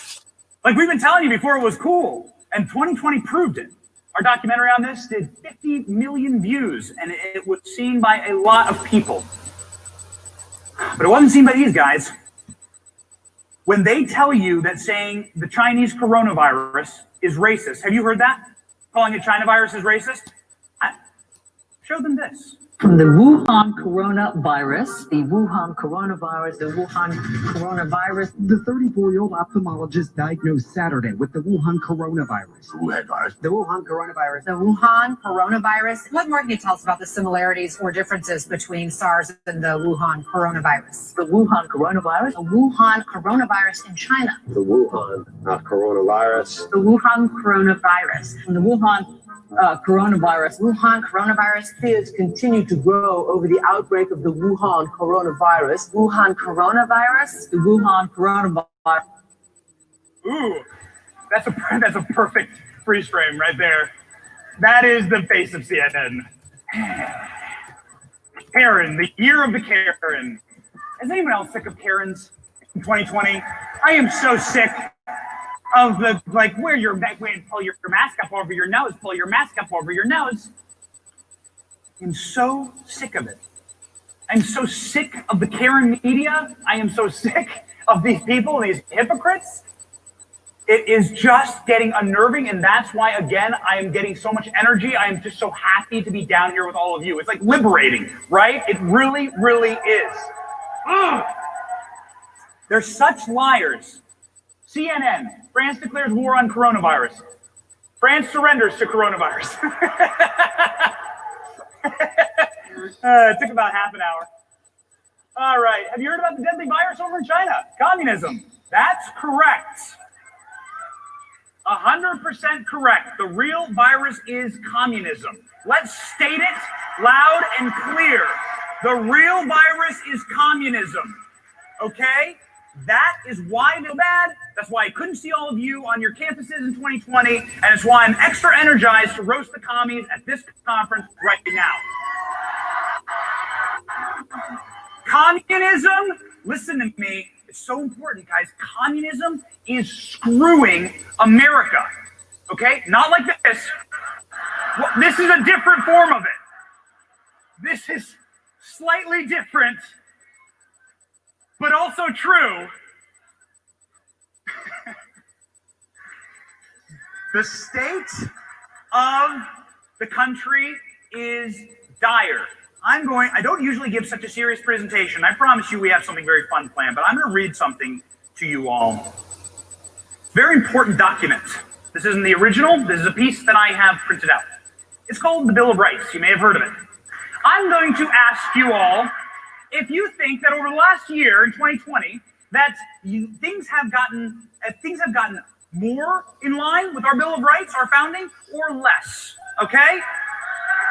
S14: Like we've been telling you before it was cool, and 2020 proved it. Our documentary on this did 50 million views, and it was seen by a lot of people. But it wasn't seen by these guys. When they tell you that saying the Chinese coronavirus is racist, have you heard that? Calling it China virus is racist? Show them this.
S9: From the Wuhan coronavirus, the Wuhan coronavirus.
S10: The 34-year-old ophthalmologist diagnosed Saturday with the Wuhan coronavirus.
S9: The Wuhan coronavirus.
S23: The Wuhan coronavirus. What more can you tell us about the similarities or differences between SARS and the Wuhan coronavirus?
S9: The Wuhan coronavirus.
S23: The Wuhan coronavirus in China.
S24: The Wuhan coronavirus.
S9: The Wuhan coronavirus. And the Wuhan coronavirus.
S23: Wuhan coronavirus.
S9: Fears continue to grow over the outbreak of the Wuhan coronavirus.
S23: Wuhan coronavirus.
S9: The Wuhan coronavirus.
S14: Ooh, that's a perfect freeze frame right there. That is the face of CNN. Karen, the year of the Karen. Is anyone else sick of Karens in 2020? I am so sick of the, like, wear your pull your mask up over your nose, pull your mask up over your nose. I'm so sick of it. I'm so sick of the Karen media. I am so sick of these people, these hypocrites. It is just getting unnerving, and that's why, again, I am getting so much energy. I am just so happy to be down here with all of you. It's like liberating, right? It really, really is. Ugh. They're such liars. CNN, France declares war on coronavirus. France surrenders to coronavirus. It took about half an hour. All right. Have you heard about the deadly virus over in China? Communism. That's correct. 100% correct. The real virus is communism. Let's state it loud and clear. The real virus is communism. Okay? That is why they're bad. That's why I couldn't see all of you on your campuses in 2020. And it's why I'm extra energized to roast the commies at this conference right now. Communism, listen to me, it's so important, guys. Communism is screwing America, okay? Not like this. Well, this is a different form of it. This is slightly different, but also true. The state of the country is dire. I don't usually give such a serious presentation. I promise you we have something very fun planned, but I'm going to read something to you all. Very important document. This isn't the original. This is a piece that I have printed out. It's called the Bill of Rights. You may have heard of it. I'm going to ask you all if you think that over the last year in 2020 that things have gotten more in line with our Bill of Rights, our founding, or less. Okay?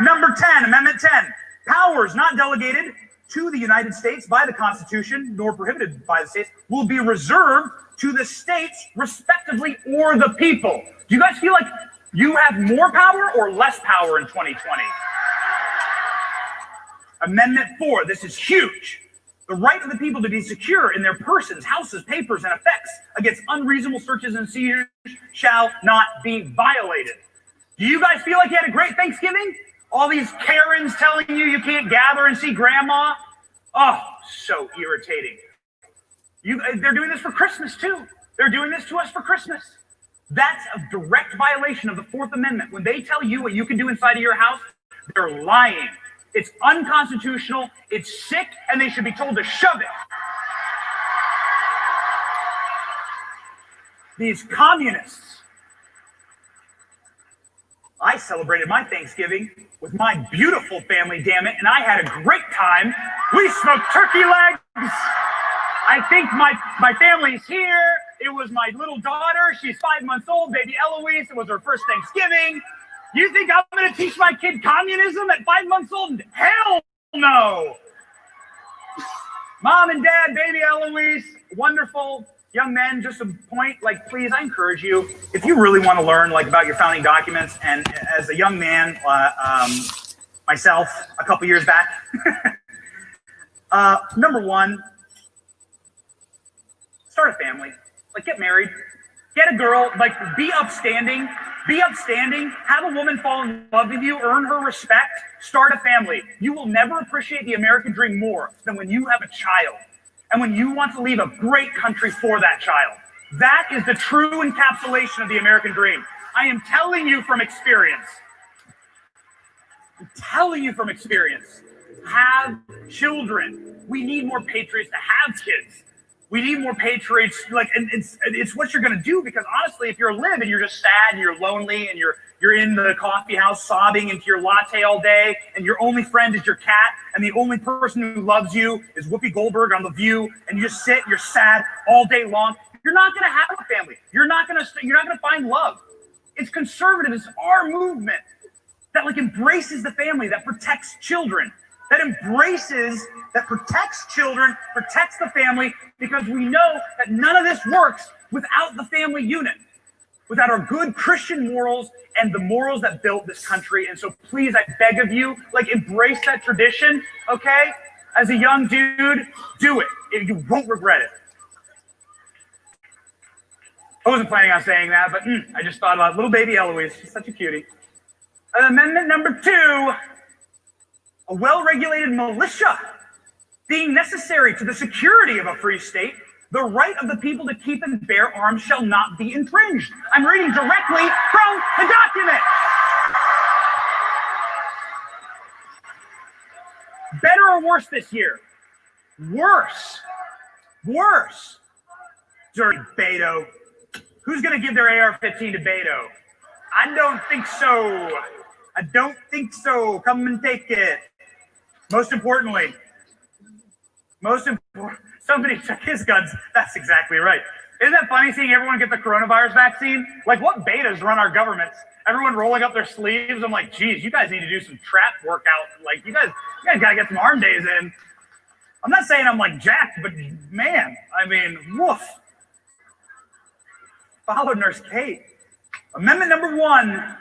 S14: Number 10, Amendment 10. Powers not delegated to the United States by the Constitution, nor prohibited by the states, will be reserved to the states, respectively, or the people. Do you guys feel like you have more power or less power in 2020? Amendment 4, this is huge. The right of the people to be secure in their persons, houses, papers, and effects against unreasonable searches and seizures shall not be violated. Do you guys feel like you had a great Thanksgiving? All these Karens telling you can't gather and see grandma. Oh, so irritating. They're doing this for Christmas too. They're doing this to us for Christmas. That's a direct violation of the Fourth Amendment. When they tell you what you can do inside of your house, they're lying. It's unconstitutional, it's sick, and they should be told to shove it. These communists. I celebrated my Thanksgiving with my beautiful family, damn it, and I had a great time. We smoked turkey legs. I think my family's here. It was my little daughter. She's 5 months old, baby Eloise. It was her first Thanksgiving. You think I'm going to teach my kid communism at 5 months old? Hell no. Mom and dad, baby Eloise, wonderful young men. Just a point, like, please, I encourage you, if you really want to learn, like, about your founding documents, and as a young man, myself, a couple years back, number one, start a family, like, get married, get a girl, like, be upstanding, have a woman fall in love with you, earn her respect, start a family. You will never appreciate the American dream more than when you have a child. And when you want to leave a great country for that child. That is the true encapsulation of the American dream. I am telling you from experience. I'm telling you from experience. Have children. We need more patriots to have kids. We need more patriots, like, and it's what you're going to do, because honestly, if you're a lib and you're just sad and you're lonely and you're in the coffee house sobbing into your latte all day and your only friend is your cat and the only person who loves you is Whoopi Goldberg on The View, and you just sit and you're sad all day long, you're not going to have a family. You're not going to find love. It's conservative. It's our movement that, like, embraces the family, that protects children, that protects children, protects the family, because we know that none of this works without the family unit. without our good Christian morals and the morals that built this country. And so please, I beg of you, like, embrace that tradition, okay? As a young dude, do it. You won't regret it. I wasn't planning on saying that, but I just thought about little baby Eloise. She's such a cutie. Amendment number 2, a well-regulated militia being necessary to the security of a free state, the right of the people to keep and bear arms shall not be infringed. I'm reading directly from the document. Better or worse this year? Worse. Worse. Dirty Beto. Who's going to give their AR-15 to Beto? I don't think so. I don't think so. Come and take it. Most importantly, somebody took his guns. That's exactly right. Isn't that funny seeing everyone get the coronavirus vaccine? Like, what betas run our governments? Everyone rolling up their sleeves. I'm like, geez, you guys need to do some trap workout. Like, you guys got to get some arm days in. I'm not saying I'm like jacked, but man, I mean, woof. Follow Nurse Kate. Amendment number 1.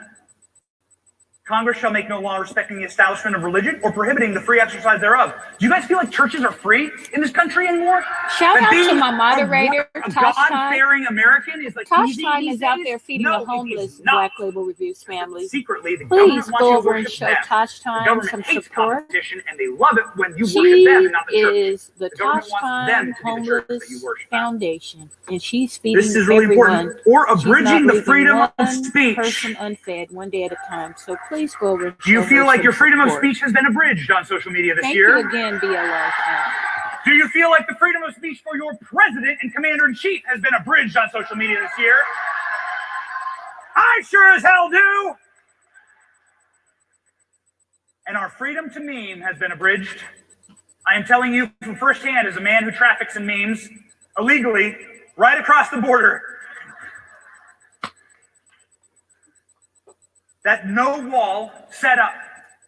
S14: Congress shall make no law respecting the establishment of religion or prohibiting the free exercise thereof. Do you guys feel like churches are free in this country anymore?
S2: Shout out to my moderator,
S14: a
S2: Tosh
S14: God-fearing American is like
S2: Tosh
S14: easy
S2: Time
S14: these
S2: is out
S14: days?
S2: there feeding
S14: No,
S2: the
S14: it
S2: homeless
S14: is not.
S2: Black Label Reviews family.
S14: Secretly, the
S2: Please
S14: government wants
S2: go
S14: you to
S2: over and
S14: worship
S2: show
S14: them.
S2: Tosh
S14: The
S2: Time
S14: government
S2: some
S14: hates
S2: support.
S14: competition, and they love it when you worship
S2: She
S14: them and not the church.
S2: is the
S14: government
S2: Tosh
S14: wants
S2: Time
S14: them to be the church that
S2: Homeless
S14: you worship.
S2: Foundation, and she's feeding
S14: This is really
S2: everyone.
S14: important. Or
S2: She's
S14: abridging
S2: not
S14: the
S2: leaving
S14: freedom of
S2: one
S14: speech.
S2: person unfed, one day at a time. So please go over. And
S14: Do you
S2: show
S14: feel
S2: her
S14: like
S2: some
S14: your freedom of
S2: support.
S14: speech has been abridged on social media this
S2: Thank
S14: year?
S2: you again, BLR.
S14: Do you feel like the freedom of speech for your president and commander-in-chief has been abridged on social media this year? I sure as hell do! And our freedom to meme has been abridged. I am telling you from firsthand as a man who traffics in memes illegally right across the border that no wall set up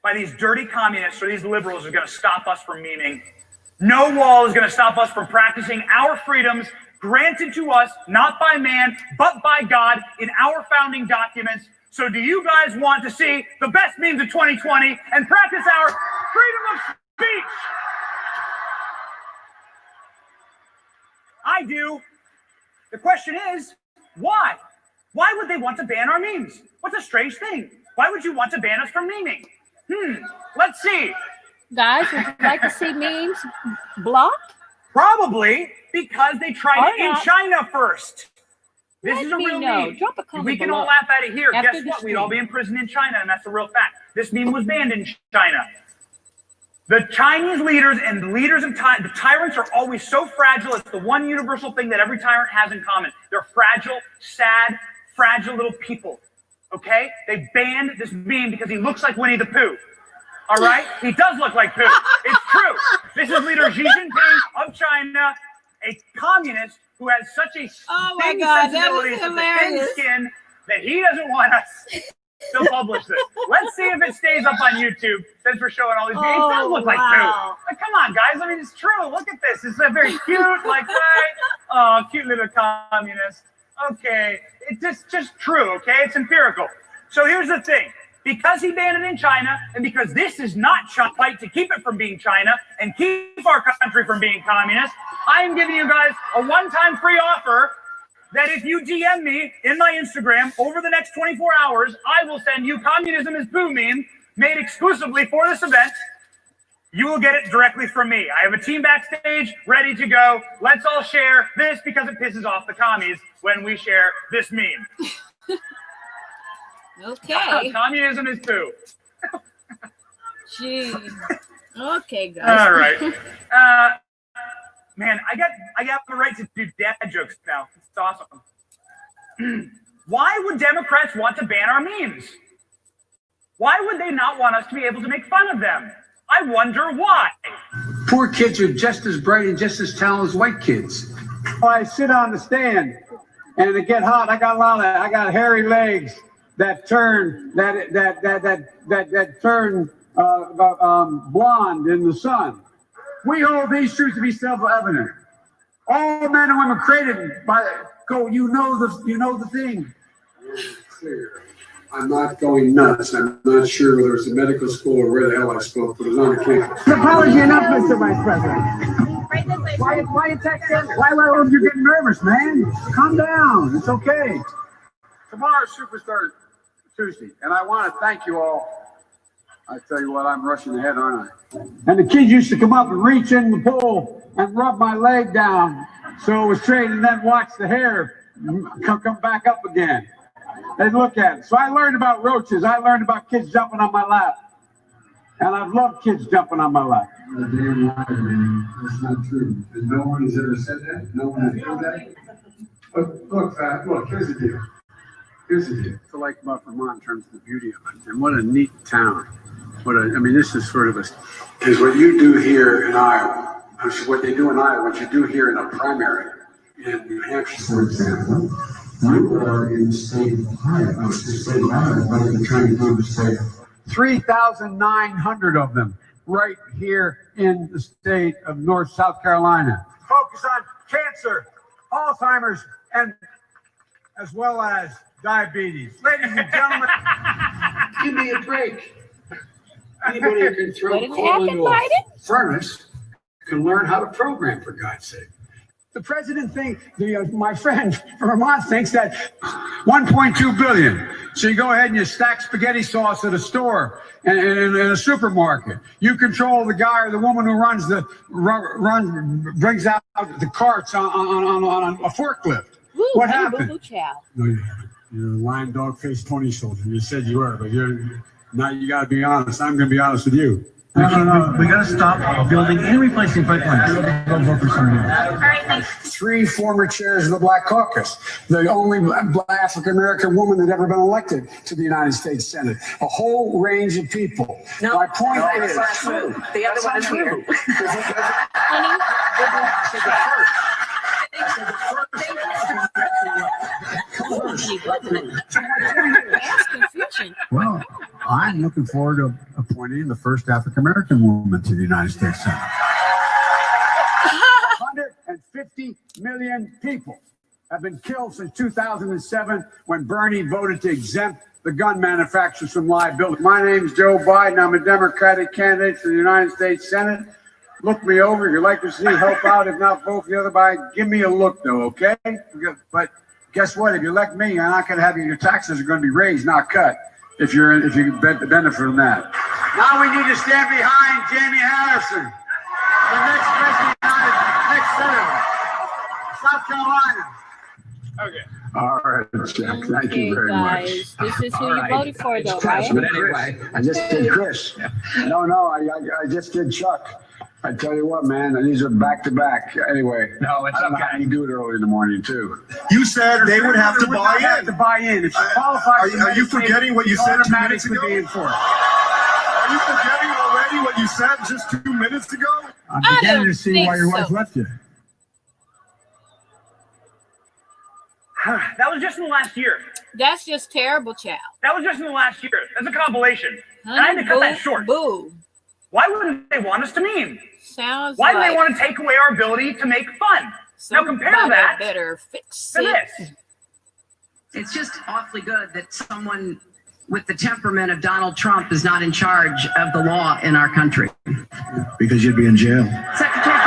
S14: by these dirty communists or these liberals is going to stop us from memeing. No wall is going to stop us from practicing our freedoms granted to us, not by man, but by God in our founding documents. So do you guys want to see the best memes of 2020 and practice our freedom of speech? I do. The question is, why? Why would they want to ban our memes? What's a strange thing? Why would you want to ban us from memeing? Let's see.
S2: Guys, would you like to see memes blocked?
S14: Probably because they tried
S2: Or
S14: it in
S2: not.
S14: China first. This
S2: Let
S14: is a
S2: me
S14: real
S2: know.
S14: meme.
S2: Drop a comment
S14: We can
S2: below.
S14: all laugh at it here.
S2: After
S14: Guess
S2: the
S14: what? We'd all be
S2: stream.
S14: in prison in China, and that's a real fact. This meme was banned in China. The Chinese leaders and the leaders of the tyrants are always so fragile. It's the one universal thing that every tyrant has in common. They're fragile, sad, fragile little people. Okay? They banned this meme because he looks like Winnie the Pooh. All right? He does look like Pooh. It's true. This is leader Xi Jinping of China, a communist who has such a thin sensibility, such a thin skin that he doesn't want us to publish this. Let's see if it stays up on YouTube since we're showing all these games. It does look like Pooh. Like, come on, guys. I mean, it's true. Look at this. It's a very cute, like, right? Oh, cute little communist. Okay. It's just true, okay? It's empirical. So here's the thing. Because he banned it in China, and because this is not China fight to keep it from being China and keep our country from being communist, I am giving you guys a one-time free offer that if you DM me in my Instagram over the next 24 hours, I will send you Communism is Pooh meme made exclusively for this event. You will get it directly from me. I have a team backstage ready to go. Let's all share this because it pisses off the commies when we share this meme.
S2: Okay.
S14: Communism is Pooh.
S2: Gee. Okay, guys.
S14: All right. Man, I got the right to do dad jokes now. It's awesome. Why would Democrats want to ban our memes? Why would they not want us to be able to make fun of them? I wonder why.
S4: Poor kids are just as bright and just as talented as white kids.
S11: I sit on the stand and it get hot. I got hairy legs that turn blonde in the sun. We hold these truths to be self-evident. All men and women created by you know the thing.
S4: Clear. I'm not going nuts. I'm not sure whether it's a medical school or where the hell I spoke, but it was on the campus.
S11: An apology enough, Mr. Vice President. Why you text? Why would you get nervous, man? Calm down. It's okay. Tomorrow's Superstar Tuesday, and I want to thank you all. I tell you what, I'm rushing ahead, aren't I? And the kids used to come up and reach in the pool and rub my leg down so it was straight, and then watch the hair come back up again. They'd look at it. So I learned about roaches. I learned about kids jumping on my lap. And I've loved kids jumping on my lap.
S4: You're a damn liar, man. That's not true. And no one has ever said that. No one has heard that. Look, here's the deal. Here's the deal. I like about Vermont in terms of the beauty of it. And what a neat town. This is sort of is what you do here in Iowa. What they do in Iowa, what you do here in a primary in New Hampshire, for example. You are in the state of Ohio. I was just saying Iowa, what I've been trying to do is say
S11: 3,900 of them right here in the state of South Carolina. Focus on cancer, Alzheimer's, and as well as diabetes. Ladies and gentlemen,
S4: give me a break. Anybody who can throw coal into a furnace can learn how to program, for God's sake.
S11: The president thinks, my friend from Vermont thinks that 1.2 billion. So you go ahead and you stack spaghetti sauce at a store and in a supermarket. You control the guy or the woman who brings out the carts on a forklift.
S2: Woo,
S11: what happened?
S4: No, you haven't. You're a lying dog-faced pony soldier. You said you were, but now you got to be honest. I'm going to be honest with you.
S3: No. We got to stop building and replacing pipelines. Don't vote for somebody else.
S2: All right, thanks.
S4: 3 former chairs of the Black Caucus, the only African-American woman that ever been elected to the United States Senate, a whole range of people.
S23: No,
S4: my point is,
S23: that's not true. The other one is here.
S4: Well, I'm looking forward to appointing the first African-American woman to the United States Senate.
S11: 150 million people have been killed since 2007 when Bernie voted to exempt the gun manufacturers from liability. My name's Joe Biden. I'm a Democratic candidate for the United States Senate. Look me over. If you'd like to see help out, if not vote for the other guy, give me a look, though, okay? But guess what? If you elect me, you're not going to have your taxes are going to be raised, not cut. If you benefit from that. Now we need to stand behind Jamie Harrison, the next president, next senator, South Carolina.
S2: Okay.
S4: All right, Jack. Thank you very much.
S2: This is who you voted for, though,
S4: Chris,
S2: right?
S4: but anyway, I just did Chris. No, I just did Chuck. I tell you what, man, these are back to back. Anyway, no, it's okay. How you do it early in the morning too.
S12: You said they would have to buy in.
S11: To buy in. If you qualify,
S12: are you forgetting what you said 2 minutes ago?
S11: Be enforced.
S12: Are you forgetting already what you said just 2 minutes ago?
S11: I'm beginning to see why your wife left you.
S14: That was just in the last year.
S2: That's just terrible, child.
S14: That was just in the last year. That's a compilation. And I had to cut that short.
S2: Boo.
S14: Why wouldn't they want us to meme?
S2: Sounds
S14: Why do
S2: like
S14: they want to take away our ability to make fun? Now compare that
S2: better fix
S14: to
S2: it.
S14: this.
S23: It's just awfully good that someone with the temperament of Donald Trump is not in charge of the law in our country.
S12: Because you'd be in jail.
S23: Secretary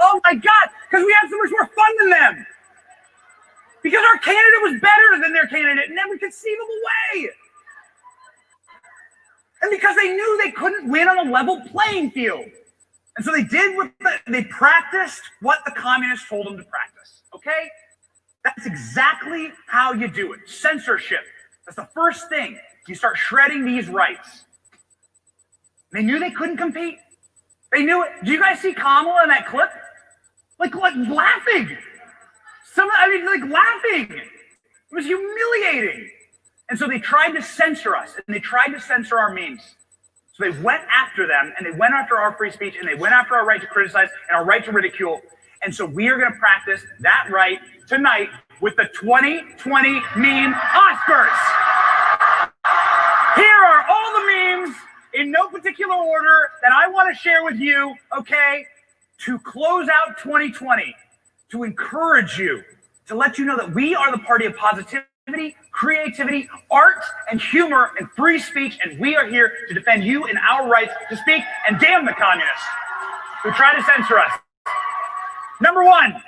S14: Oh my God, because we had so much more fun than them. Because our candidate was better than their candidate in every conceivable way. And because they knew they couldn't win on a level playing field. And so they practiced what the communists told them to practice, okay? That's exactly how you do it. Censorship. That's the first thing. You start shredding these rights. They knew they couldn't compete. They knew it. Do you guys see Kamala in that clip? Like laughing. Laughing. It was humiliating. And so they tried to censor us, and they tried to censor our memes. So they went after them, and they went after our free speech, and they went after our right to criticize and our right to ridicule. And so we are going to practice that right tonight with the 2020 Meme Oscars. Here are all the memes in no particular order that I want to share with you, okay, to close out 2020, to encourage you, to let you know that we are the party of positivity, creativity, art, and humor, and free speech, and we are here to defend you and our rights to speak, and damn the communists who try to censor us. Number one.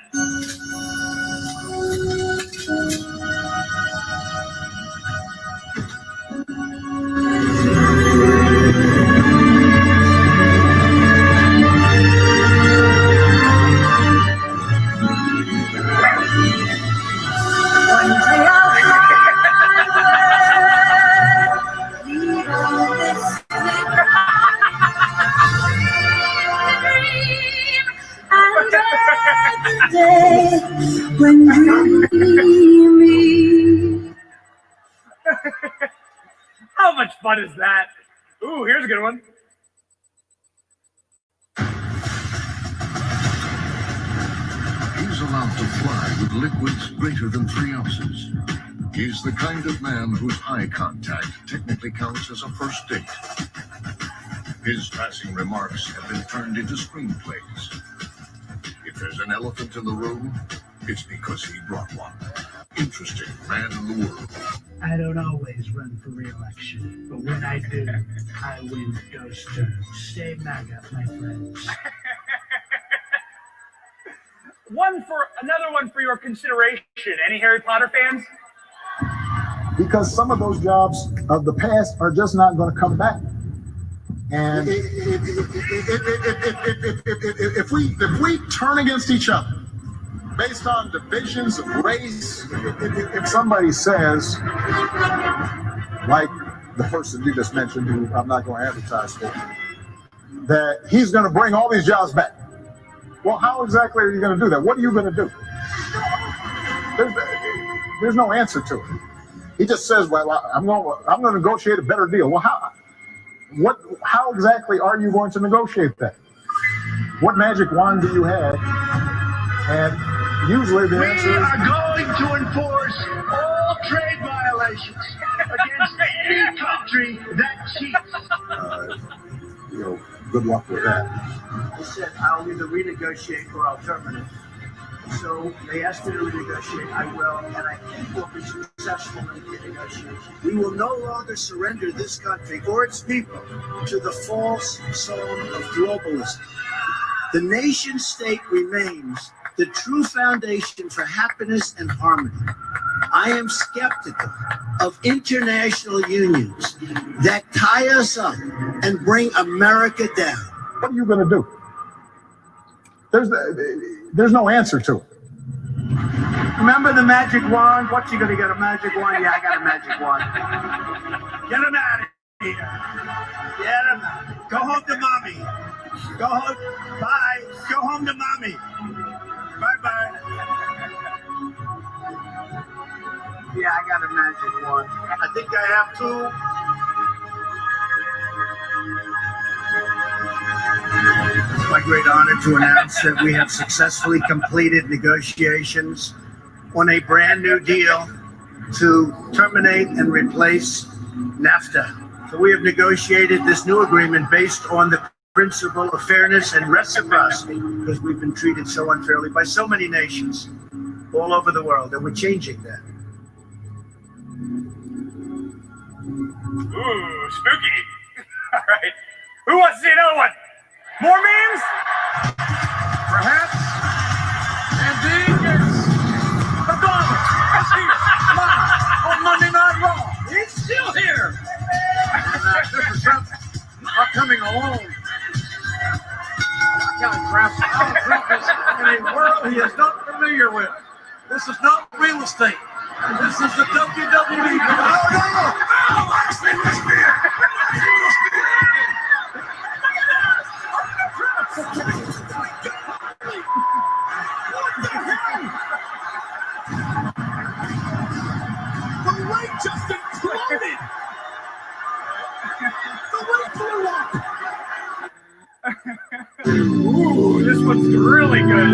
S6: When dreaming.
S14: How much fun is that? Ooh, here's a good one.
S21: He's allowed to fly with liquids greater than 3 ounces. He's the kind of man whose eye contact technically counts as a first date. His passing remarks have been turned into screenplays. If there's an elephant in the room, it's because he brought one. Interesting man in the world.
S13: I don't always run for re-election, but when I do, I win those terms. Stay MAGA, my friends.
S14: Another one for your consideration. Any Harry Potter fans?
S18: Because some of those jobs of the past are just not going to come back. And
S12: if we turn against each other based on divisions of race,
S18: if somebody says, like the person you just mentioned, who I'm not going to advertise for, that he's going to bring all these jobs back. Well, how exactly are you going to do that? What are you going to do? There's no answer to it. He just says, well, I'm going to negotiate a better deal. Well, how exactly are you going to negotiate that? What magic wand do you have? And usually the answer is...
S12: We are going to enforce all trade violations against any country that cheats.
S18: Good luck with that.
S13: I said I'll either renegotiate or I'll terminate. So they asked me to renegotiate, I will, and I think we'll be successful in the renegotiation. We will no longer surrender this country or its people to the false song of globalism. The nation state remains the true foundation for happiness and harmony. I am skeptical of international unions that tie us up and bring America down.
S18: What are you going to do? There's no answer to it.
S13: Remember the magic wand? What, you gonna get a magic wand? Yeah, I got a magic wand. Get him out of here. Get him out. Go home to mommy. Go home. Bye. Go home to mommy. Bye-bye. Yeah, I got a magic wand. I think I have two. It's my great honor to announce that we have successfully completed negotiations on a brand new deal to terminate and replace NAFTA. So we have negotiated this new agreement based on the principle of fairness and reciprocity, because we've been treated so unfairly by so many nations all over the world, and we're changing that.
S14: Ooh, spooky. All right. Who wants to see another one? More memes?
S12: Perhaps. Indeed, yes. The dollar is here live on Monday Night Raw. It's still here. This is Trump are coming along. Donald Trump is in a world he is not familiar with. This is not real estate. This is the WWE. Oh, The weight just exploded. The weight blew up.
S14: looks really good.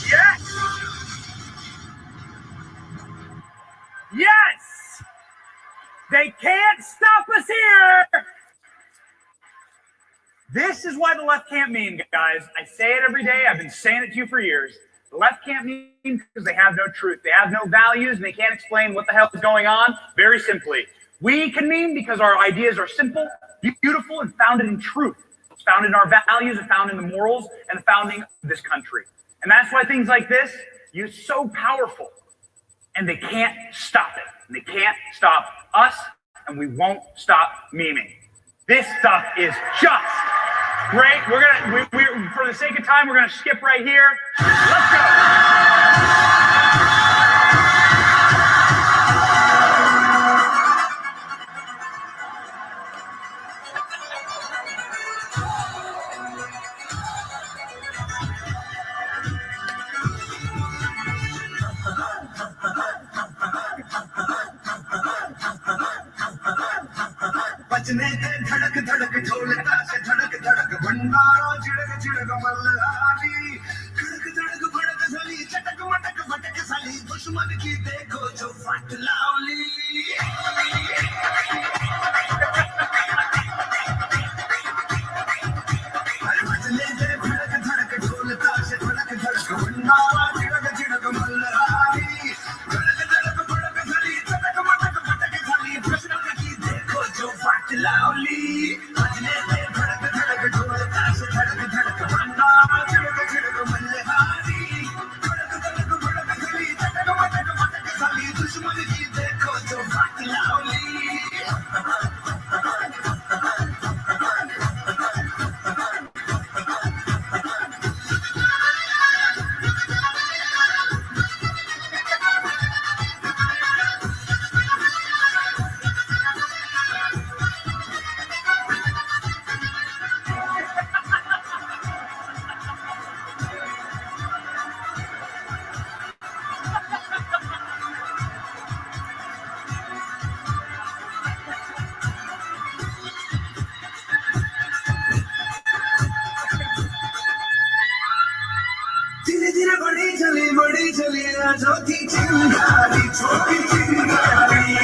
S14: Yes! Yes! They can't stop us here! This is why the left can't meme, guys. I say it every day. I've been saying it to you for years. The left can't meme because they have no truth. They have no values, and they can't explain what the hell is going on. Very simply, we can meme because our ideas are simple, beautiful, and founded in truth. It's founded in our values, and founded in the morals, and the founding of this country. And that's why things like this are so powerful. And they can't stop it. And they can't stop us, and we won't stop memeing. This stuff is just great. We're for the sake of time, we're gonna skip right here. Let's go.
S12: बजने दे धड़क धड़क ढोलता से धड़क धड़क भंडारा चिड़क चिड़क मल्हारी खड़क धड़क भड़क साली चटक मटक भटक साली दुश्मन की देखो जो फट लावली बजने दे धड़क धड़क ढोलता से धड़क धड़क भंडारा चिड़क चिड़क मल्हारी खड़क धड़क भड़क साली चटक मटक भटक साली दुश्मन की देखो जो फट लावली बजने दे धड़क धड़क ढोलता से धड़क धड़क भंडारा चिड़क चिड़क मल्हारी खड़क धड़क भड़क साली चटक मटक भटक साली दुश्मन की देखो जो फट लावली धीरे धीरे बड़ी चली छोटी चिंगारी छोटी चिंगारी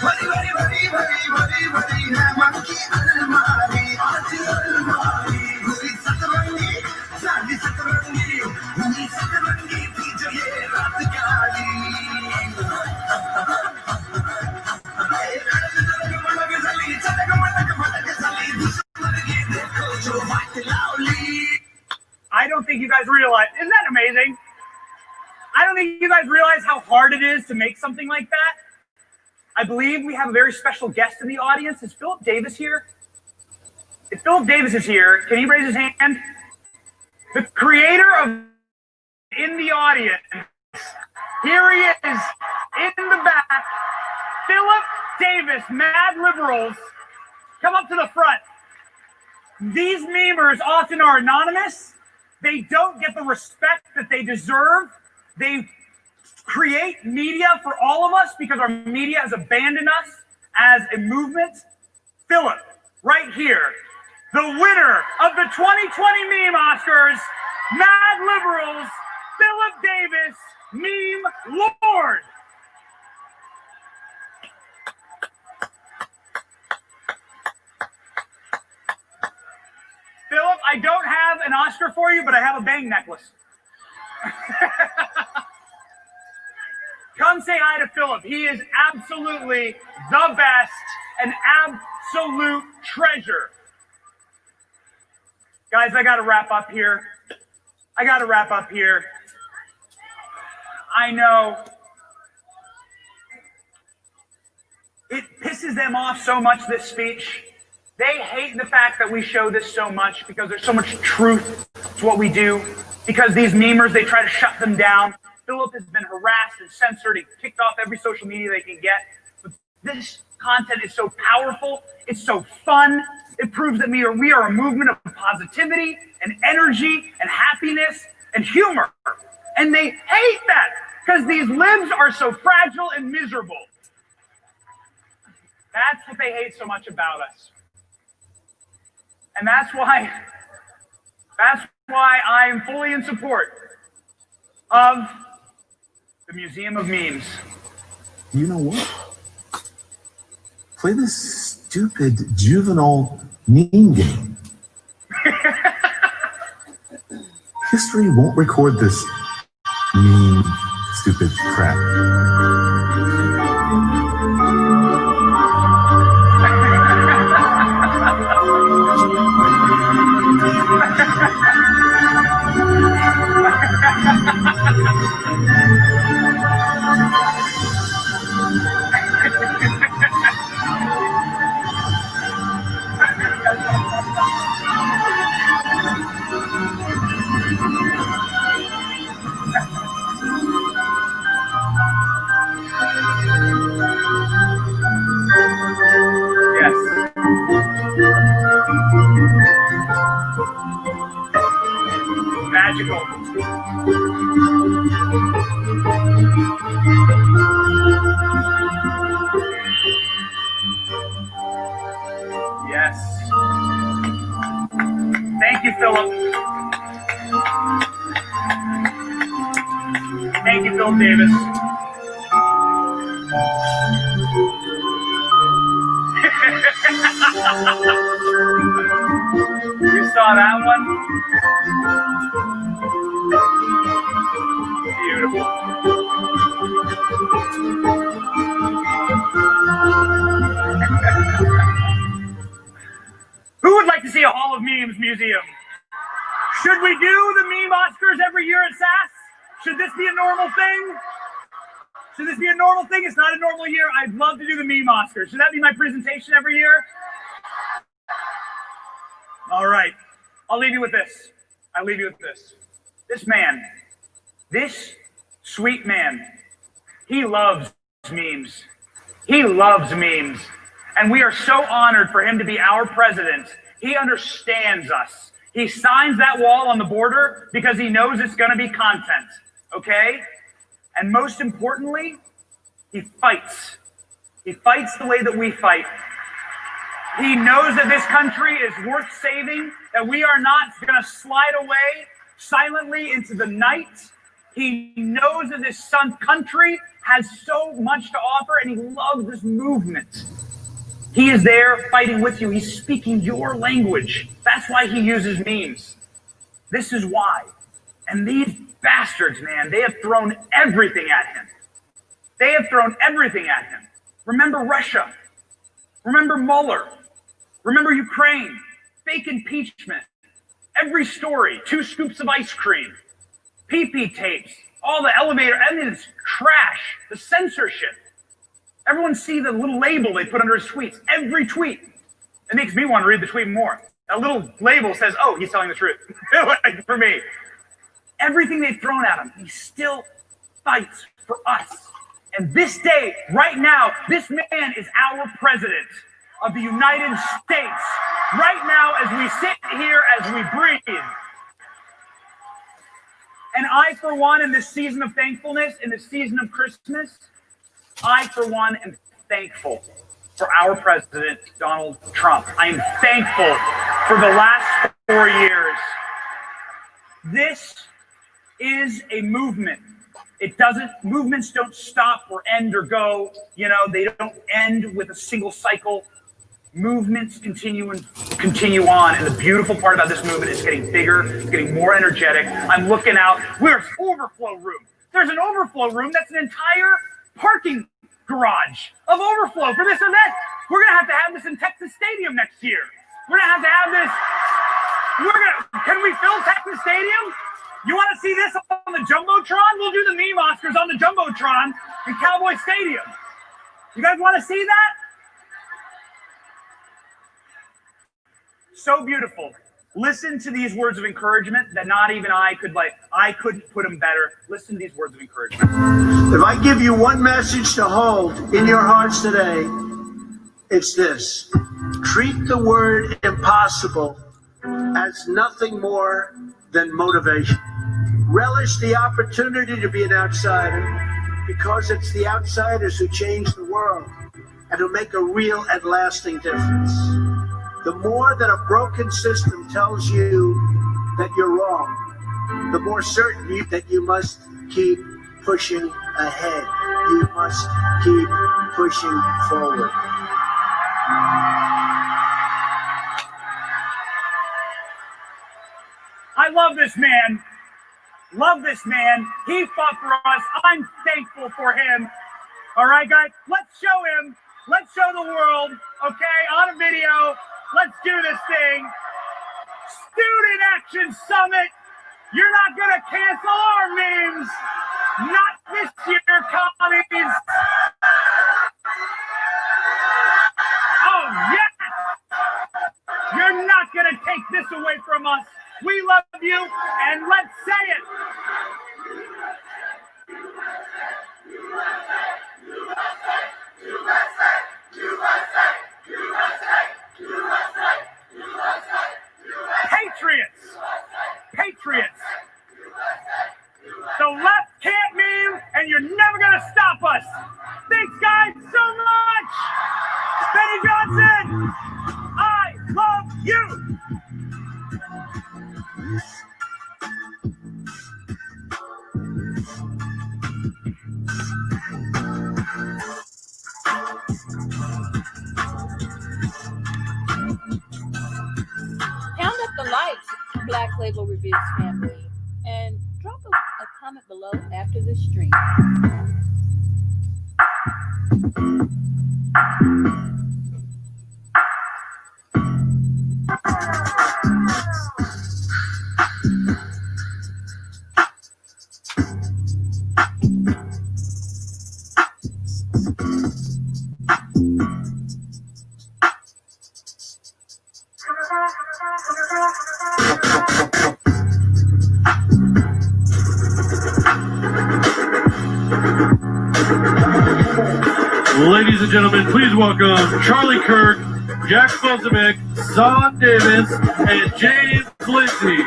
S12: भरी भरी भरी भरी भरी भरी है मन की अलमारी आज अलमारी हुई सतरंगी साली सतरंगी हुई सतरंगी थी जो ये रात काली चटक मटक भटक साली दुश्मन की देखो जो बात लावली
S14: I don't think you guys realize, isn't that amazing? I don't think you guys realize how hard it is to make something like that. I believe we have a very special guest in the audience. Is Philip Davis here? If Philip Davis is here, can he raise his hand? The creator of in the audience. Here he is in the back. Philip Davis, Mad Liberals. Come up to the front. These memers often are anonymous. They don't get the respect that they deserve. They create media for all of us because our media has abandoned us as a movement. Philip, right here, the winner of the 2020 Meme Oscars, Mad Liberals, Philip Davis, Meme Lord. Philip, I don't have an Oscar for you, but I have a bang necklace. Come say hi to Philip. He is absolutely the best, an absolute treasure. Guys, I got to wrap up here. I got to wrap up here. I know it pisses them off so much, this speech. They hate the fact that we show this so much because there's so much truth to what we do. Because these memers, they try to shut them down. Philip has been harassed and censored and kicked off every social media they can get. But this content is so powerful. It's so fun. It proves that we are a movement of positivity and energy and happiness and humor. And they hate that because these libs are so fragile and miserable. That's what they hate so much about us. And that's why I am fully in support of the Museum of Memes.
S16: You know what? Play this stupid juvenile meme game. History won't record this mean, stupid crap.
S14: Magical. Yes. Thank you, Philip. Thank you, Philip Davis. You saw that one? Beautiful. Who would like to see a Hall of Memes museum? Should we do the meme Oscars every year at SAS? Should this be a normal thing? Should this be a normal thing? It's not a normal year. I'd love to do the meme Oscars. Should that be my presentation every year? All right. I'll leave you with this. I'll leave you with this. This man, this sweet man, he loves memes. He loves memes. And we are so honored for him to be our president. He understands us. He signs that wall on the border because he knows it's going to be content. Okay? And most importantly, he fights. He fights the way that we fight. He knows that this country is worth saving, that we are not going to slide away silently into the night. He knows that this country has so much to offer, and he loves this movement. He is there fighting with you. He's speaking your language. That's why he uses memes. This is why. And these bastards, man, they have thrown everything at him. They have thrown everything at him. Remember Russia. Remember Mueller. Remember Ukraine. Fake impeachment. Every story. 2 scoops of ice cream. PP tapes. All the elevator. I mean, it's trash. The censorship. Everyone see the little label they put under his tweets. Every tweet. It makes me want to read the tweet more. A little label says, oh, he's telling the truth. For me. Everything they've thrown at him, he still fights for us. And this day, right now, this man is our president of the United States. Right now, as we sit here, as we breathe. And I, for one, in this season of thankfulness, in this season of Christmas, I, for one, am thankful for our president, Donald Trump. I am thankful for the last 4 years. This is a movement. Movements don't stop or end or go. You know, they don't end with a single cycle. Movements continue on. And the beautiful part about this movement is getting bigger, it's getting more energetic. I'm looking out. Where's overflow room? There's an overflow room that's an entire parking garage of overflow for this event. We're going to have this in Texas Stadium next year. We're going to have this. Can we fill Texas Stadium? You want to see this on the Jumbotron? We'll do the meme Oscars on the Jumbotron in Cowboy Stadium. You guys want to see that? So beautiful. Listen to these words of encouragement that not even I couldn't put them better. Listen to these words of encouragement.
S13: If I give you one message to hold in your hearts today, it's this. Treat the word impossible as nothing more than motivation. Relish the opportunity to be an outsider, because it's the outsiders who change the world and who make a real and lasting difference. The more that a broken system tells you that you're wrong, the more certain that you must keep pushing ahead. You must keep pushing forward.
S14: I love this man. Love this man. He fought for us. I'm thankful for him. All right, guys, let's show him. Let's show the world, okay, on a video. Let's do this thing. Student Action Summit. You're not going to cancel our memes. Not this year, commies. Oh, yes. You're not going to take this away from us. We love you, and let's say it. Patriots! Patriots! The left can't meme, and you're never going to stop us. Thanks, guys, so much. Benny Johnson, I love you.
S2: Pound up the likes, Black Label Reviews family, and drop a comment below after the stream.
S15: Ladies and gentlemen, please welcome Charlie Kirk, Jack Bozovic, Zon Davis, and James Lindsay.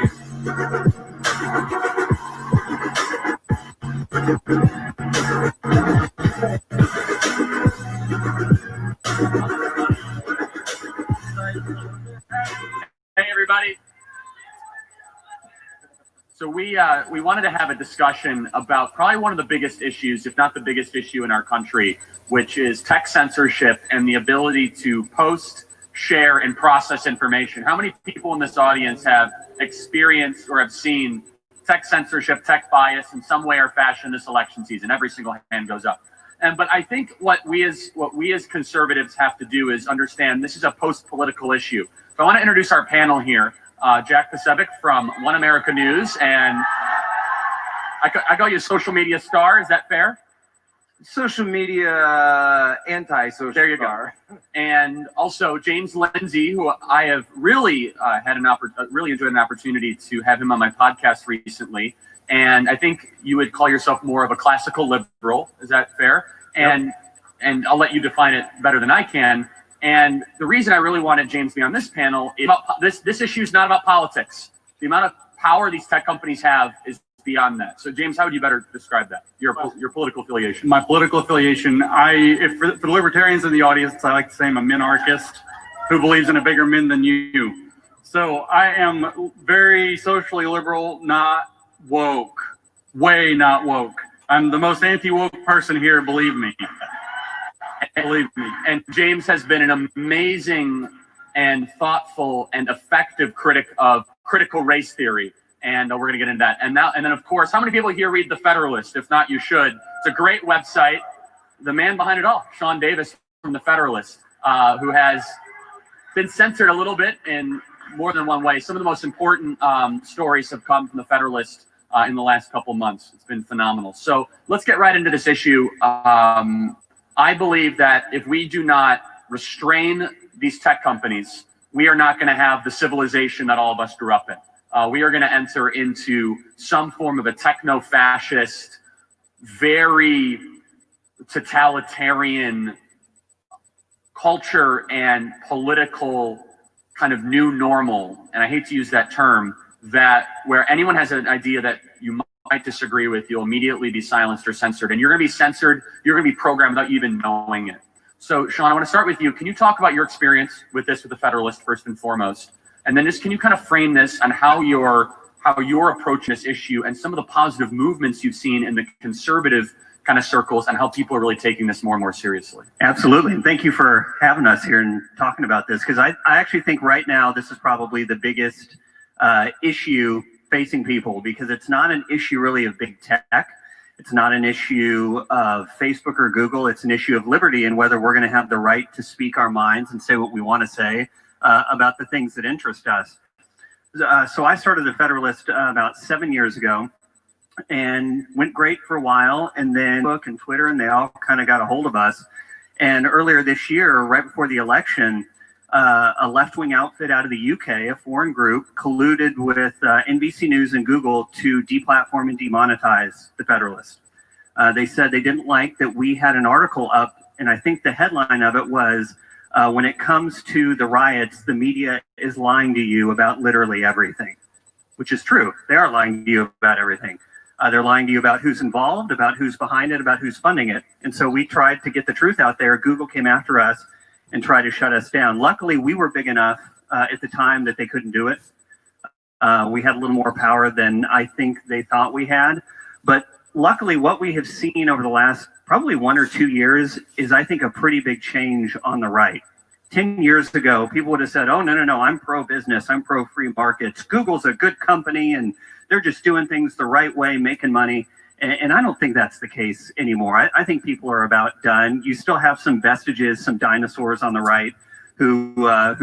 S17: Hey, everybody. So we wanted to have a discussion about probably one of the biggest issues, if not the biggest issue in our country, which is tech censorship and the ability to post, share, and process information. How many people in this audience have experienced or have seen tech censorship, tech bias in some way or fashion this election season? Every single hand goes up. But I think what we as conservatives have to do is understand this is a post-political issue. So I want to introduce our panel here. Jack Bozovic from One America News, and I call you a social media star. Is that fair?
S19: Social media anti-social.
S17: There you go. And also James Lindsay, who I have really really enjoyed an opportunity to have him on my podcast recently. And I think you would call yourself more of a classical liberal. Is that fair? And I'll let you define it better than I can. And the reason I really wanted James to be on this panel is about this issue is not about politics. The amount of power these tech companies have is beyond that. So James, how would you better describe that? Your political affiliation.
S20: My political affiliation, for the libertarians in the audience, I like to say I'm a minarchist who believes in a bigger min than you. So I am very socially liberal, not woke, way not woke. I'm the most anti-woke person here, believe me. Believe me.
S17: And James has been an amazing and thoughtful and effective critic of critical race theory. And we're going to get into that. And then, of course, how many people here read The Federalist? If not, you should. It's a great website. The man behind it all, Sean Davis from The Federalist, who has been censored a little bit in more than one way. Some of the most important stories have come from The Federalist in the last couple months. It's been phenomenal. So let's get right into this issue. I believe that if we do not restrain these tech companies, we are not going to have the civilization that all of us grew up in. We are going to enter into some form of a techno-fascist, very totalitarian culture and political kind of new normal. And I hate to use that term, that where anyone has an idea that you might disagree with, you'll immediately be silenced or censored. And you're going to be censored, you're going to be programmed without you even knowing it. So, Sean, I want to start with you. Can you talk about your experience with this, with the Federalist, first and foremost? And then just can you kind of frame this on how you're approaching this issue and some of the positive movements you've seen in the conservative kind of circles and how people are really taking this more and more seriously?
S5: Absolutely. And thank you for having us here and talking about this, because I actually think right now this is probably the biggest issue facing people, because it's not an issue really of big tech. It's not an issue of Facebook or Google. It's an issue of liberty and whether we're going to have the right to speak our minds and say what we want to say about the things that interest us. So I started the Federalist about 7 years ago, and went great for a while, and then Facebook and Twitter, and they all kind of got a hold of us. And earlier this year, right before the election, a left-wing outfit out of the UK, a foreign group, colluded with NBC News and Google to deplatform and demonetize the Federalist. They said they didn't like that we had an article up, and I think the headline of it was, when it comes to the riots, the media is lying to you about literally everything, which is true. They are lying to you about everything. They're lying to you about who's involved, about who's behind it, about who's funding it. And so we tried to get the truth out there. Google came after us and tried to shut us down. Luckily, we were big enough at the time that they couldn't do it. We had a little more power than I think they thought we had. But luckily, what we have seen over the last probably 1 or 2 years is, I think, a pretty big change on the right. 10 years ago, people would have said, oh, no, I'm pro-business, I'm pro-free markets. Google's a good company, and they're just doing things the right way, making money. And I don't think that's the case anymore. I think people are about done. You still have some vestiges, some dinosaurs on the right who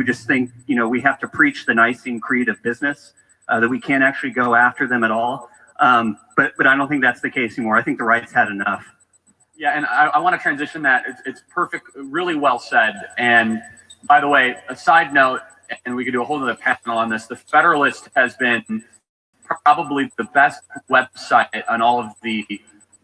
S5: just think, we have to preach the Nicene Creed of business, that we can't actually go after them at all. But I don't think that's the case anymore. I think the right's had enough.
S17: Yeah, and I want to transition that. It's perfect, really well said. And by the way, a side note, and we could do a whole other panel on this, the Federalist has been probably the best website on all of the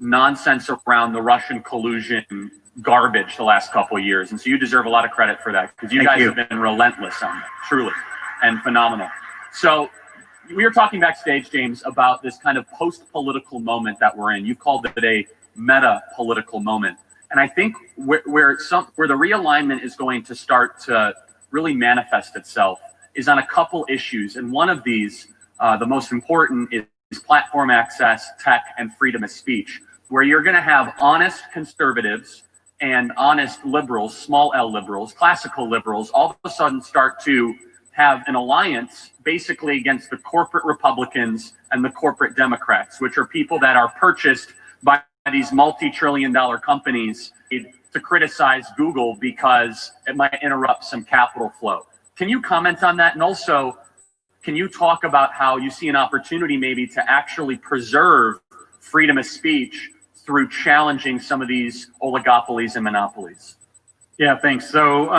S17: nonsense around the Russian collusion garbage the last couple of years. And so you deserve a lot of credit for that, because you guys have been relentless on that, truly, and phenomenal. So we were talking backstage, James, about this kind of post-political moment that we're in. You've called it a meta-political moment. And I think where the realignment is going to start to really manifest itself is on a couple issues. And one of these, the most important, is platform access, tech, and freedom of speech, where you're going to have honest conservatives and honest liberals, small L liberals, classical liberals, all of a sudden start to have an alliance basically against the corporate Republicans and the corporate Democrats, which are people that are purchased by these multi-trillion-dollar companies to criticize Google because it might interrupt some capital flow. Can you comment on that? And also, can you talk about how you see an opportunity maybe to actually preserve freedom of speech through challenging some of these oligopolies and monopolies?
S20: Yeah, thanks. So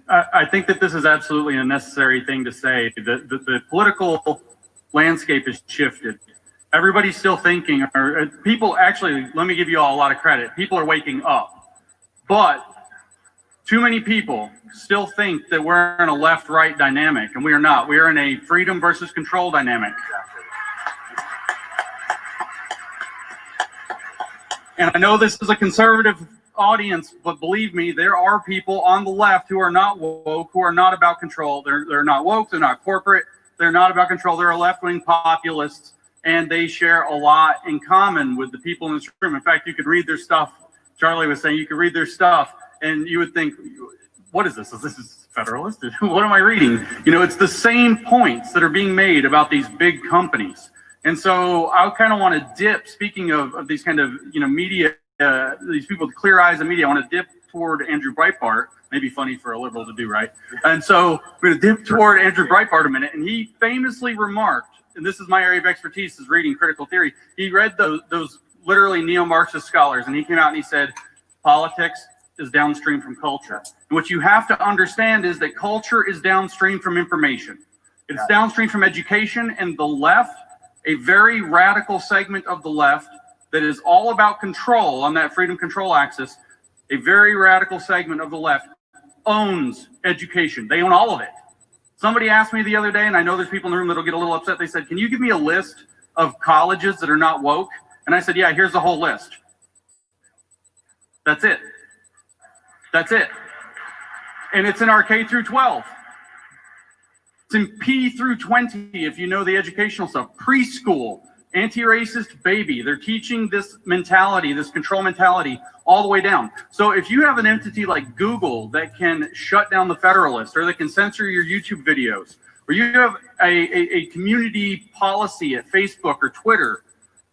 S20: I think that this is absolutely a necessary thing to say. The political landscape has shifted. Everybody's still thinking, or people actually, let me give you all a lot of credit. People are waking up. But too many people still think that we're in a left-right dynamic, and we are not. We are in a freedom versus control dynamic. And I know this is a conservative audience, but believe me, there are people on the left who are not woke, who are not about control. They're not woke, they're not corporate, they're not about control. They're left-wing populists, and they share a lot in common with the people in this room. In fact, you could read their stuff. Charlie was saying you could read their stuff, and you would think, what is this? This is Federalist? What am I reading? It's the same points that are being made about these big companies. And so I kind of want to dip, speaking of these kind of, media, these people with clear eyes in media, I want to dip toward Andrew Breitbart. Maybe funny for a liberal to do, right? And so we're going to dip toward Andrew Breitbart a minute. And he famously remarked and this is my area of expertise, is reading critical theory. He read those literally neo-Marxist scholars, and he came out and he said, politics is downstream from culture. And what you have to understand is that culture is downstream from information. It's downstream from education, and the left, a very radical segment of the left that is all about control on that freedom control axis, a very radical segment of the left owns education. They own all of it. Somebody asked me the other day, and I know there's people in the room that'll get a little upset. They said, can you give me a list of colleges that are not woke? And I said, yeah, here's the whole list. That's it. That's it. And it's in our K through 12. It's in P through 20, if you know the educational stuff. Preschool, anti-racist baby. They're teaching this mentality, this control mentality, all the way down. So if you have an entity like Google that can shut down the Federalist, or that can censor your YouTube videos, or you have a community policy at Facebook or Twitter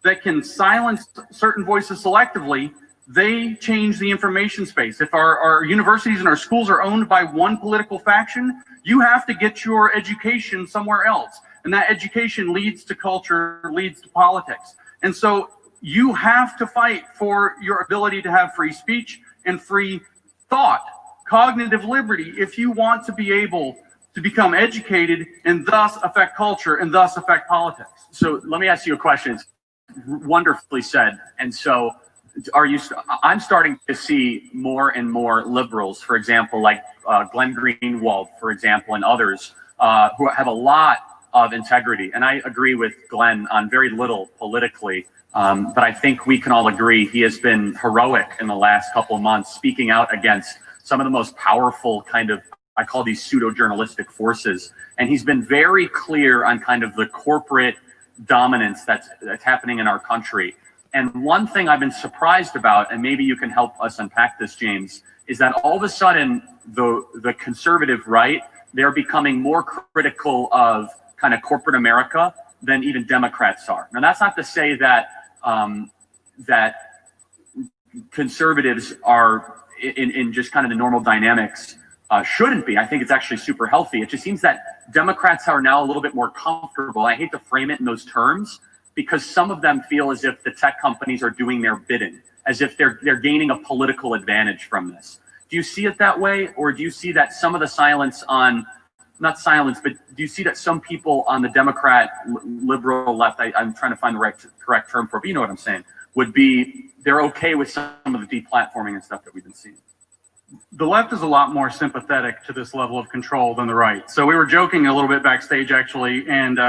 S20: that can silence certain voices selectively, they change the information space. If our universities and our schools are owned by one political faction, you have to get your education somewhere else. And that education leads to culture, leads to politics. And so you have to fight for your ability to have free speech and free thought, cognitive liberty, if you want to be able to become educated and thus affect culture and thus affect politics.
S17: So let me ask you a question. It's wonderfully said. And so I'm starting to see more and more liberals, for example, like Glenn Greenwald, for example, and others who have a lot of integrity. And I agree with Glenn on very little politically, but I think we can all agree he has been heroic in the last couple of months, speaking out against some of the most powerful kind of, I call these pseudo-journalistic forces. And he's been very clear on kind of the corporate dominance that's happening in our country. And one thing I've been surprised about, and maybe you can help us unpack this, James, is that all of a sudden the conservative right, they're becoming more critical of kind of corporate America than even Democrats are. Now, that's not to say that that conservatives are in just kind of the normal dynamics shouldn't be. I think it's actually super healthy. It just seems that Democrats are now a little bit more comfortable. I hate to frame it in those terms, because some of them feel as if the tech companies are doing their bidding, as if they're gaining a political advantage from this. Do you see it that way? Or do you see that some of the silence on, not silence, but do you see that some people on the Democrat liberal left, I'm trying to find the correct term for it, but you know what I'm saying, would be, they're okay with some of the deplatforming and stuff that we've been seeing?
S20: The left is a lot more sympathetic to this level of control than the right. So we were joking a little bit backstage, actually, and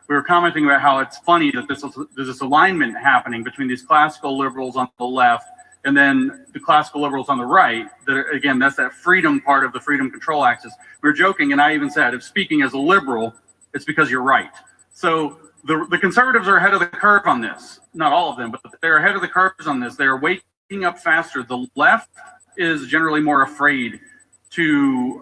S20: we were commenting about how it's funny that there's this alignment happening between these classical liberals on the left and then the classical liberals on the right. That are, again, that's that freedom part of the freedom control axis. We were joking, and I even said, if speaking as a liberal, it's because you're right. So the conservatives are ahead of the curve on this. Not all of them, but they're ahead of the curves on this. They're waking up faster. The left is generally more afraid to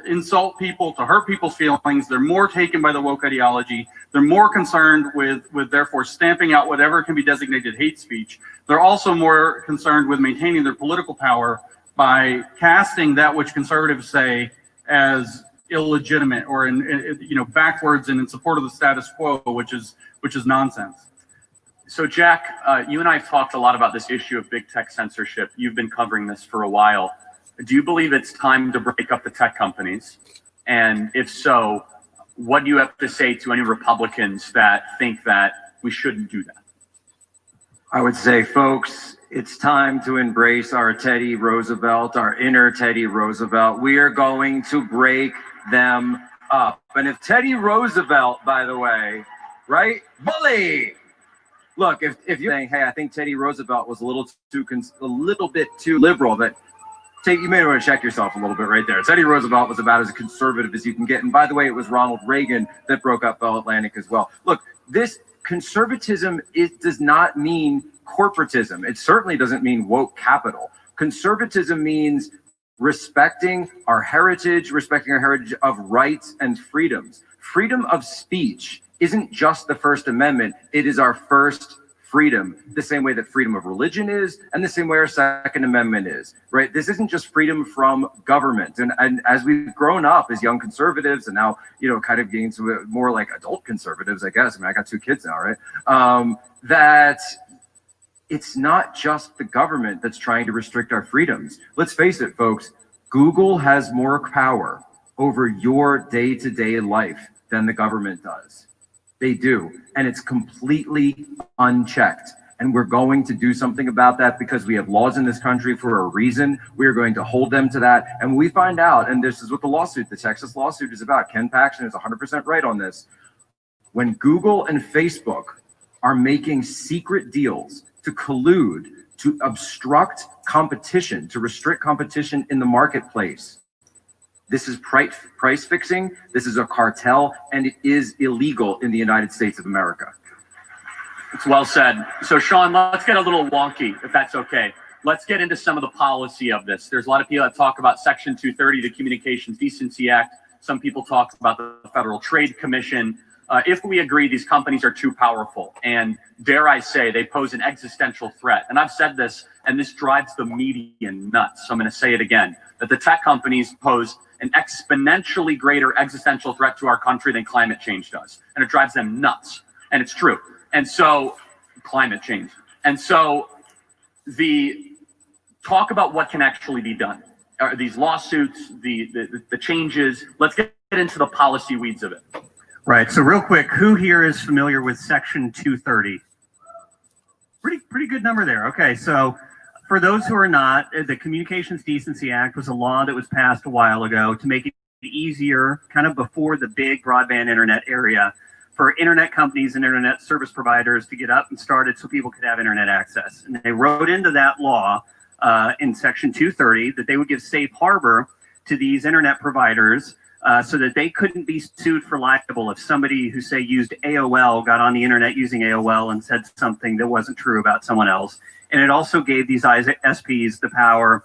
S20: insult people, to hurt people's feelings. They're more taken by the woke ideology. They're more concerned with therefore stamping out whatever can be designated hate speech. They're also more concerned with maintaining their political power by casting that which conservatives say as illegitimate or backwards and in support of the status quo, which is nonsense.
S17: So Jack, you and I have talked a lot about this issue of big tech censorship. You've been covering this for a while. Do you believe it's time to break up the tech companies? And if so, what do you have to say to any Republicans that think that we shouldn't do that?
S19: I would say, folks, it's time to embrace our Teddy Roosevelt, our inner Teddy Roosevelt. We are going to break them up. And if Teddy Roosevelt, by the way, right? Bully! Look, if you're saying, hey, I think Teddy Roosevelt was a little bit too liberal, but you may want to check yourself a little bit right there. Teddy Roosevelt was about as conservative as you can get. And by the way, it was Ronald Reagan that broke up Bell Atlantic as well. Look, this conservatism does not mean corporatism. It certainly doesn't mean woke capital. Conservatism means respecting our heritage of rights and freedoms. Freedom of speech isn't just the First Amendment. It is our first freedom, the same way that freedom of religion is, and the same way our Second Amendment is, right? This isn't just freedom from government. And as we've grown up as young conservatives and now, kind of getting to more like adult conservatives, I guess. I mean, I got 2 kids now, right? That it's not just the government that's trying to restrict our freedoms. Let's face it, folks, Google has more power over your day-to-day life than the government does. They do, and it's completely unchecked. And we're going to do something about that because we have laws in this country for a reason. We are going to hold them to that. And when we find out, and this is what the Texas lawsuit is about, Ken Paxton is 100% right on this. When Google and Facebook are making secret deals to collude, to obstruct competition, to restrict competition in the marketplace, this is price fixing, this is a cartel, and it is illegal in the United States of America.
S17: It's well said. So Sean, let's get a little wonky, if that's okay. Let's get into some of the policy of this. There's a lot of people that talk about Section 230, the Communications Decency Act. Some people talk about the Federal Trade Commission. If we agree these companies are too powerful and, dare I say, they pose an existential threat, and I've said this, and this drives the media nuts, so I'm going to say it again, that the tech companies pose an exponentially greater existential threat to our country than climate change does. And it drives them nuts. And it's true. And so, climate change. And so, the talk about what can actually be done. Are these lawsuits, the changes, let's get into the policy weeds of it.
S5: Right. So real quick, who here is familiar with Section 230? Pretty good number there. Okay. So for those who are not, the Communications Decency Act was a law that was passed a while ago to make it easier, kind of before the big broadband internet area, for internet companies and internet service providers to get up and started so people could have internet access. And they wrote into that law in Section 230 that they would give safe harbor to these internet providers so that they couldn't be sued for libel if somebody who, say, used AOL, got on the internet using AOL and said something that wasn't true about someone else. And it also gave these ISPs the power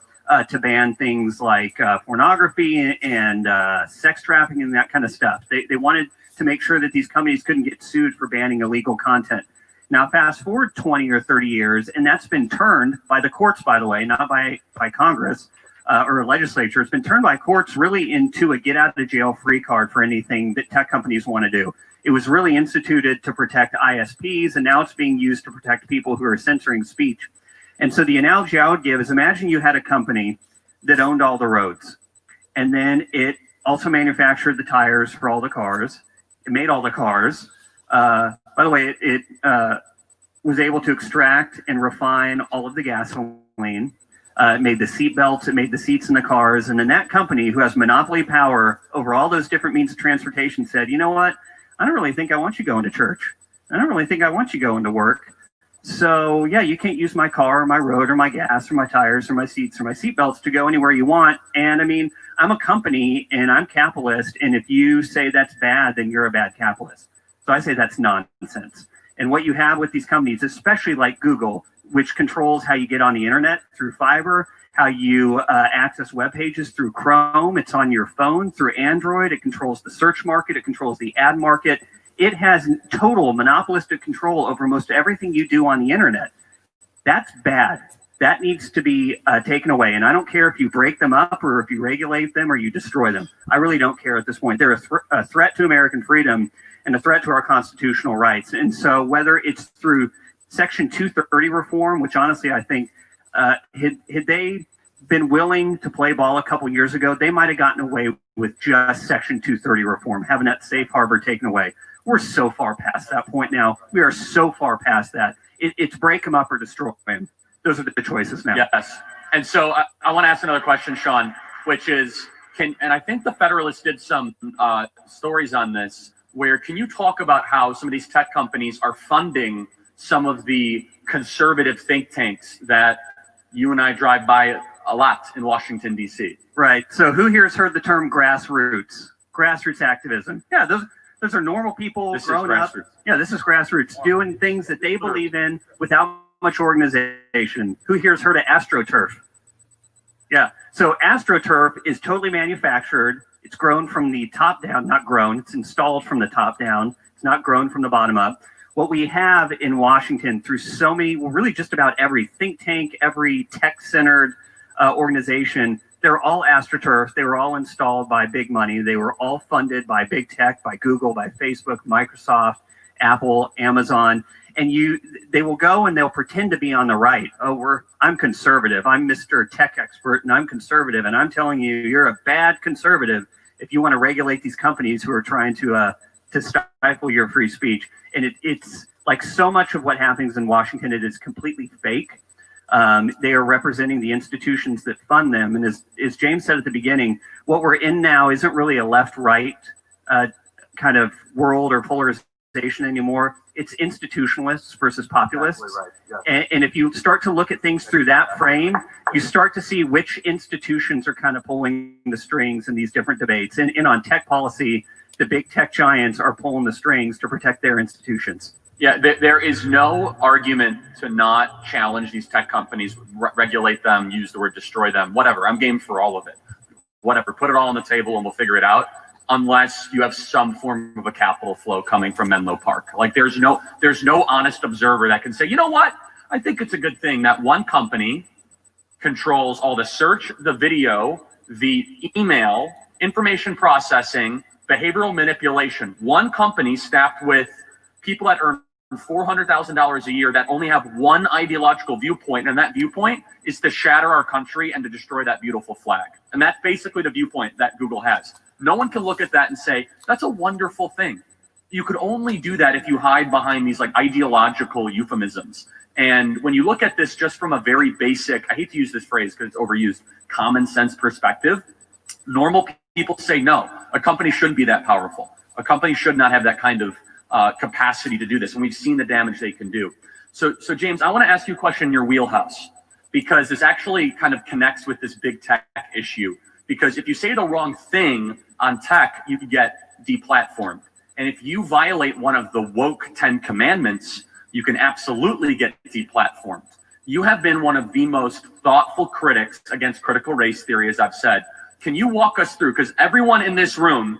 S5: to ban things like pornography and sex trafficking and that kind of stuff. They wanted to make sure that these companies couldn't get sued for banning illegal content. Now, fast forward 20 or 30 years, and that's been turned by the courts, by the way, not by Congress or a legislature. It's been turned by courts really into a get-out-of-jail-free card for anything that tech companies want to do. It was really instituted to protect ISPs, and now it's being used to protect people who are censoring speech. And so the analogy I would give is, imagine you had a company that owned all the roads, and then it also manufactured the tires for all the cars. It made all the cars. By the way, it was able to extract and refine all of the gasoline. It made the seat belts. It made the seats in the cars. And then that company, who has monopoly power over all those different means of transportation, said, you know what? I don't really think I want you going to church. I don't really think I want you going to work. So, yeah, you can't use my car or my road or my gas or my tires or my seats or my seat belts to go anywhere you want. And, I mean, I'm a company and I'm capitalist. And if you say that's bad, then you're a bad capitalist. So I say that's nonsense. And what you have with these companies, especially like Google, which controls how you get on the internet through fiber, how you access web pages through Chrome, it's on your phone through Android, it controls the search market, it controls the ad market. It has total monopolistic control over most everything you do on the internet. That's bad. That needs to be taken away. And I don't care if you break them up or if you regulate them or you destroy them. I really don't care at this point. They're a threat to American freedom and a threat to our constitutional rights. And so whether it's through Section 230 reform, which honestly I think had they been willing to play ball a couple years ago, they might have gotten away with just Section 230 reform, having that safe harbor taken away. We're so far past that point now. We are so far past that. It's break them up or destroy them. Those are the choices now.
S17: Yes. And so I want to ask another question, Sean, which is, and I think the Federalist did some stories on this, where can you talk about how some of these tech companies are funding some of the conservative think tanks that you and I drive by a lot in Washington, D.C.?
S5: Right. So who here has heard the term grassroots? Grassroots activism. Yeah, those are normal people growing up. Yeah, this is grassroots, doing things that they believe in without much organization. Who here has heard of AstroTurf? Yeah. So AstroTurf is totally manufactured. It's grown from the top down, not grown. It's installed from the top down. It's not grown from the bottom up. What we have in Washington through so many, well, really just about every think tank, every tech-centered organization, they're all AstroTurf. They were all installed by big money. They were all funded by big tech, by Google, by Facebook, Microsoft, Apple, Amazon. And they will go and they'll pretend to be on the right. Oh, I'm conservative. I'm Mr. Tech expert, and I'm conservative. And I'm telling you, you're a bad conservative if you want to regulate these companies who are trying to stifle your free speech. And it's like so much of what happens in Washington, it is completely fake. They are representing the institutions that fund them. And as James said at the beginning, what we're in now isn't really a left-right kind of world or polarization anymore. It's institutionalists versus populists. Exactly right. And if you start to look at things through that frame, you start to see which institutions are kind of pulling the strings in these different debates. And on tech policy, the big tech giants are pulling the strings to protect their institutions.
S17: Yeah, there is no argument to not challenge these tech companies, regulate them, use the word destroy them, whatever. I'm game for all of it. Whatever, put it all on the table and we'll figure it out. Unless you have some form of a capital flow coming from Menlo Park. Like there's no honest observer that can say, you know what? I think it's a good thing that one company controls all the search, the video, the email, information processing, behavioral manipulation. One company staffed with people that earn $400,000 a year that only have one ideological viewpoint, and that viewpoint is to shatter our country and to destroy that beautiful flag. And that's basically the viewpoint that Google has. No one can look at that and say, that's a wonderful thing. You could only do that if you hide behind these like ideological euphemisms. And when you look at this just from a very basic, I hate to use this phrase because it's overused, common sense perspective, normal people say, no, a company shouldn't be that powerful. A company should not have that kind of capacity to do this. And we've seen the damage they can do. So James, I want to ask you a question in your wheelhouse, because this actually kind of connects with this big tech issue. Because if you say the wrong thing on tech, you can get deplatformed. And if you violate one of the woke 10 commandments, you can absolutely get deplatformed. You have been one of the most thoughtful critics against critical race theory, as I've said. Can you walk us through, because everyone in this room,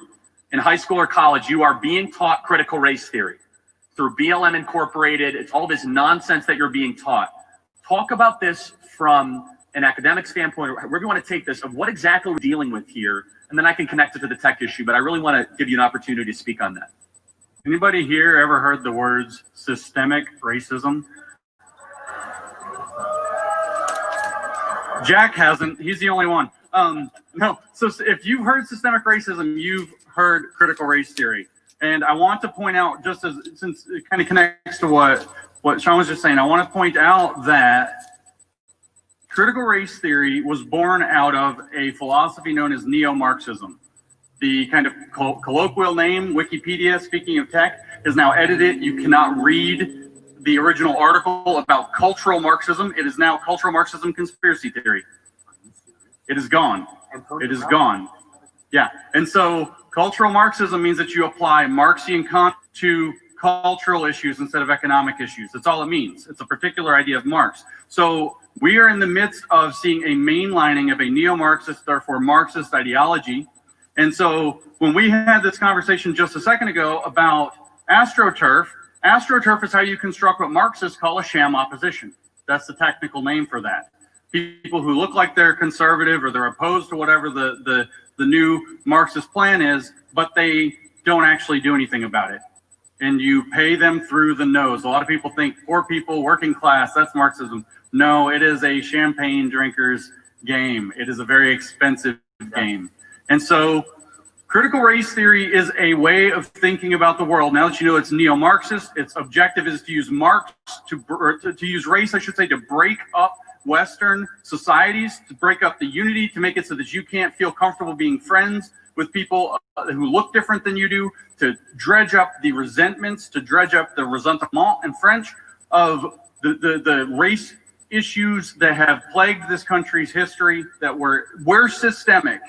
S17: in high school or college, you are being taught critical race theory through BLM Incorporated. It's all this nonsense that you're being taught. Talk about this from an academic standpoint, or wherever you want to take this, of what exactly we're dealing with here, and then I can connect it to the tech issue, but I really want to give you an opportunity to speak on that.
S20: Anybody here ever heard the words systemic racism? Jack hasn't. He's the only one. No. So if you've heard systemic racism, you've heard critical race theory. And I want to point out, just as since it kind of connects to what Sean was just saying, I want to point out that critical race theory was born out of a philosophy known as neo-Marxism. The kind of colloquial name, Wikipedia, speaking of tech, is now edited. You cannot read the original article about cultural Marxism. It is now cultural Marxism conspiracy theory. It is gone. It is gone. Yeah. And so cultural Marxism means that you apply Marxian content to cultural issues instead of economic issues. That's all it means. It's a particular idea of Marx. So we are in the midst of seeing a mainlining of a neo-Marxist, therefore Marxist ideology. And so when we had this conversation just a second ago about AstroTurf, AstroTurf is how you construct what Marxists call a sham opposition. That's the technical name for that. People who look like they're conservative or they're opposed to whatever the new Marxist plan is, but they don't actually do anything about it. And you pay them through the nose. A lot of people think poor people, working class, that's Marxism. No, it is a champagne drinker's game. It is a very expensive game. And so critical race theory is a way of thinking about the world. Now that you know it's neo-Marxist, its objective is to use Marx, to use race, I should say, to break up Western societies, to break up the unity, to make it so that you can't feel comfortable being friends with people who look different than you do, to dredge up the resentments, to dredge up the ressentiment in French of the race issues that have plagued this country's history, that were systemic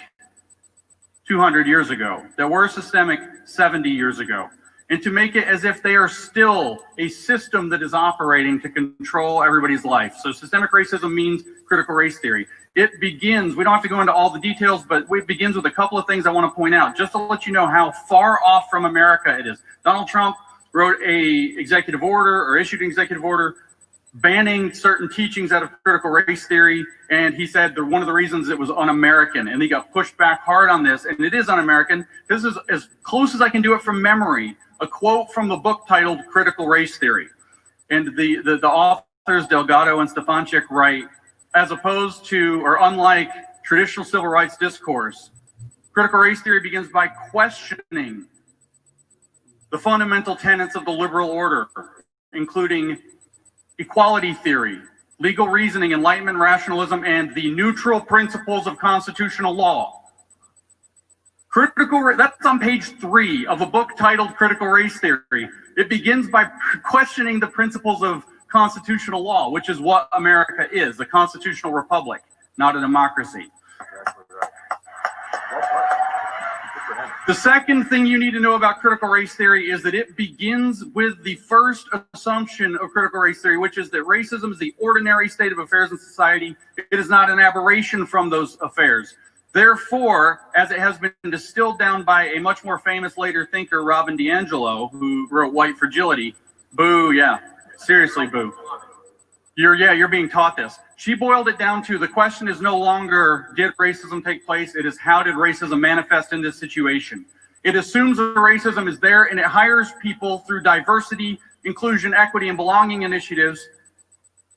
S20: 200 years ago, that were systemic 70 years ago, and to make it as if they are still a system that is operating to control everybody's life. So systemic racism means critical race theory. It begins, we don't have to go into all the details, but it begins with a couple of things I want to point out, just to let you know how far off from America it is. Donald Trump wrote a executive order or issued an executive order banning certain teachings out of critical race theory, and he said that one of the reasons it was un-American, and he got pushed back hard on this, and it is un-American. This is as close as I can do it from memory, a quote from the book titled Critical Race Theory. And the authors, Delgado and Stefanchik, write, as opposed to, or unlike traditional civil rights discourse, critical race theory begins by questioning the fundamental tenets of the liberal order, including equality theory, legal reasoning, Enlightenment rationalism, and the neutral principles of constitutional law. That's on page 3 of a book titled Critical Race Theory. It begins by questioning the principles of constitutional law, which is what America is, a constitutional republic, not a democracy. The second thing you need to know about critical race theory is that it begins with the first assumption of critical race theory, which is that racism is the ordinary state of affairs in society. It is not an aberration from those affairs. Therefore, as it has been distilled down by a much more famous later thinker, Robin DiAngelo, who wrote White Fragility, boo, yeah, seriously, boo. You're being taught this. She boiled it down to the question is no longer did racism take place, it is how did racism manifest in this situation. It assumes that racism is there and it hires people through diversity, inclusion, equity, and belonging initiatives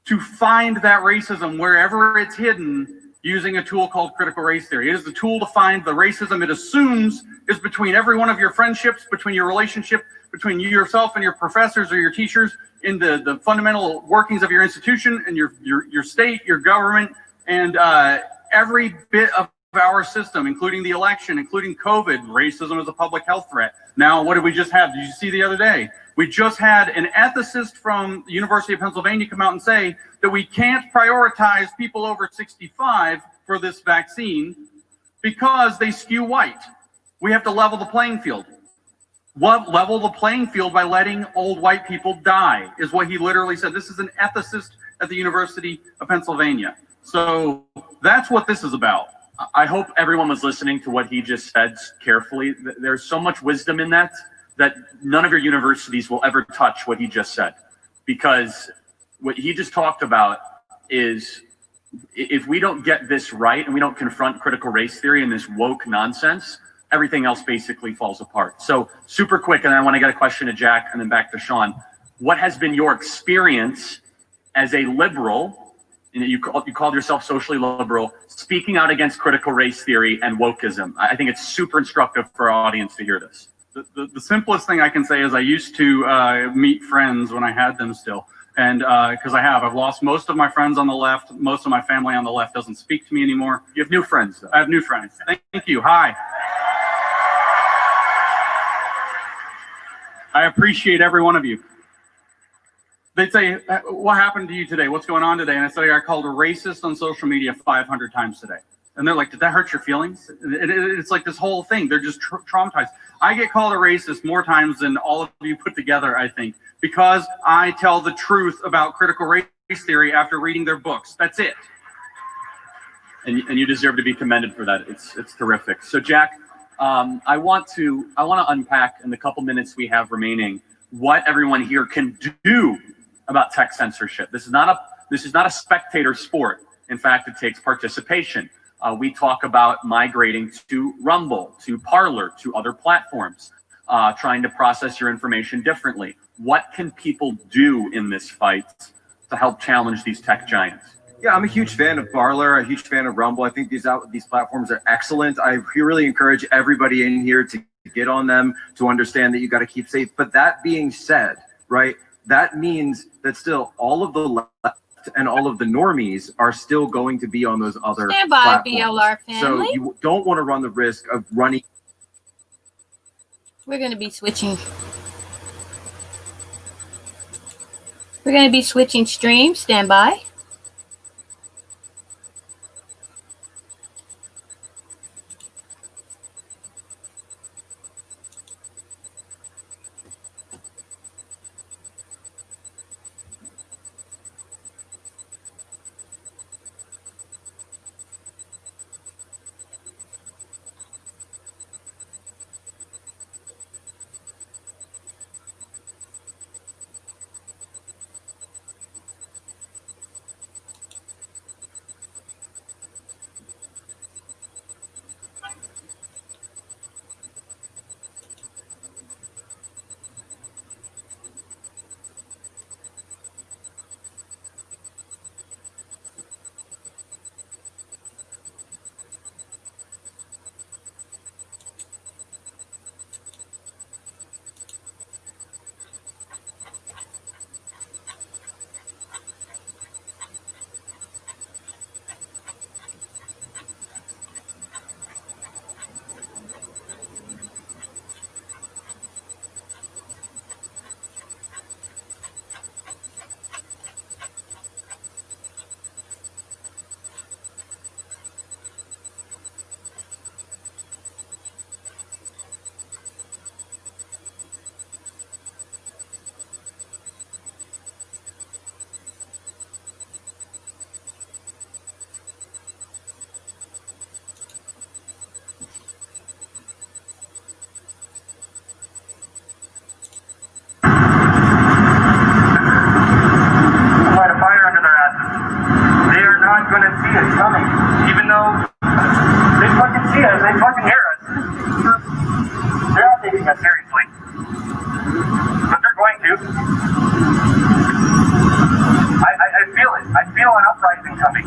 S20: to find that racism wherever it's hidden using a tool called critical race theory. It is the tool to find the racism it assumes is between every one of your friendships, between your relationship, between you yourself and your professors or your teachers, in the fundamental workings of your institution and your state, your government, and every bit of our system, including the election, including COVID. Racism is a public health threat. Now, what did we just have? Did you see the other day? We just had an ethicist from the University of Pennsylvania come out and say that we can't prioritize people over 65 for this vaccine because they skew white. We have to level the playing field. Level the playing field by letting old white people die, is what he literally said. This is an ethicist at the University of Pennsylvania. So that's what this is about.
S17: I hope everyone was listening to what he just said carefully. There's so much wisdom in that none of your universities will ever touch what he just said. Because what he just talked about is if we don't get this right and we don't confront critical race theory and this woke nonsense, everything else basically falls apart. So super quick, and then I want to get a question to Jack and then back to Sean. What has been your experience as a liberal, and you called yourself socially liberal, speaking out against critical race theory and wokeism? I think it's super instructive for our audience to hear this.
S20: The simplest thing I can say is I used to meet friends when I had them still. And because I've lost most of my friends on the left, most of my family on the left doesn't speak to me anymore.
S17: You have new friends, though.
S20: I have new friends. Thank you. Hi. I appreciate every one of you. They'd say, what happened to you today? What's going on today? And I said, I called a racist on social media 500 times today. And they're like, did that hurt your feelings? It's like this whole thing. They're just traumatized. I get called a racist more times than all of you put together, I think, because I tell the truth about critical race theory after reading their books. That's it.
S17: And you deserve to be commended for that. It's terrific. So Jack, I want to unpack in the couple minutes we have remaining what everyone here can do about tech censorship. This is not a spectator sport. In fact, it takes participation. We talk about migrating to Rumble, to Parler, to other platforms, trying to process your information differently. What can people do in this fight to help challenge these tech giants?
S19: Yeah, I'm a huge fan of Parler, a huge fan of Rumble. I think these platforms are excellent. I really encourage everybody in here to get on them, to understand that you got to keep safe. But that being said, right, that means that still all of the left and all of the normies are still going to be on those other platforms.
S2: BLR family.
S19: So you don't want to run the risk of running.
S2: We're going to be switching. We're going to be switching streams. Stand by.
S12: feel an uprising coming.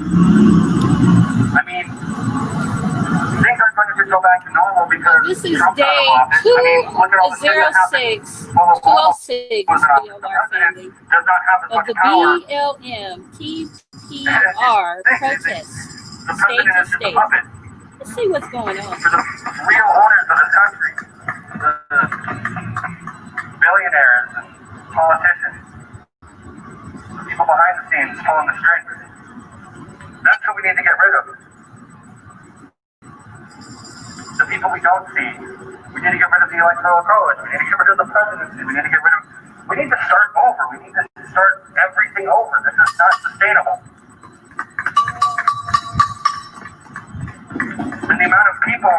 S12: I mean, things aren't going to go back to normal because
S2: This is
S12: Trump's out
S2: day
S12: of office. I mean, look at all the shit that happened.
S2: 206
S12: The president does not have as
S2: of
S12: much
S2: the
S12: power.
S2: BLM TPR protests,
S12: The
S2: state
S12: president
S2: to
S12: is just a
S2: state.
S12: puppet
S2: Let's see what's going on.
S12: for the real owners of this country, the billionaires and politicians, the people behind the scenes pulling the strings. That's who we need to get rid of. The people we don't see. We need to get rid of the electoral college. We need to get rid of the presidency. We need to get rid of. We need to start over. We need to start everything over. This is not sustainable. And the amount of people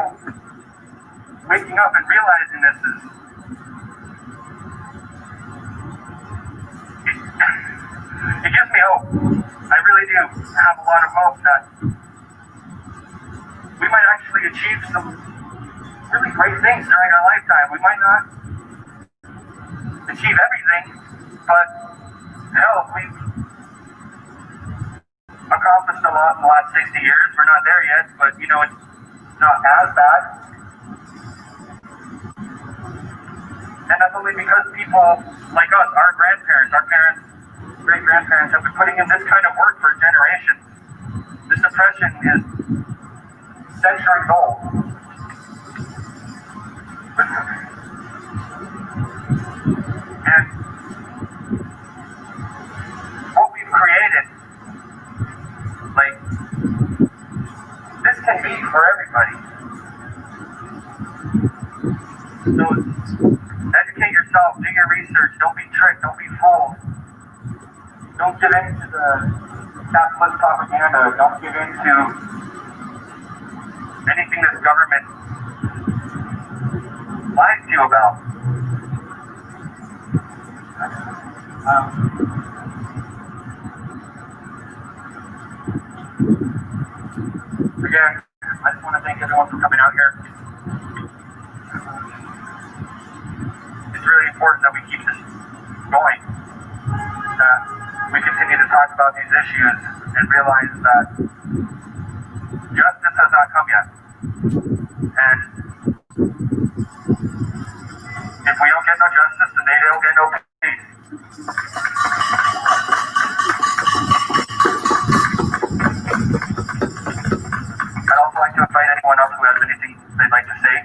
S12: waking up and realizing this is. It gives me hope. I really do have a lot of hope that we might actually achieve some really great things during our lifetime. We might not achieve everything, but hell, we've accomplished a lot in the last 60 years. We're not there yet, but you know, it's not as bad. And that's only because people like us, our grandparents, our parents, great-grandparents have been putting in this kind of work for generations. This oppression is centuries old. And what we've created, like, this can be for everybody. So educate yourself, do your research, don't be tricked, don't be fooled. Don't give in to the capitalist propaganda, don't give in to anything this government lies to you about. Again, I just want to thank everyone for coming out here. It's really important that we keep this going, that we continue to talk about these issues and realize that justice has not come yet. And if we don't get no justice, then they don't get no peace. I'd also like to invite anyone else who has anything they'd like to say.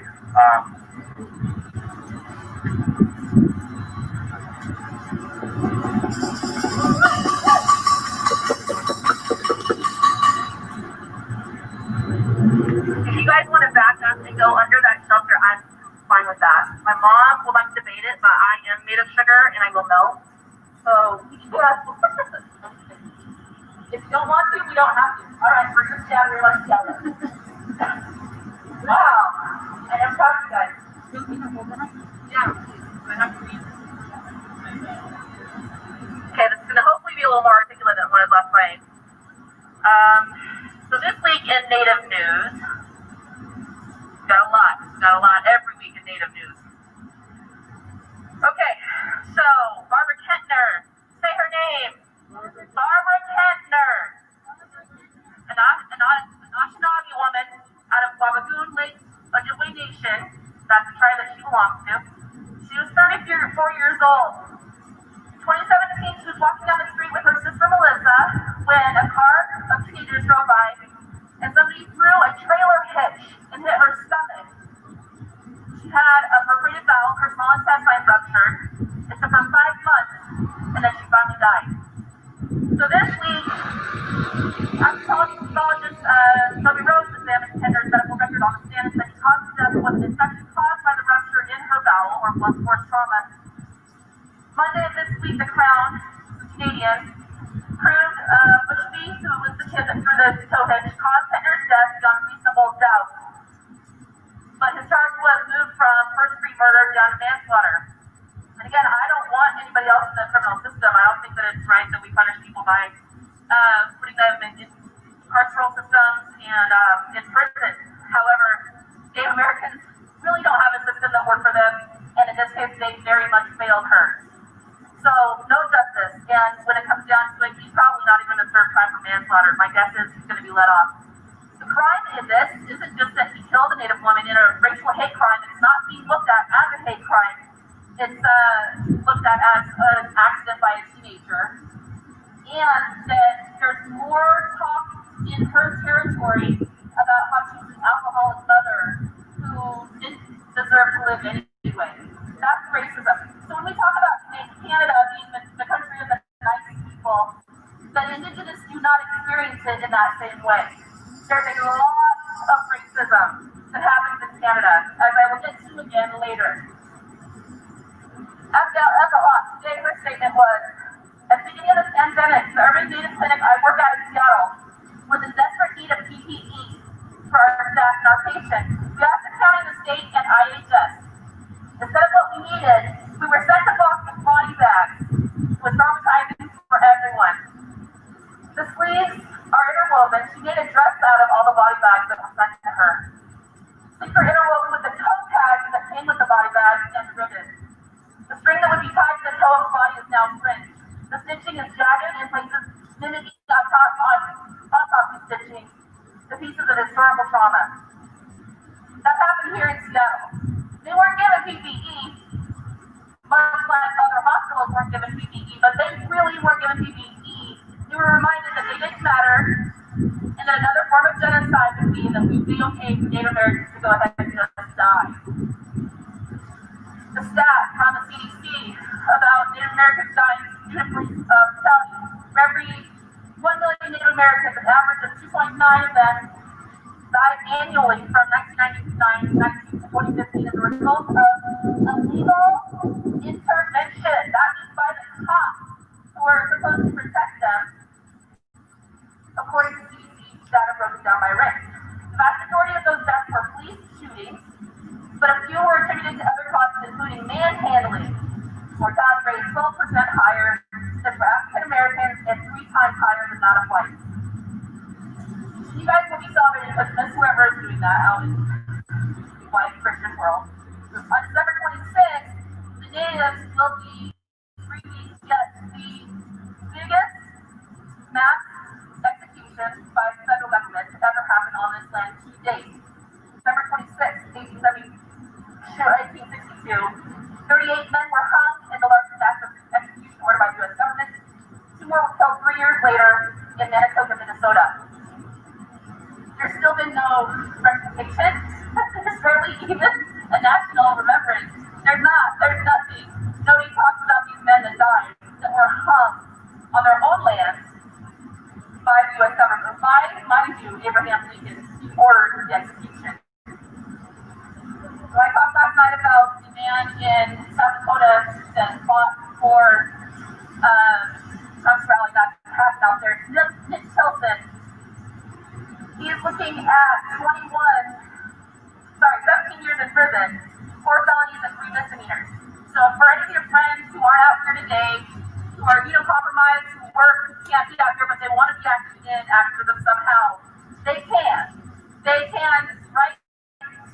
S1: If you guys want to back up and go under that shelter, I'm fine with that. My mom will like to debate it, but I am made of sugar and I will melt. So, yeah. If you don't want to, we don't have to. All right, we're just gathering like together. Wow. I am proud of you guys. Yeah. Okay, this is going to hopefully be a little more articulate than what I left right. So this week in Native news, got a lot every week in Native news. Okay, so Barbara Kentner, say her name. Barbara Kentner, an Anishinaabe woman out of Wabagoon Lake Ojibwe Nation, that's the tribe that she belongs to. She was 34 years old. 2017, she was walking down the street with her sister Melissa when a car of teenagers drove by and somebody threw a trailer hitch and hit her stomach. She had a perforated valve, her small intestine ruptured. It took her 5 months, and then she finally died. So this week, anthropologist Toby Rose examined Kenner's medical record on the stand and said the cause of death was an infection caused by the rupture in her bowel or blunt force trauma. Monday of this week, the Crown, Canadian, proved Bushby, who was the kid that threw the tow hitch, caused Kenner's death beyond reasonable doubt. But his charge was moved from first-degree murder down to manslaughter. And again, I don't want anybody else in the criminal system. I don't think that it's right that we punish people by putting them in carceral systems and in prison. However, Native Americans really don't have a system that works for them, and in this case, they very much failed her. So, no justice, and when it comes down to it, he's probably not even a third tribe crime for manslaughter. My guess is he's going to be let off. The crime in this isn't just that he killed a Native woman in a racial hate crime. It's not being looked at as a hate crime. It's looked at as an accident by a teenager. And that there's more talk in her territory about how she was an alcoholic mother who didn't deserve to live anyway. That's racism. So when we talk about Canada being the country of the nice people, the Indigenous do not experience it in that same way. There's a lot of racism that happens in Canada, as I will get to again later. At the last today, her statement was, at the beginning of the pandemic, the urban native clinic I work at in Seattle was in desperate need of PPE for our staff and our patients. We asked the county, the state, and IHS. Instead of what we needed, we were sent a box of body bags with traumatizing for everyone. The sleeves are interwoven. She made a dress out of all the body bags that were sent to her. Sleeves are interwoven with the toe tags that came with the body bags and ribbons. The string that would be tied to the toe of the body is now fringed. The stitching is jagged in places, mimicking autopsy stitching, the pieces of historical trauma. That happened here in Seattle. They weren't given PPE, much like other hospitals weren't given PPE, but they really weren't given PPE. They were reminded that they didn't matter, and that another form of genocide would be that we'd be okay for Native Americans to go ahead and just die. The stat from the CDC about Native Americans dying due to police brutality. For every 1 million Native Americans, an average of 2.9 of them died annually from 1999 to 2015 as a result of illegal intervention. That means by the cops who are supposed to protect them, according to CDC data broken down by rank. The vast majority of those deaths were police shootings, but a few were attributed to other causes, including manhandling. Mortality rate is 12% higher than for African Americans and 3 times higher than that of whites. You guys will be celebrating Christmas, whoever is doing that out in the white Christian world. On December 26th, the natives will be 3 weeks yet the biggest mass execution by the federal government to ever happen on this land to date. December 26th, 1862, 38 men were hung in the largest act of execution ordered by the U.S. government. 2 more were killed 3 years later in Manitoba, Minnesota. There's still been no recognition. There's barely even a national remembrance. There's nothing. Nobody talks about these men that died, that were hung on their own lands by the U.S. government. Mind you, Abraham Lincoln ordered the execution. So I talked last night about the man in South Dakota that fought for Trump's rally that happened out there. Nick Tilson. He is looking at 17 years in prison, 4 felonies and 3 misdemeanors. So for any of your friends who aren't out here today, who are immunocompromised, who work, who can't be out here, but they want to be activism somehow, they can. They can write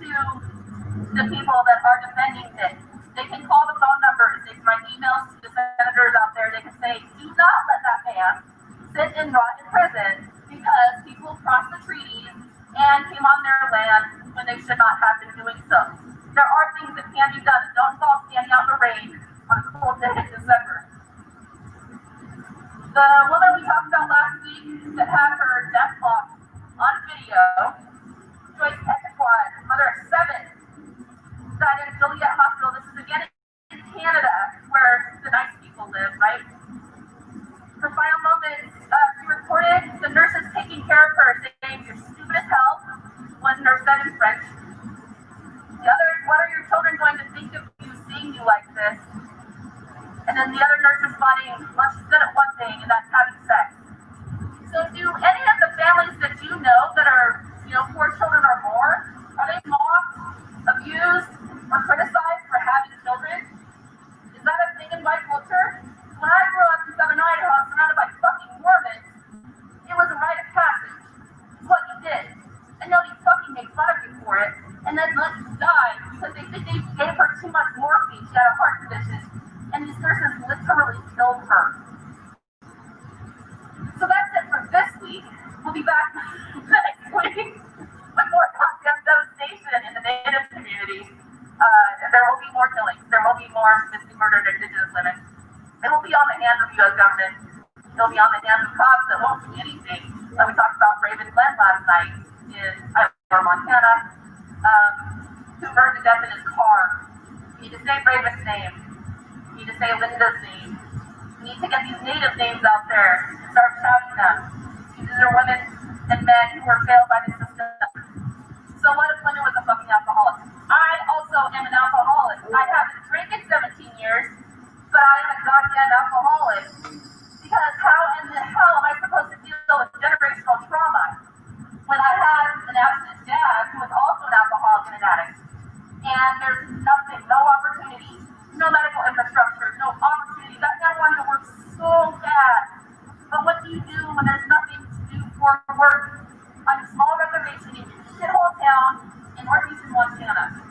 S1: to the people that are defending this. They can call the phone numbers. They can write emails to the senators out there. They can say, do not let that man sit and rot in prison because people crossed the treaties and came on their land when they should not have been doing so. There are things that can be done. Don't fall standing out in the rain on a cold day in December. The woman we talked about last week that had her death clock on video, Joyce Echequad, mother of 7, died in Joliet Hospital. This is again in Canada, where the nice people live, right? Her final moments, she reported the nurses taking care of her, saying, "You're stupid as hell," one nurse said in French. The other, "What are your children going to think of you seeing you like this?" And then the other nurse responding, "Well, she's good at one thing, and that's having sex." So do any of the families that you know that are, 4 children or more, are they mocked, abused, or criticized for having children? Is that a thing in white culture? When I grew up in Southern Idaho, surrounded by fucking Mormons, it was a rite of passage. It's what you did. And nobody fucking made fun of you for it, and then let you die because they think they gave her too much morphine. She had a heart condition, and these nurses literally killed her. So that's it for this week. We'll be back next week with more goddamn devastation in the Native community. There will be more killings. There will be more missing, murdered Indigenous women. It will be on the hands of the U.S. government. It will be on the hands of cops that won't do anything. Like we talked about Raven Glenn last night in Montana, who burned to death in his car. We need to say Raven's name. We need to say Linda's name. We need to get these Native names out there and start shouting them. These are women and men who were failed by the system. So what if Linda was a fucking alcoholic? I also am an alcoholic. I haven't drank in 17 years, but I am a goddamn alcoholic. Because how in the hell am I supposed to deal with generational trauma when I had an absent dad who was also an alcoholic and an addict? And there's nothing, no opportunity, no medical infrastructure, no opportunity. That man wanted to work so bad. But what do you do when there's nothing to do for work on a small reservation in a shithole town in northeastern Montana?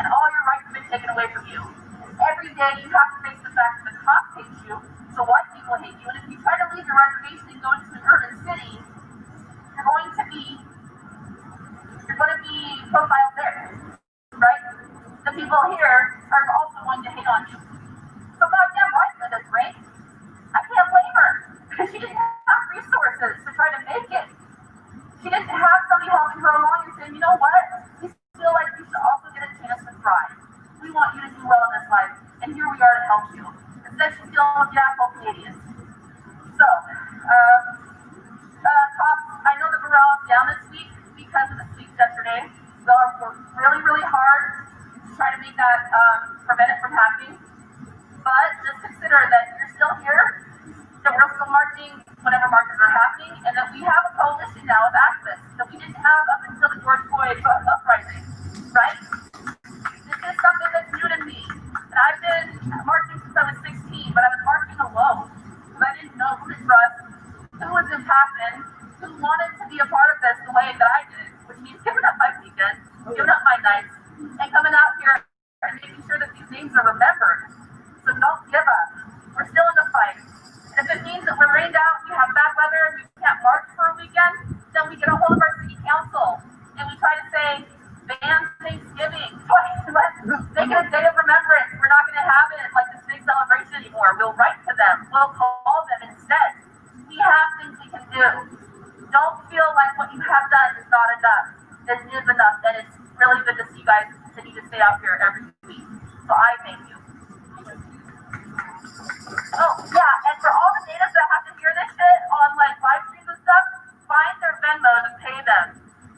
S1: And all your rights have been taken away from you. Every day you have to face the fact that the cops hate you, so white people hate you, and if you try to leave your reservation and go into an urban city, you're going to be profiled there, right? The people here are also going to hate on you. So goddamn right, Linda's great. I can't blame her, because she didn't have resources to try to make it. She didn't have somebody helping her along and saying, you know what, we feel like you should also get a chance to thrive. We want you to do well in this life, and here we are to help you. Instead, she's dealing with the asshole Canadians. So, cops, I know that morale is down this week because of the sweeps yesterday. So we're really, really hard to try to make that, prevent it from happening. But just consider that you're still here, that we're still marching whenever marches are happening, and that we have a coalition now of activists that we didn't have up until the George Floyd uprising, right? This is something that's new to me. And I've been marching since I was 16, but I was marching alone because I didn't know who to trust, who was impassioned, who wanted to be a part of this the way that I did, which means giving up my weekends, giving up my nights, and coming out here and making sure that these names are remembered. So don't give up. We're still in the fight. If it means that we're rained out, we have bad weather, and we can't march for a weekend, then we get a hold of our city council and we try to say, ban Thanksgiving. Let's make it a day of remembrance. We're not going to have it like this big celebration anymore. We'll write to them. We'll call them instead. We have things we can do. Don't feel like what you have done is not enough. It is enough, and it's really good to see you guys continue to stay out here every week. So I thank you. Oh, yeah, and for all the natives that have to hear this shit on like live streams and stuff, find their Venmos and pay them.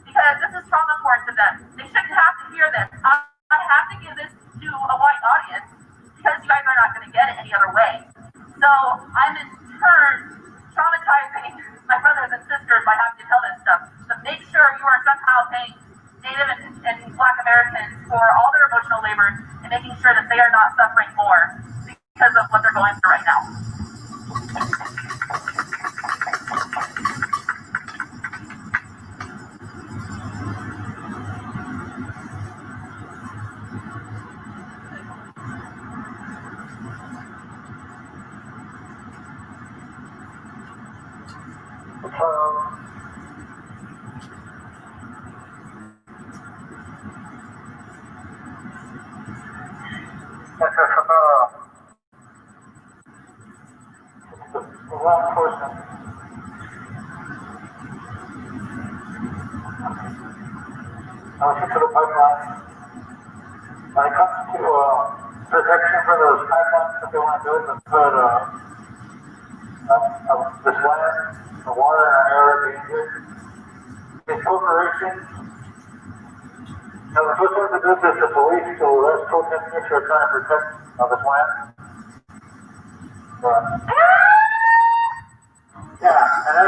S1: Because this is trauma porn to them. They shouldn't have to hear this. I have to give this to a white audience because you guys are not going to get it any other way. So I'm in turn traumatizing my brothers and sisters by having to tell this stuff. So make sure you are somehow paying Native and Black Americans for all their emotional labor and making sure that they are not suffering more because of what they're going through right now.
S7: Wrong person. I'll get to the pipeline. When it comes to protection for those pipelines that they want to build and put this land, the water and our air in danger, these corporations, the first ones to do this is the police, so that's protesters who are trying to protect this land. Yeah, and as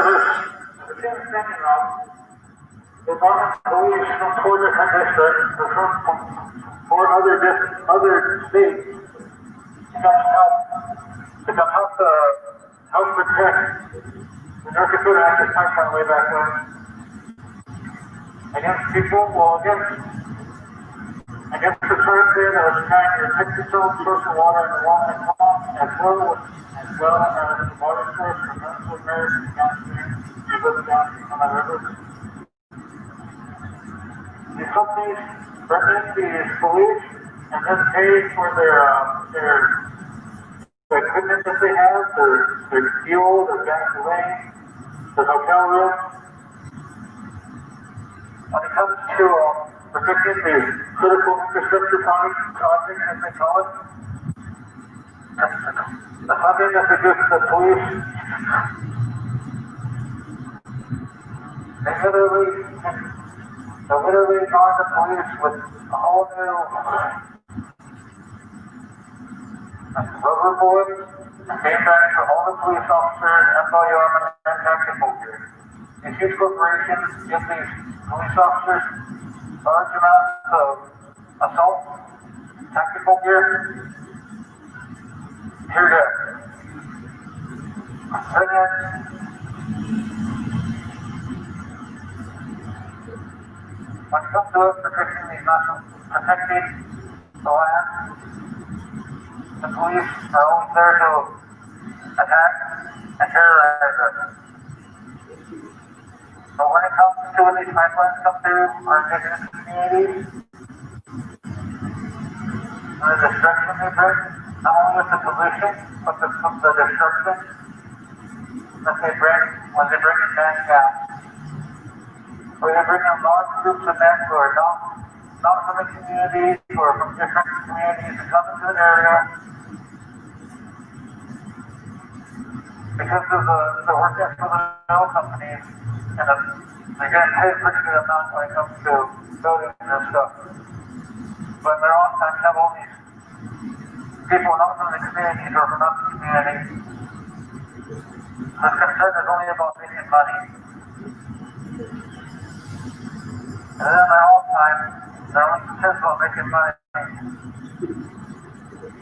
S7: the team standing up, the Department of Police from 4 different districts, from 4 other states, to come help protect the North Dakota Access Pipeline way back when. Against people, well, against the current there that was trying to protect itself, source of water in the Walnut Pond, and flow well as the water source for most of American downstream to live downstream on the river. These companies bring in these police and then pay for their equipment that they have, their fuel, their gasoline, their hotel rooms. When it comes to protecting the critical infrastructure project, as they call it, the funding that they give to the police, they're literally on the police with a whole new rubber bullets and bags for all the police officers, employee armament, and tactical gear. These huge corporations give these police officers large amounts of assault, tactical gear. Here it is. Bring in when it comes to us protecting the land, the police are always there to attack and terrorize us. But when it comes to when these pipelines come through our indigenous communities, and the destruction they bring, not only with the pollution, but the destruction that they bring when they bring in bad gas. Where they bring in large groups of men who are not from the communities or from different communities and come into the area because of the work ethic of the oil companies, and they get paid a pretty good amount when it comes to building this stuff. But they're oftentimes have all these people not from the communities or from other communities. This concern is only about making money. And then they're all time, they're only concerned about making money.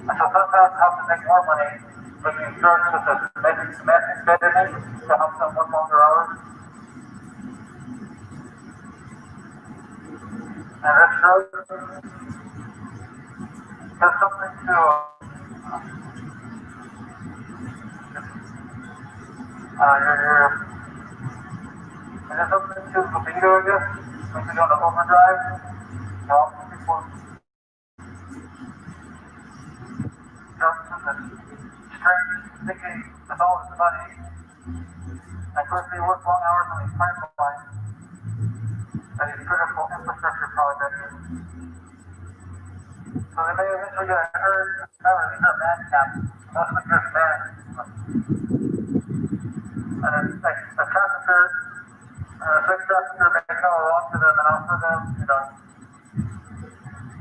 S7: And so sometimes how to make more money, making drugs such as methamphetamine to help them work longer hours. And this drug has something to it has something to libido, I guess. When you go to overdrive, people drugs and the strength, thinking with all this money. And of course, they work long hours on these pipelines and these critical infrastructure projects. So they may eventually get a third man cap. That's what just man. And a trafficker, a sex trafficker may come along to them and offer them,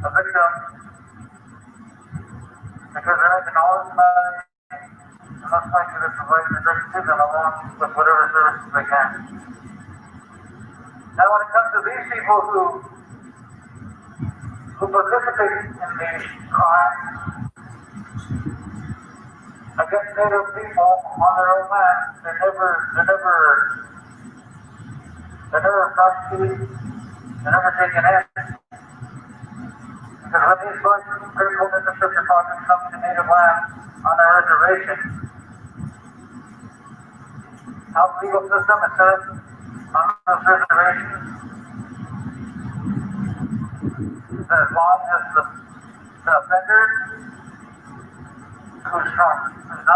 S7: a victim, because they're making all this money, and most likely they're providing the drugs to them along with whatever services they can. Now when it comes to these people who participate in these crimes against Native people on their own land, they're never prosecuted, they're never taken in. Because when these large critical infrastructure projects come to native land on their reservation, how the legal system is set up on those reservations, as long as the offender who's not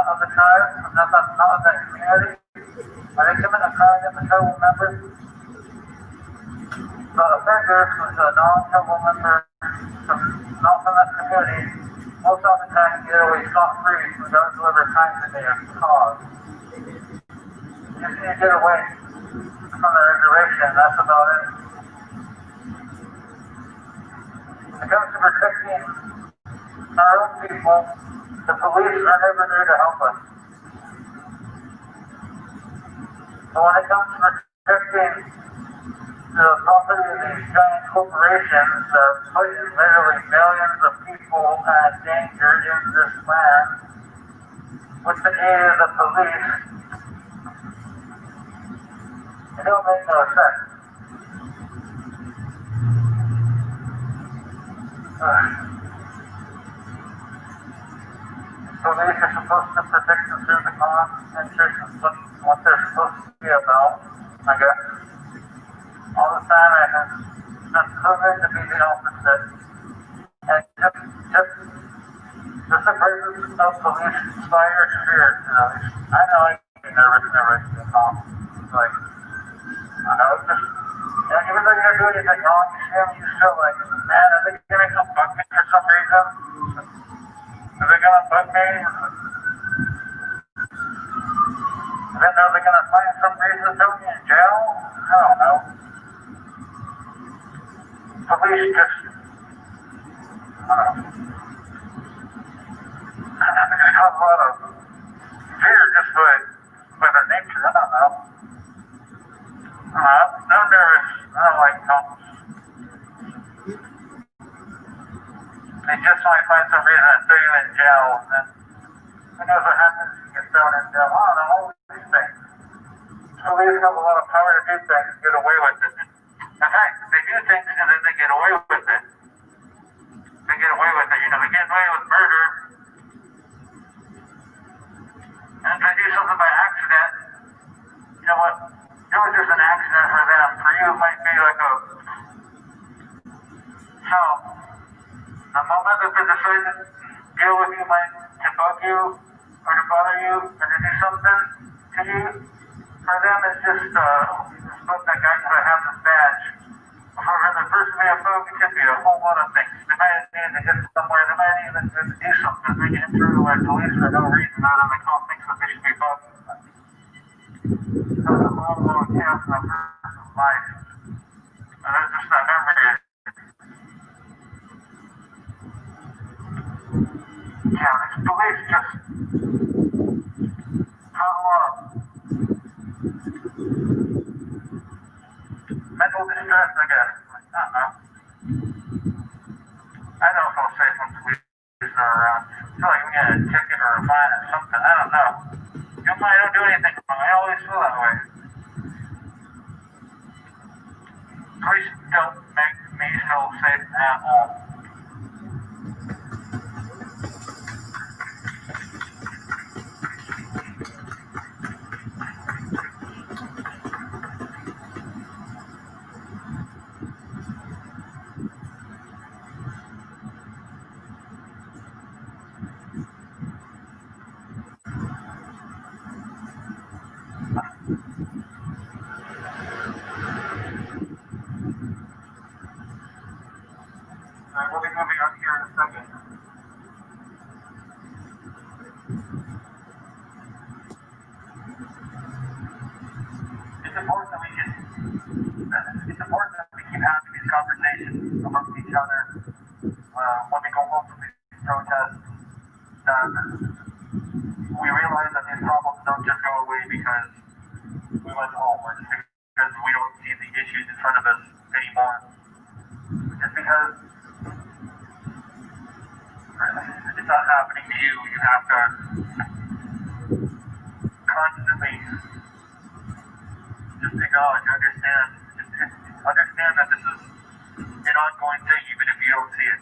S7: of the tribe, who's not of that community, and they commit a crime against the tribal members, the offender who's a non-tribal member, not from that community, most often times get away scot-free regardless of whatever crimes that they have caused. Just need to get away from the reservation, that's about it. When it comes to protecting our own people, the police are never there to help us. But when it comes to protecting the property of these giant corporations that put literally millions of people at danger in this land, with the aid of the police, it don't make no sense. Police are supposed to protect and serve the non-interest in what they're supposed to be about, I guess. All the time I have been proven to be the opposite. And just the presence of police inspires fear. I know I get nervous whenever I see a cop. Like, I know it's just, even though you don't do anything wrong, you see them, you still like, man, are they gonna come bug me for some reason? Are they gonna bug me? Then are they gonna find some reason to put me in jail? I don't know. Police just, I don't know. There's a lot of fear just by their nature. I don't know. I'm nervous. I don't like cops. They just might find some reason to throw you in jail, and then who knows what happens if you get thrown in jail. I don't know, all these things. Police have a lot of power to do things and get away with it. In fact, they do things and then they get away with it. They get away with it. They get away with murder. And if they do something by accident, you know what? It was just an accident for them. For you, it might be like a help. The moment that they decide to deal with you might to bug you or to bother you and to do something to you, for them it's just spoke that guy because I have this badge. For the person may have spoken, it could be a whole lot of things. They might need to get somewhere, they might even need to do something. They get through like police for no reason other than the cop thinks that they should be bugged. That's a long, long chance in a person's life. And it's just that memory. Yeah, it's police just have a lot of mental distress, I guess. I don't know. I don't feel safe when police are around. I feel like I'm getting a ticket or a fine or something. I don't know. I don't do anything wrong. I always feel that way. Police don't make me feel safe at all. We'll be moving on here in a second. It's important that we keep having these conversations amongst each other when we go home from these protests. We realize that these problems don't just go away because we went home or just because we don't see the issues in front of us anymore. Just because it's not happening to you, you have to constantly just acknowledge, understand that this is an ongoing thing, even if you don't see it.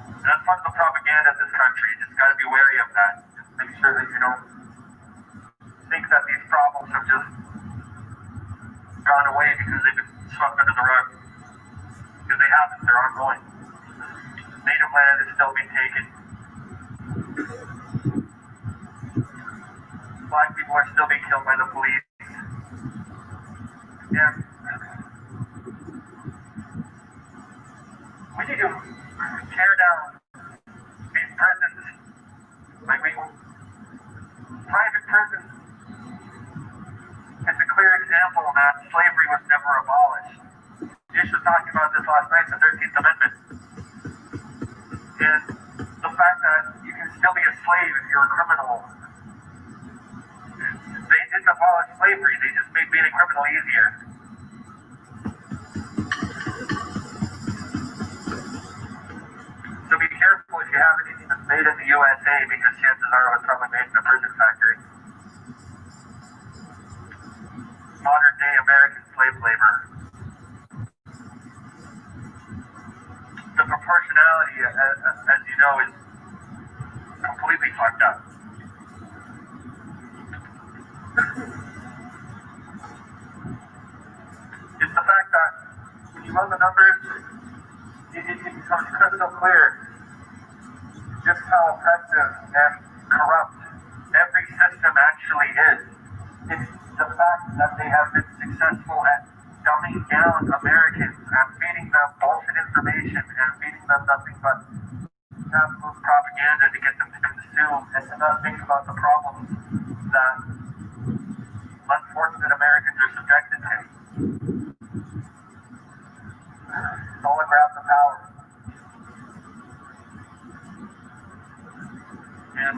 S7: And that's part of the propaganda of this country. You just got to be wary of that. Just make sure that you don't think that these problems have just gone away because they've been swept under the rug. Because they haven't, they're ongoing. Native land is still being taken. Black people are still being killed by the police. Yeah. We need to tear down these prisons. Private prisons. It's a clear example that slavery was never abolished. Jish was talking about this last night, the 13th Amendment. And the fact that you can still be a slave if you're a criminal. They didn't abolish slavery, they just made being a criminal easier. So be careful if you have anything that's made in the USA, because chances are it was probably made in a prison factory. Modern day American slave labor. The proportionality, as you know, is completely fucked up. run the numbers, it becomes crystal clear just how oppressive and corrupt every system actually is. It's the fact that they have been successful at dumbing down Americans and feeding them bullshit information and feeding them nothing but capitalist propaganda to get them to consume and to not think about the problems that unfortunate Americans are subjected to. It's all a grab for power. And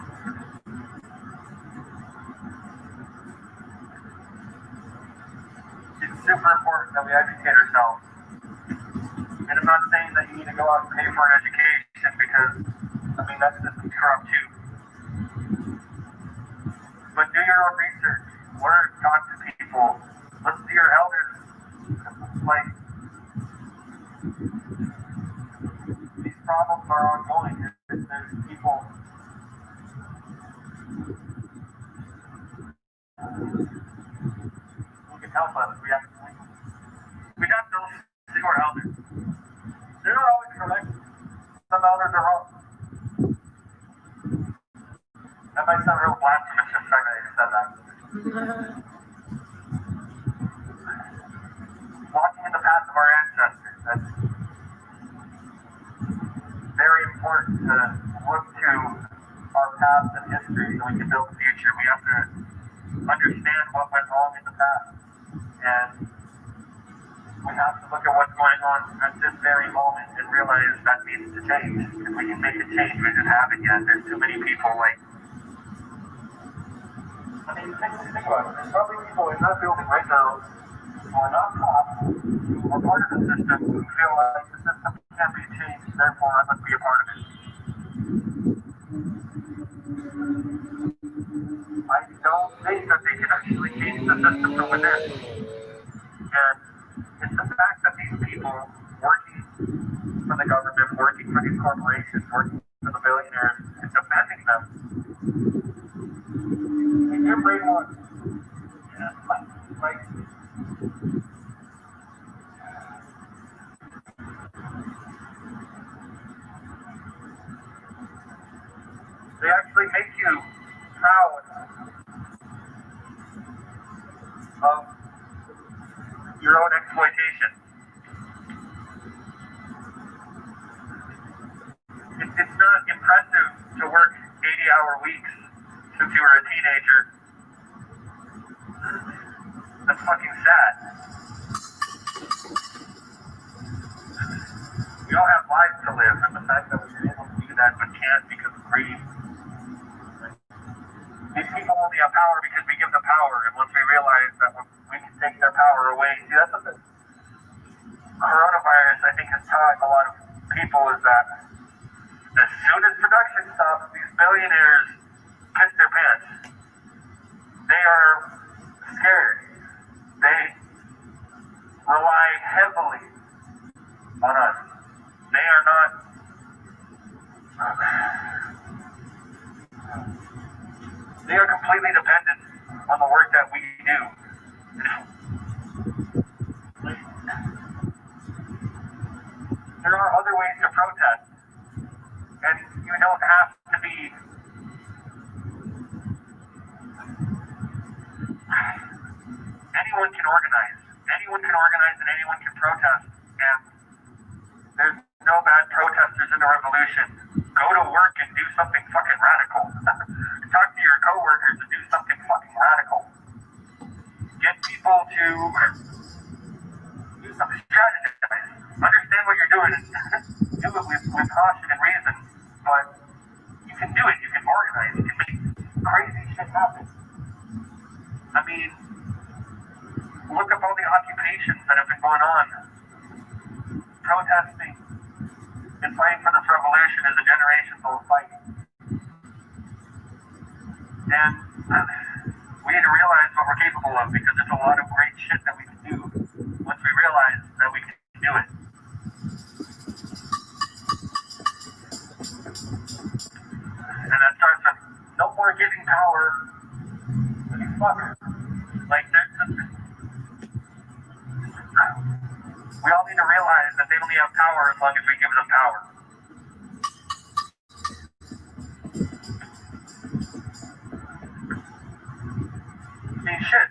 S7: it's super important that we educate ourselves. And I'm not saying that you need to go out and pay for an education because, I mean, that's just corrupt too. But do your own research. Learn, talk to people. Listen to your elders. Like, these problems are ongoing. There's people who can help us. We have to listen to our elders. They're not always correct. Some elders are wrong. That might sound real blasphemous just like I just said that. Walking in the path of our ancestors, that's very important to look to our past and history so we can build the future. We have to understand what went wrong in the past. And we have to look at what's going on at this very moment and realize that needs to change. If we can make a change, we just haven't yet. There's too many people like, I mean, think about it. There's probably people in that building right now who are not cops, who are part of the system, who feel like the system can't be changed, therefore I must be a part of it. I don't think that they can actually change the system from within. And it's the fact that these people working for the government, working for these corporations, working for the billionaires, and defending them. If you're brainwashed, like they actually make you proud of your own exploitation. It's not impressive to work 80-hour weeks since you were a teenager. That's fucking sad. We all have lives to live, and the fact that we've been able to do that but can't because of greed. These people only have power because we give them power, and once we realize that we can take their power away, see, that's what the coronavirus, I think, has taught a lot of people is that as soon as production stops, these billionaires piss their pants. They are scared. They rely heavily on us. They are not. They are completely dependent on the work that we do. There are other ways to protest, and you don't have to be anyone can organize. Anyone can organize and anyone can protest, and there's no bad protesters in the revolution. Go to work and do something fucking radical. Talk to your coworkers and do something fucking radical. Get people to do something, strategize. Understand what you're doing and do it with caution and reason, but you can do it. You can organize. You can make crazy shit happen. I mean, look up all the occupations that have been going on. Protesting and fighting for this revolution is a generations-old fight. And we need to realize what we're capable of because there's a lot of great shit that we can do once we realize that we can do it. And that starts with no more giving power to these fuckers. Like, there's just We all need to realize that they only have power as long as we give them power. I mean, shit.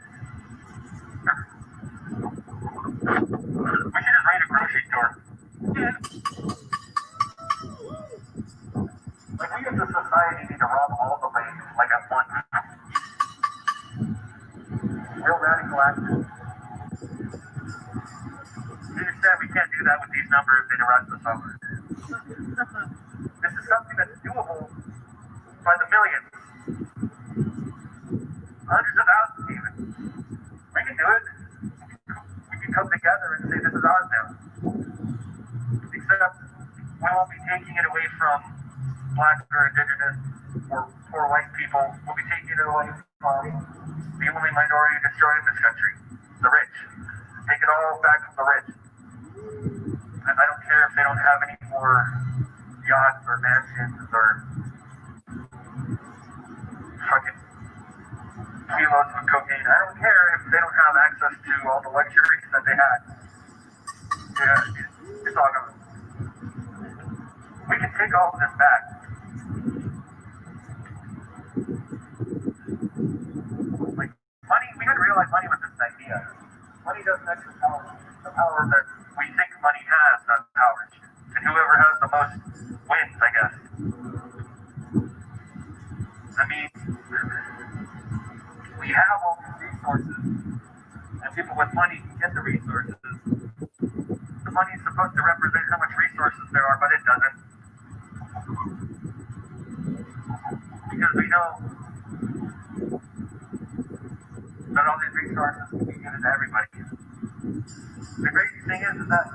S7: We should just raid a grocery store. Yeah. Like, we as a society need to rob all the banks, like at once. Real radical action. We understand we can't do that with these numbers in the rest of the summer. This is something that's doable by the millions. Hundreds of thousands even. We can do it. We can come together and say this is ours now. Except we won't be taking it away from black or indigenous or poor white people. We'll be taking it away from the only minority destroyed in this country, the rich. Take it all back from the rich. And I don't care if they don't have any more yachts or mansions or fucking kilos of cocaine. I don't care if they don't have access to all the luxuries that they had. Yeah, it's all gone. We can take all of this back. Like, money, we gotta realize money was just an idea. Money doesn't actually power. The power that we think money has, not power. And whoever has the most wins, I guess. I mean, we have all these resources, and people with money can get the resources. The money is supposed to represent how much resources there are, but it doesn't. Because we know that all these resources can be given to everybody. The crazy thing is that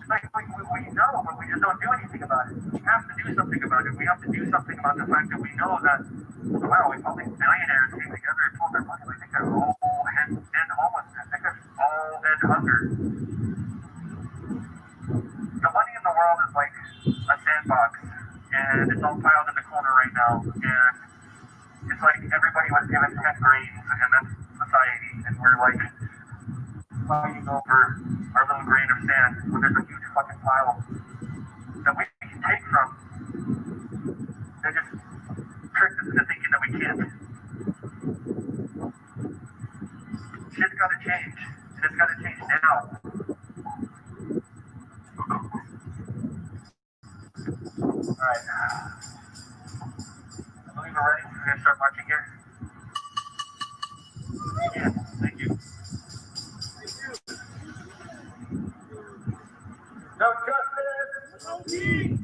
S7: like we know, but we just don't do anything about it. We have to do something about it. We have to do something about the fact that we know that, wow, if all these billionaires came together and pulled their money, like they could all end homelessness, they could all end hunger. The money in the world is like a sandbox, and it's all piled in the corner right now, and it's like everybody was given 10 grains, and that's society, and we're like fighting over our little grain of sand when there's a huge fucking pile that we can take from. They just tricked us into thinking that we can't. Shit's gotta change, and it's gotta change now. Alright. I believe we're ready. We're gonna start marching here. Yeah, thank you. No justice! No peace!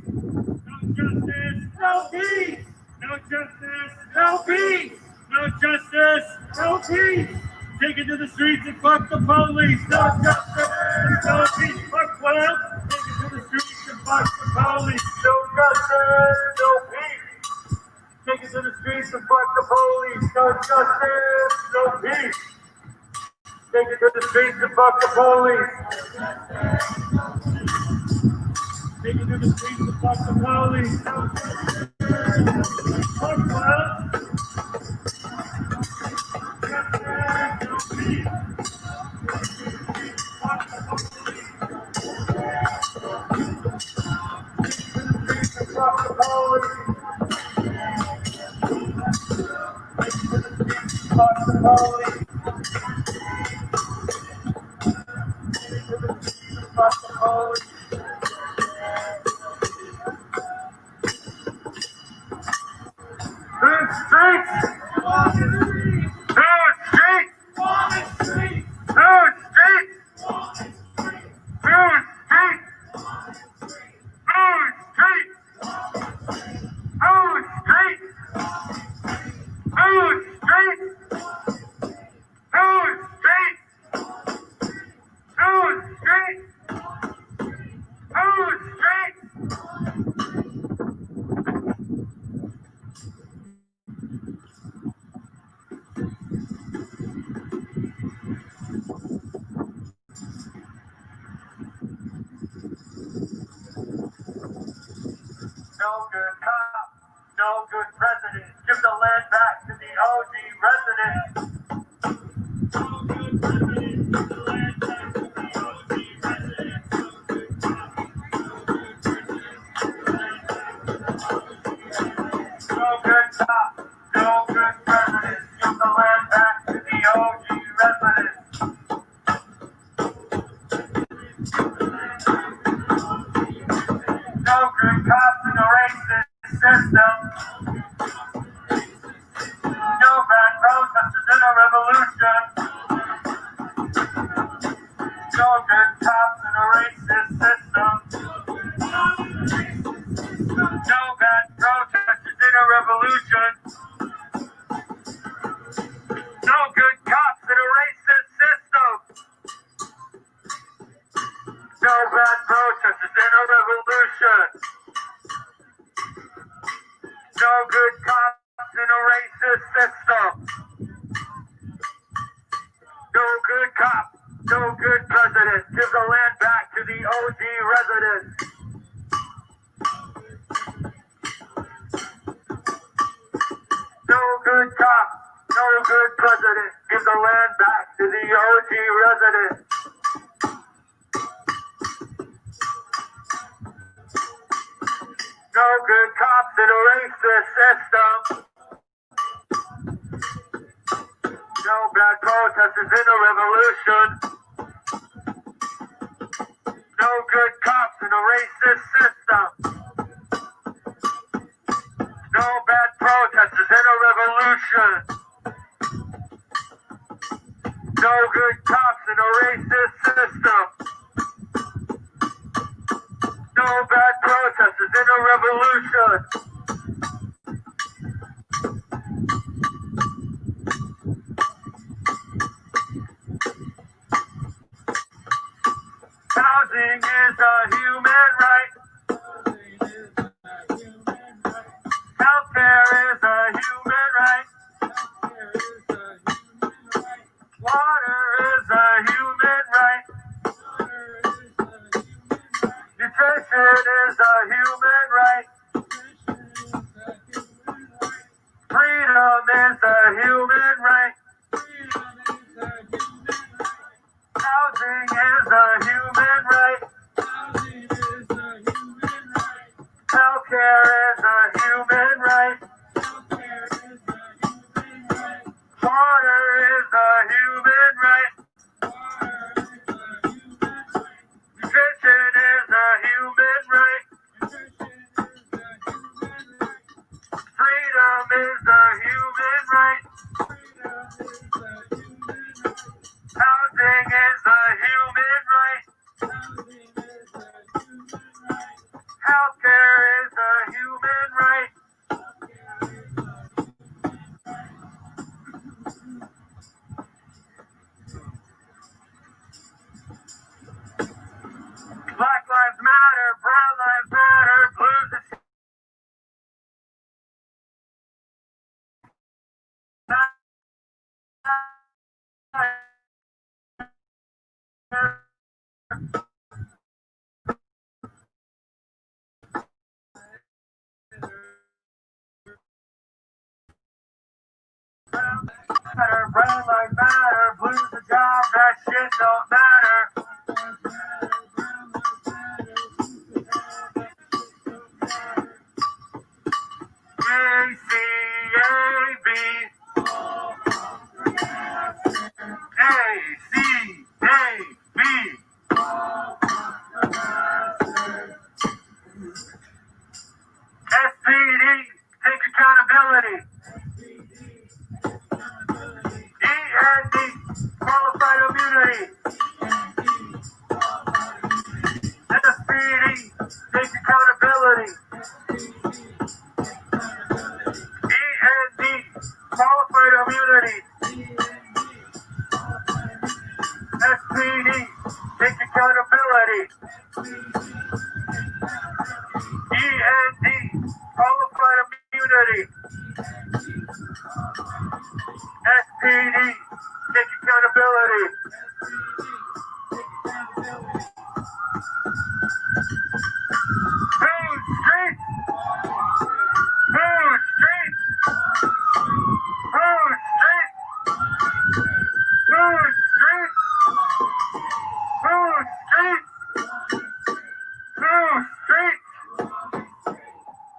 S7: No justice! No peace! No justice! No peace! No justice! No peace! Take it to the streets and fuck the police! No justice! No peace! Fuck what? Take it to the streets and fuck the police! No justice! No peace! Take it to the streets and fuck the police! No justice! No peace! Take it to the streets and fuck the police! Take it to the streets and fuck the police! No justice! Fuck what? in a revolution. No good cops in a racist system. No bad protesters in a revolution. No good cops in a racist system. No bad protesters in a revolution. No good cops in a racist system. No good cop, no good president. Give the land back to the OG residents. No good cop, no good president. Give the land back to the OG residents. No good cops in a racist system. No bad protesters in a revolution. No good cops in a racist system. No bad protesters in a revolution. No good cops in a racist system. No bad protesters in a revolution. Housing is a human right. Healthcare is a human right. Water is a human right. Nutrition is a human right. Freedom is a human right. Housing is a human right. Healthcare is a human right. Water is a human right. Nutrition is a human right. Freedom is a human right. Housing is a human right. Healthcare is a human right. Black lives matter, brown lives matter, blues is matter, brown lives matter, blues a job, that shit don't matter. ACAB. ACAB. SPD, take accountability. END, qualified immunity. SPD, take accountability. END, qualified immunity. SPD, take accountability. END, qualified immunity. SPD, take accountability. Food streets. Food streets. Food streets. Food streets. Food streets. Food streets.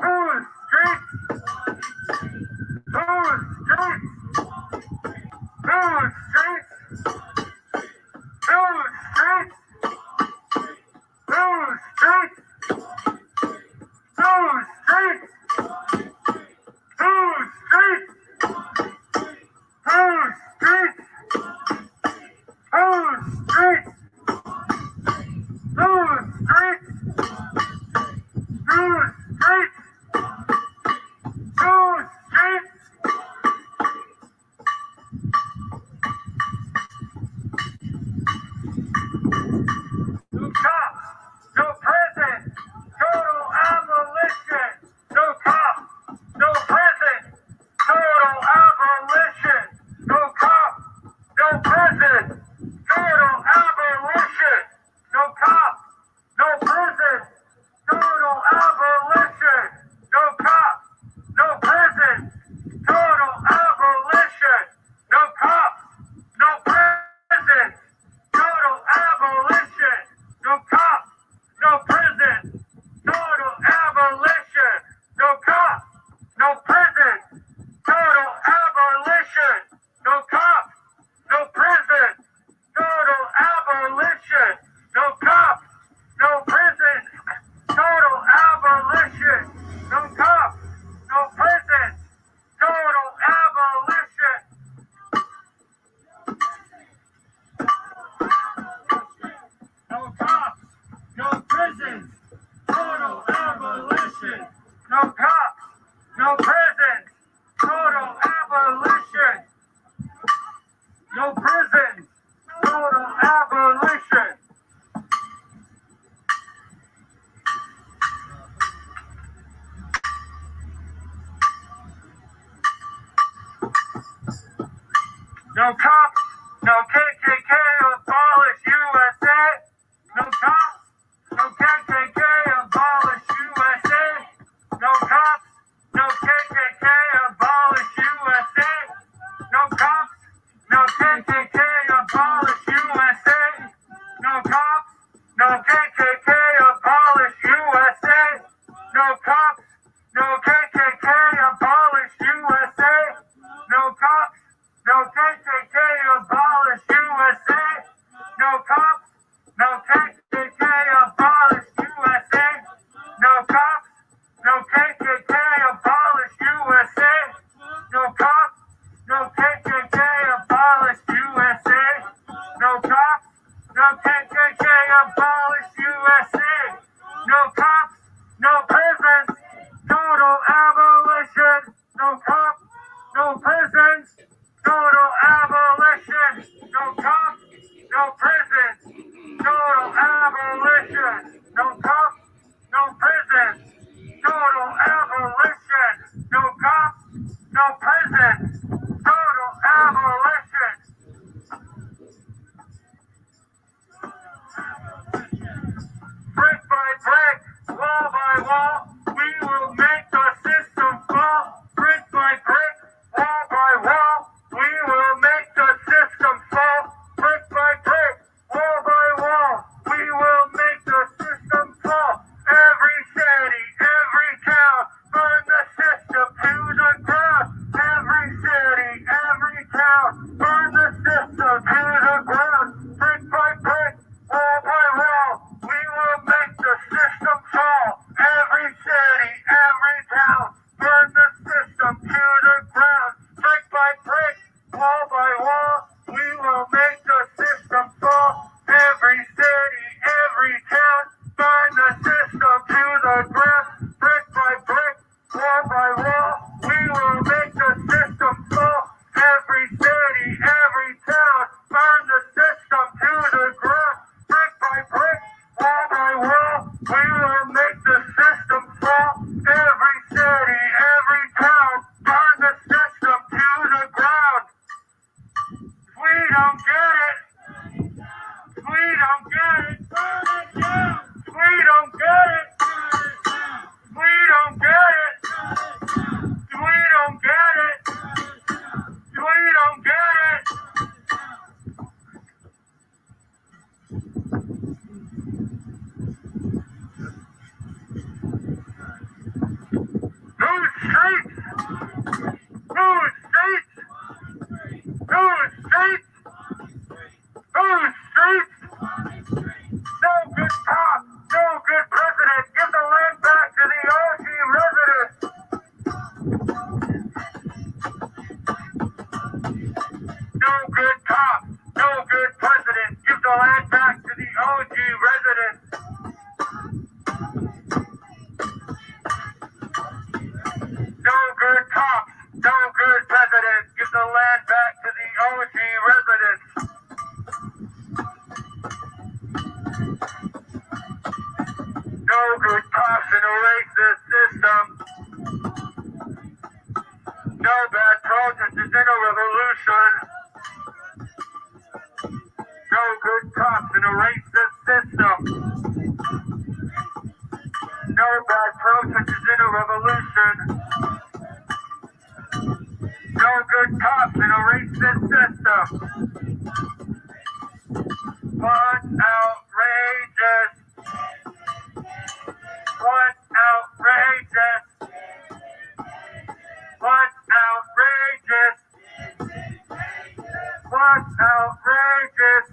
S7: Food streets. Food streets. Food streets. Food streets? Whose streets? Whose streets? Whose streets? Whose streets? No cops, no prison, total abolition. No cops, no prison, total abolition. No cops, no prison, total abolition. No cops, no prison, total abolition. No cops, no prison, total abolition. No cops, no prison, total abolition. No cops, no prison, total abolition. No cops, no prison, total abolition. No cops, no prison, total abolition. No cops, no prison, total abolition. No cops, no prison, total abolition. No cops, no prisons, total abolition. No cops, no prisons, total abolition. No prisons, total abolition. No cops, no KKK, abolish USA. No cops, no KKK, abolish USA. No cops, no KKK, abolish USA. No cops, no KKK, abolish USA. No cops, no KKK, abolish USA. No cops, no KKK, abolish USA. No cops, no KKK, abolish USA. No cops, no KKK, abolish USA. No cops, no KKK, abolish USA. No cops, no KKK, abolish USA. No cops, no KKK, abolish USA. No cops, no prisons, total abolition. No cops, no prisons, total abolition. No cops, no prisons, total abolition. No cops, no prisons, total abolition. No cops, no prisons, total abolition. Brick by brick, wall by wall, we will make the system fall. Brick by brick, wall by wall, we will make the system fall. Brick by brick, wall by wall, we will make the system fall. Every city, every town, burn the system to the ground. Every city, every town, burn the system to the ground. Brick by brick, wall by wall, we will make the system fall. Every city, every town, burn the system to the ground. Brick by brick, wall by wall, we will make the system fall. Every city, every town, burn the system to the ground. Brick by brick, wall by wall, we will make the system fall. Every city, every town, burn the system to the ground. Brick by brick, wall by wall, we will make the system fall. Every city, every town, burn the system to the ground. If we don't get it, if we don't get it, burn it down. If we don't get it, if we don't get it, if we don't get it, if we don't get it. Whose streets? Whose streets? Whose streets? No good cop, no good president. Give the land back to the OG residents. No good cops, no good president. Give the land back to the OG residents. No good cops in a racist system. No bad protesters in a revolution. No good cops in a racist system. No bad protesters in a revolution. No good cops in a racist system. What's outrageous? What's outrageous? What's outrageous? What's outrageous?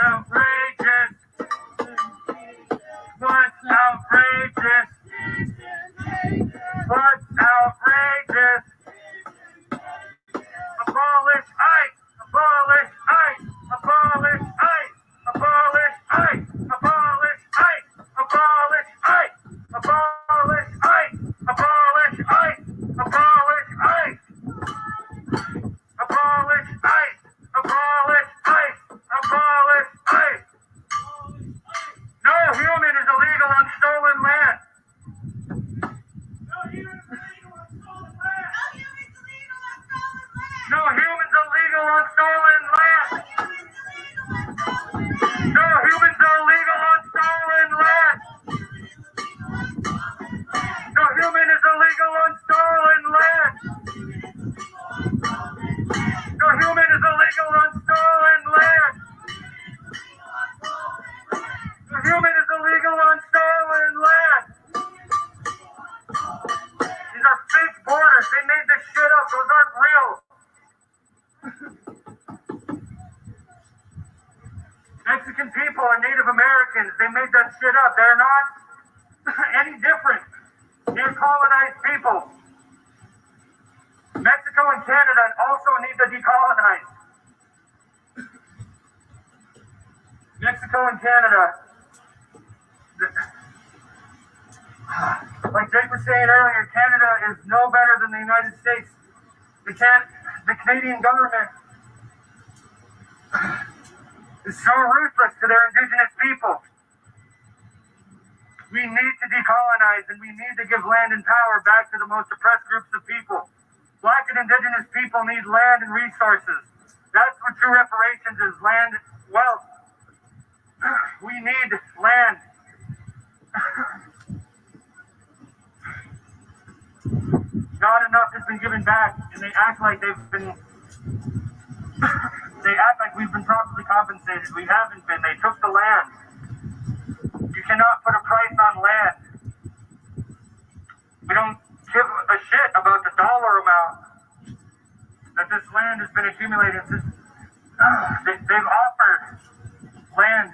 S7: Outrageous. What's outrageous? What's outrageous? Abolish ICE! Abolish ICE! Abolish ICE! Abolish ICE! Abolish ICE! Abolish ICE! Abolish ICE! Abolish ICE! Abolish ICE! Abolish ICE! Abolish ICE! Abolish ICE! No human is illegal on stolen land. No humans illegal on stolen land. No humans are illegal on stolen land. No human is illegal on stolen land. No human is illegal on stolen land. No human is illegal on stolen land. These are fake borders. They made this shit up. Those aren't real. Mexican people and Native Americans, they made that shit up. They're not any different. They're colonized people. Mexico and Canada also need to decolonize. Mexico and Canada. Like Jake was saying earlier, Canada is no better than the United States. The Canadian government is so ruthless to their indigenous people. We need to decolonize and we need to give land and power back to the most oppressed groups of people. Black and indigenous people need land and resources. That's what true reparations is, land, wealth. We need land. Not enough has been given back, and they act like we've been properly compensated. We haven't been. They took the land. You cannot put a price on land. We don't give a shit about the dollar amount that this land has been accumulated. They've offered land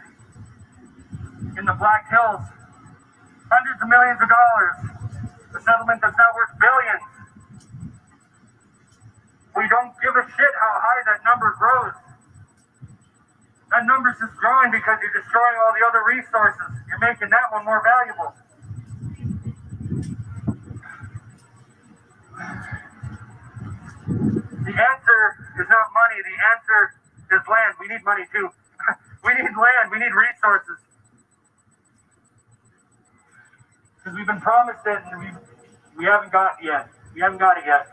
S7: in the Black Hills, hundreds of millions of dollars. A settlement that's now worth billions. We don't give a shit how high that number grows. That number's just growing because you're destroying all the other resources. You're making that one more valuable. The answer is not money. The answer is land. We need money too. We need land. We need resources. Because we've been promised it and we haven't got it yet. We haven't got it yet.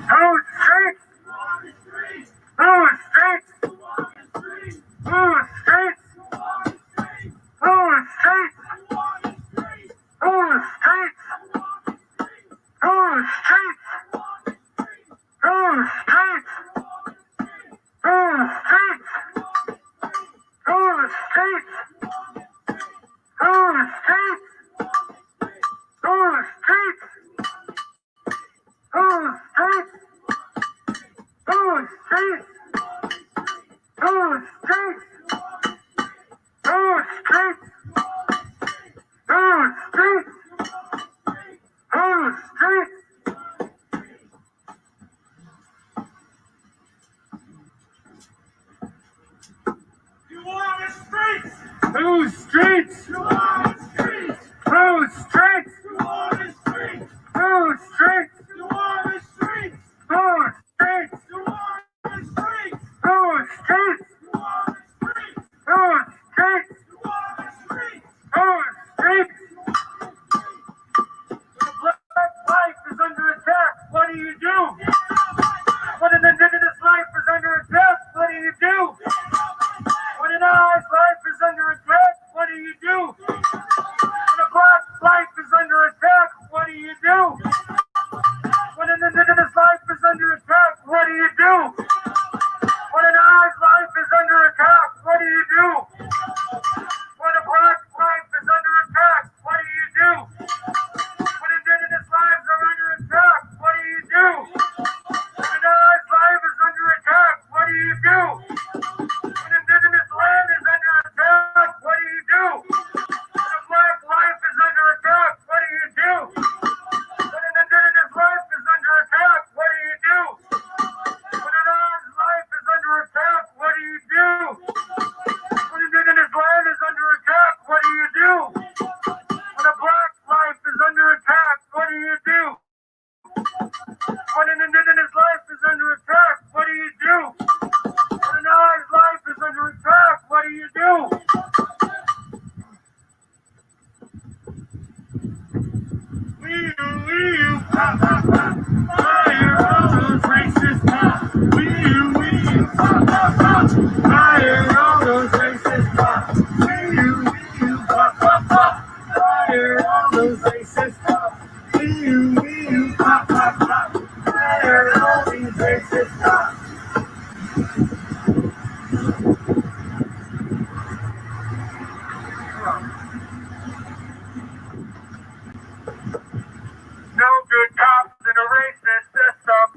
S7: Whose streets? Whose streets? Whose streets? Whose streets? Whose streets? Whose streets? Whose streets? Whose streets? Whose streets? Whose streets? Whose streets? Whose streets? Whose streets?
S14: Whose streets? Whose streets? Whose streets? Whose streets? Whose streets? Whose streets? Whose streets? Whose streets? Black life is under attack. What do you do? When an indigenous life is under attack, what do you do? When an allies life is under attack, what do you do? When a black life is under attack, what do you do? When an indigenous life is under attack, what do you do? When an allies life is under attack, what do you do? When a black life is under attack, what do you do? When indigenous lives are under attack, what do you do? When an allies life is under attack, what do you do? When indigenous land is under attack, what do you do? When a black life is under attack, what do you do? When an indigenous life is under attack, what do you do? When an allies life is under attack, what do you do? When indigenous land is under attack, what do you do? When a black life is under attack, what do you do? When an indigenous life is under attack, what do you do? When an allies life is under attack, what do you do? Pop, pop, pop. Fire all those racist pop. Pop, pop, pop. Fire all those racist pop. Pop, pop, pop. Fire all those racist pop. Pop, pop, pop. Fire all these racist pop. No good cops in a racist system.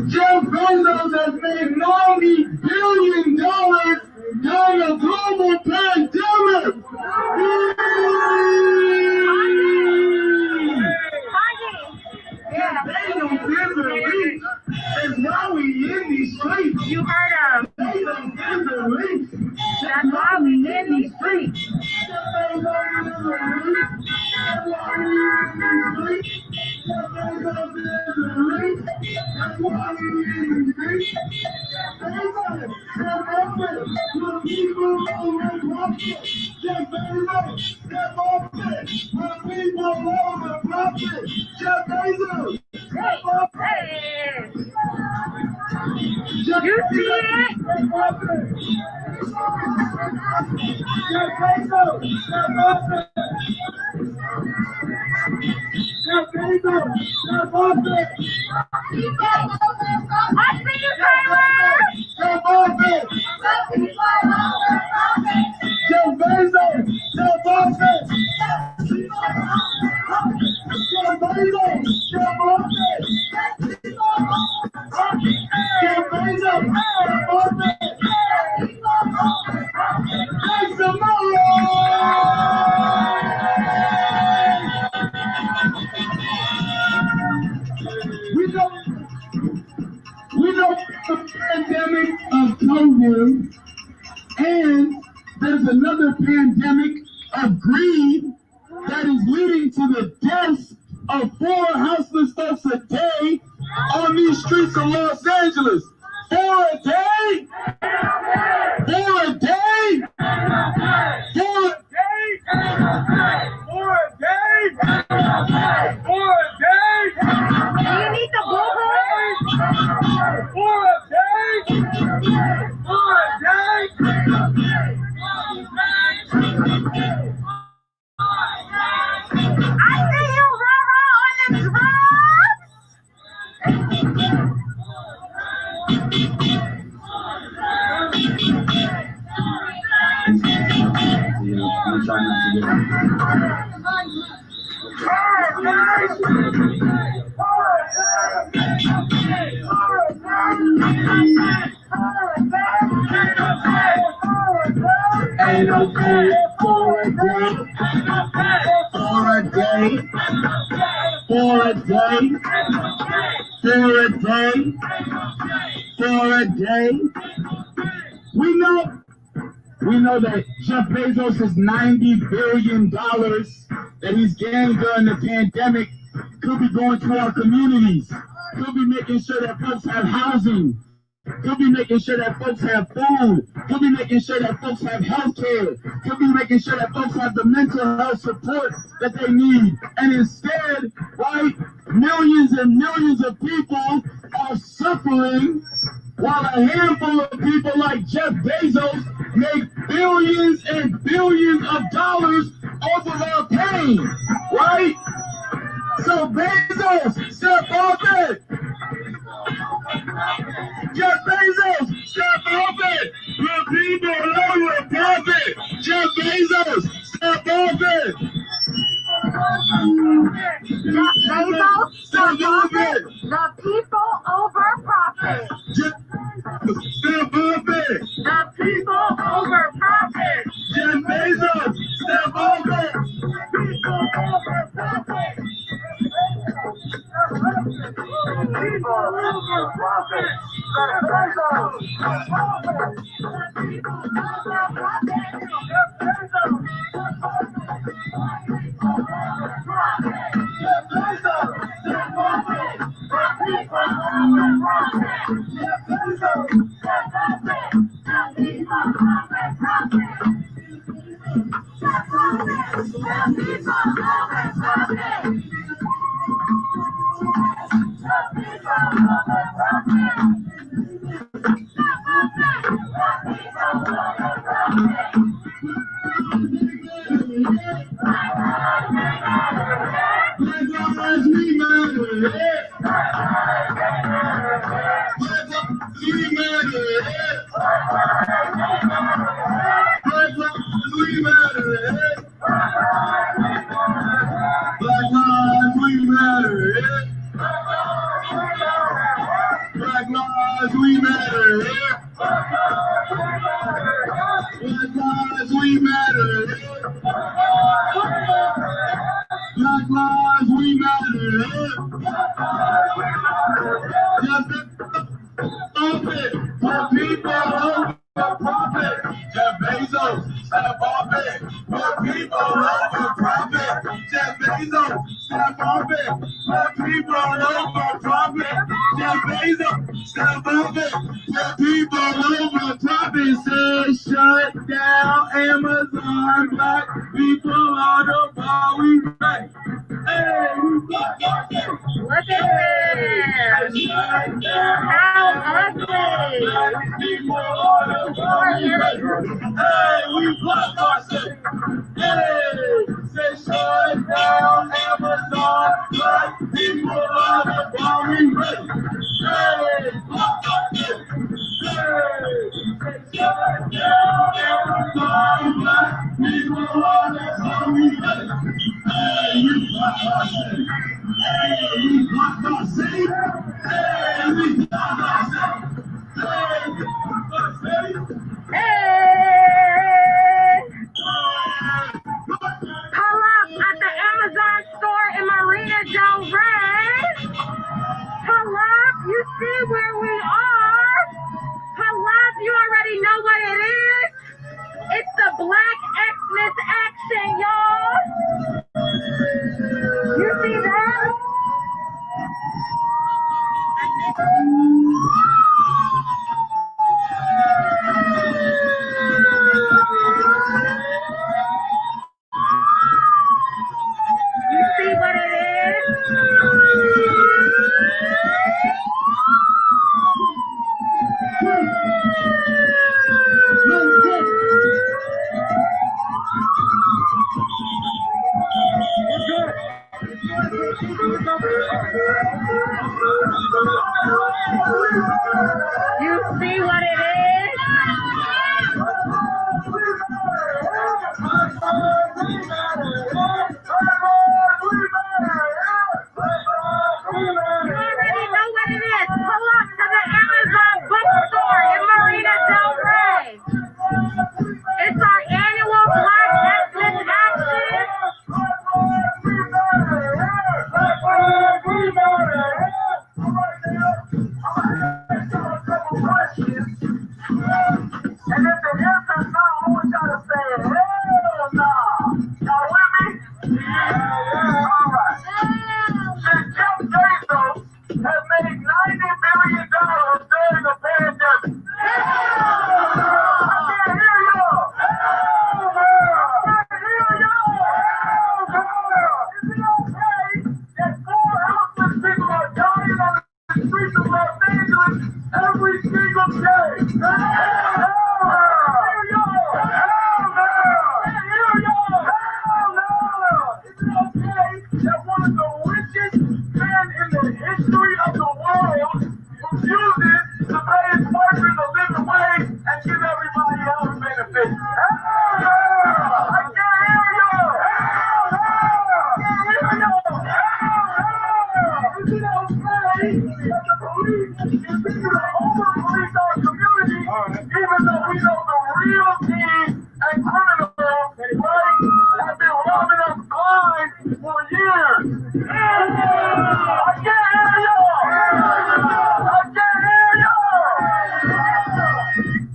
S12: Jeff Bezos has made $90 billion during a global pandemic. Bezos is elite. That's why we in these streets. You heard him. Bezos is elite. That's why we in these streets. You see it? I see you, Tyler! Jeff Bezos! Jeff Bezos! Jeff Bezos! Jeff Bezos! Jeff Bezos! Make some noise! We know the pandemic of COVID, and there's another pandemic of greed that is leading to the deaths of 4 houseless folks a day on these streets of Los Angeles. 4 a day? 4 a day? 4 a day? 4 a day? 4 a day? Do you need the boo-boo? 4 a day? 4 a day? I see you, Rara, on the drums. Ain't no good for a day, for a day, for a day, for a day, for a day. We know that Jeff Bezos' $90 billion that he's gained during the pandemic could be going to our communities, could be making sure that folks have housing, could be making sure that folks have food, could be making sure that folks have health care, could be making sure that folks have the mental health support that they need. And instead, right, millions and millions of people are suffering while a handful of people like Jeff Bezos make billions and billions of dollars off of our pain, right? So Bezos, step off it! Jeff Bezos, step off it! The people know your profit! Jeff Bezos, step off it!
S1: Jeff Bezos, step off it! The people over profit!
S12: Step off it!
S1: The people over profit!
S12: Jeff Bezos, step off it!
S1: People over profit! People over profit! Jeff Bezos, step off it! People over profit! Jeff Bezos, step off it! Jeff Bezos, step off it! People over profit! Jeff Bezos, step off it! People over profit! Step off it! People over profit!
S12: Black lives, we matter. lives we matter. Black lives we matter. Black lives we matter. Stop it. For people over profit. Jeff Bezos, step off it. For people over profit. Jeff Bezos, step off it. For people over profit. Jeff Bezos, step off it. For people over profit. Says shut down Amazon. Black people are the power we make. Hey, we got market.
S2: Look at this. How ugly.
S12: People are the power we make. Hey, we got market. Hey, say shut down Amazon. Black people are the power we make. Hey, black market. Hey, say shut down Amazon. Black people are the power we make. Hey, we got market. Hey, we got market. Hey, we got market. Hey, we got market.
S2: Hey! Pull up at the Amazon store in Marina Del Rey. Pull up, you see where we are. Pull up, you already know what it is. It's the Black Xmas action, y'all. You see that? You see what it is? You see what it is? You already know what it is. Pull up to the Amazon bookstore in Marina Del Rey. It's our annual Black Xmas action.
S12: And if the answer's no, I want y'all to say, hell no. Y'all with me? All right. Since Jeff Bezos has made $90 billion during the pandemic. I can't hear y'all. I can't hear y'all. Is it okay that 400 people are dying on the streets of Los Angeles every single day? That one of the richest men in the history of the world will use it to pay his workers a living wage and give everybody else benefits. I can't hear you. Is it okay that the police continue to over-police our community, even though we know the real thieves and criminals, right, have been robbing us blind for years? I can't hear you. I can't hear you.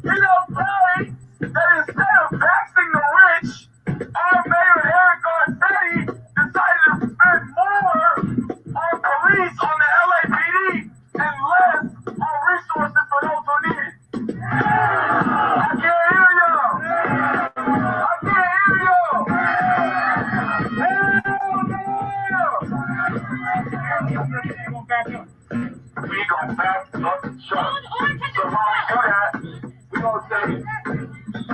S12: Is it okay that instead of taxing the rich, our mayor Eric Garcetti decided to spend more on police on the LAPD and less on resources for those who need it? I can't hear you. I can't hear you. We gon' back up the truck. So how we do that? We gon' say,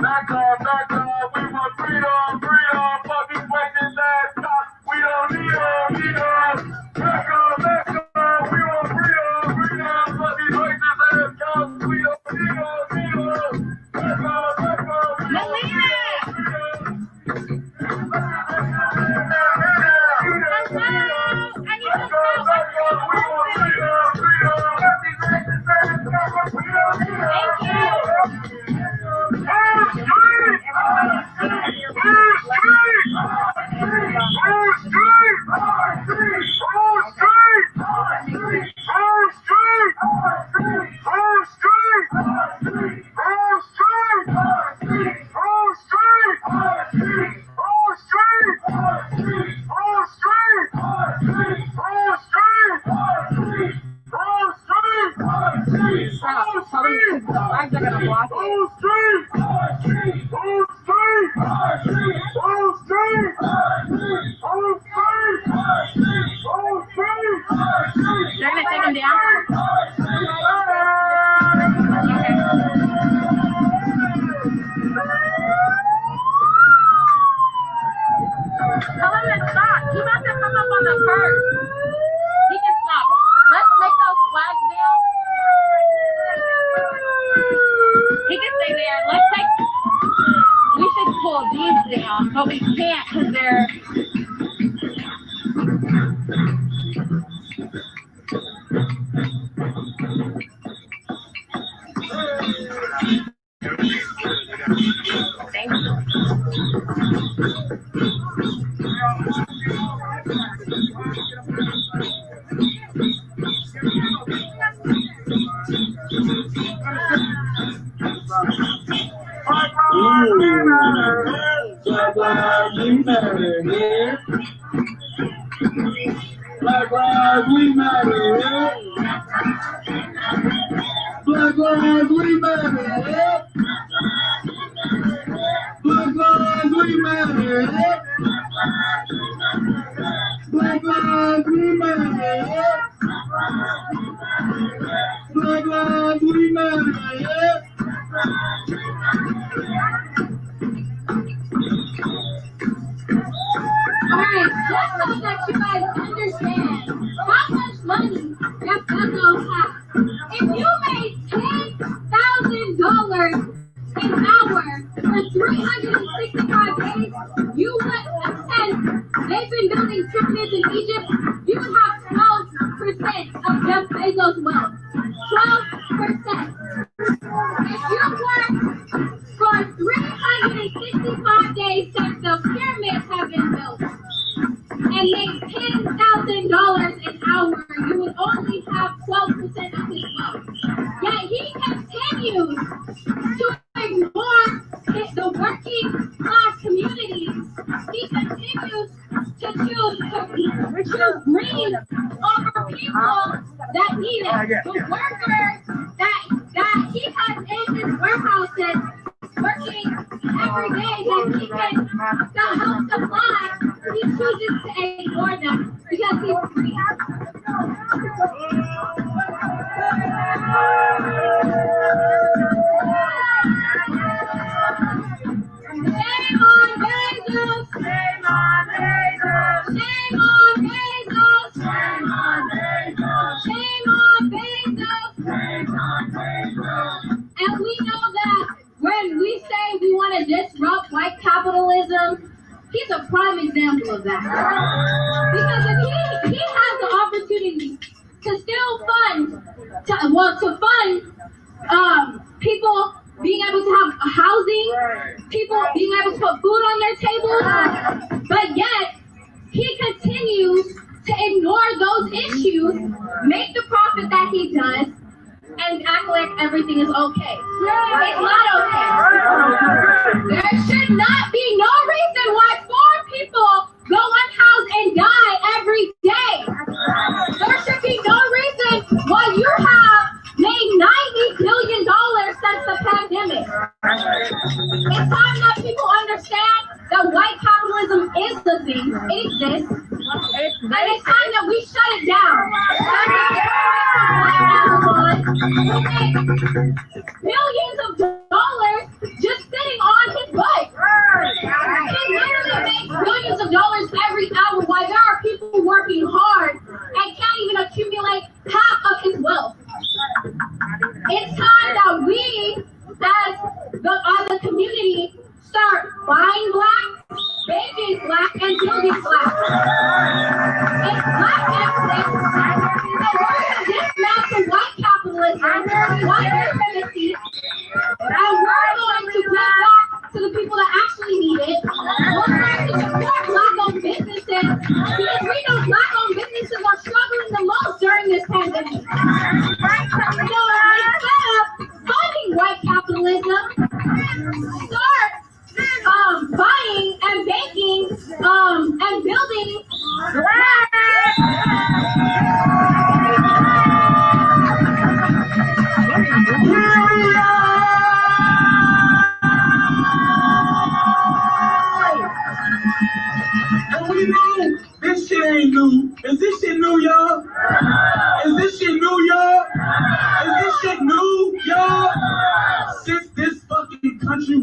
S12: back up, we want freedom, fuck these places that stop. We don't need them. Back up, we want freedom, fuck these places that stop. We don't need them. Back up,
S2: Stop. Tell them the flags are gonna block it. They're gonna take them down. Tell him to stop. He about to come up on the first. He can stop. Let's take those flags down. He can stay there. Let's take. We should pull these down, but we can't because they're. Thank you.
S12: Black lives we matter here. Black lives we matter here. Black lives we matter here. Black lives we matter here. Black lives we matter here. Black lives we matter here.
S2: Alright, just so that you guys understand how much money that Bethel has. If you made $10,000 an hour for 365 days, you would, and they've been building pyramids in Egypt, you would have 12% of Jeff Bezos' wealth. 12%. If you work for 365 days since the pyramids have been built, and make $10,000 an hour, you would only have 12% of his wealth. Yet he continues to ignore the working class communities. He continues to choose greed over people that need it. The workers that he has in his warehouses working every day that help supply, he chooses to ignore them because he's free. Shame on Bezos! Shame on Bezos! Shame on Bezos! Shame on Bezos! Shame on Bezos! Shame on Bezos! And we know that when we say we want to disrupt white capitalism, he's a prime example of that. Because if he has the opportunity to still fund people being able to have housing, people being able to put food on their tables, but yet he continues to ignore those issues, make the profit that he does, and act like everything is okay. It's not okay. There should not be no reason why 4 people go unhoused and die every day. There should be no reason why you have made $90 billion since the pandemic. It's time that people understand that white capitalism is the thing. It exists. And it's time that we shut it down. Who makes billions of dollars just sitting on his butt. He literally makes billions of dollars every hour while there are people working hard and can't even accumulate half of his wealth. It's time that we, as a community, start buying black, baking black, and building black. It's black excellence. So we're going to dismantle white capitalism, white supremacy, and we're going to give back to the people that actually need it. We're going to support black-owned businesses because we know black-owned businesses are struggling the most during this pandemic. So instead of funding white capitalism, start buying and baking and building black.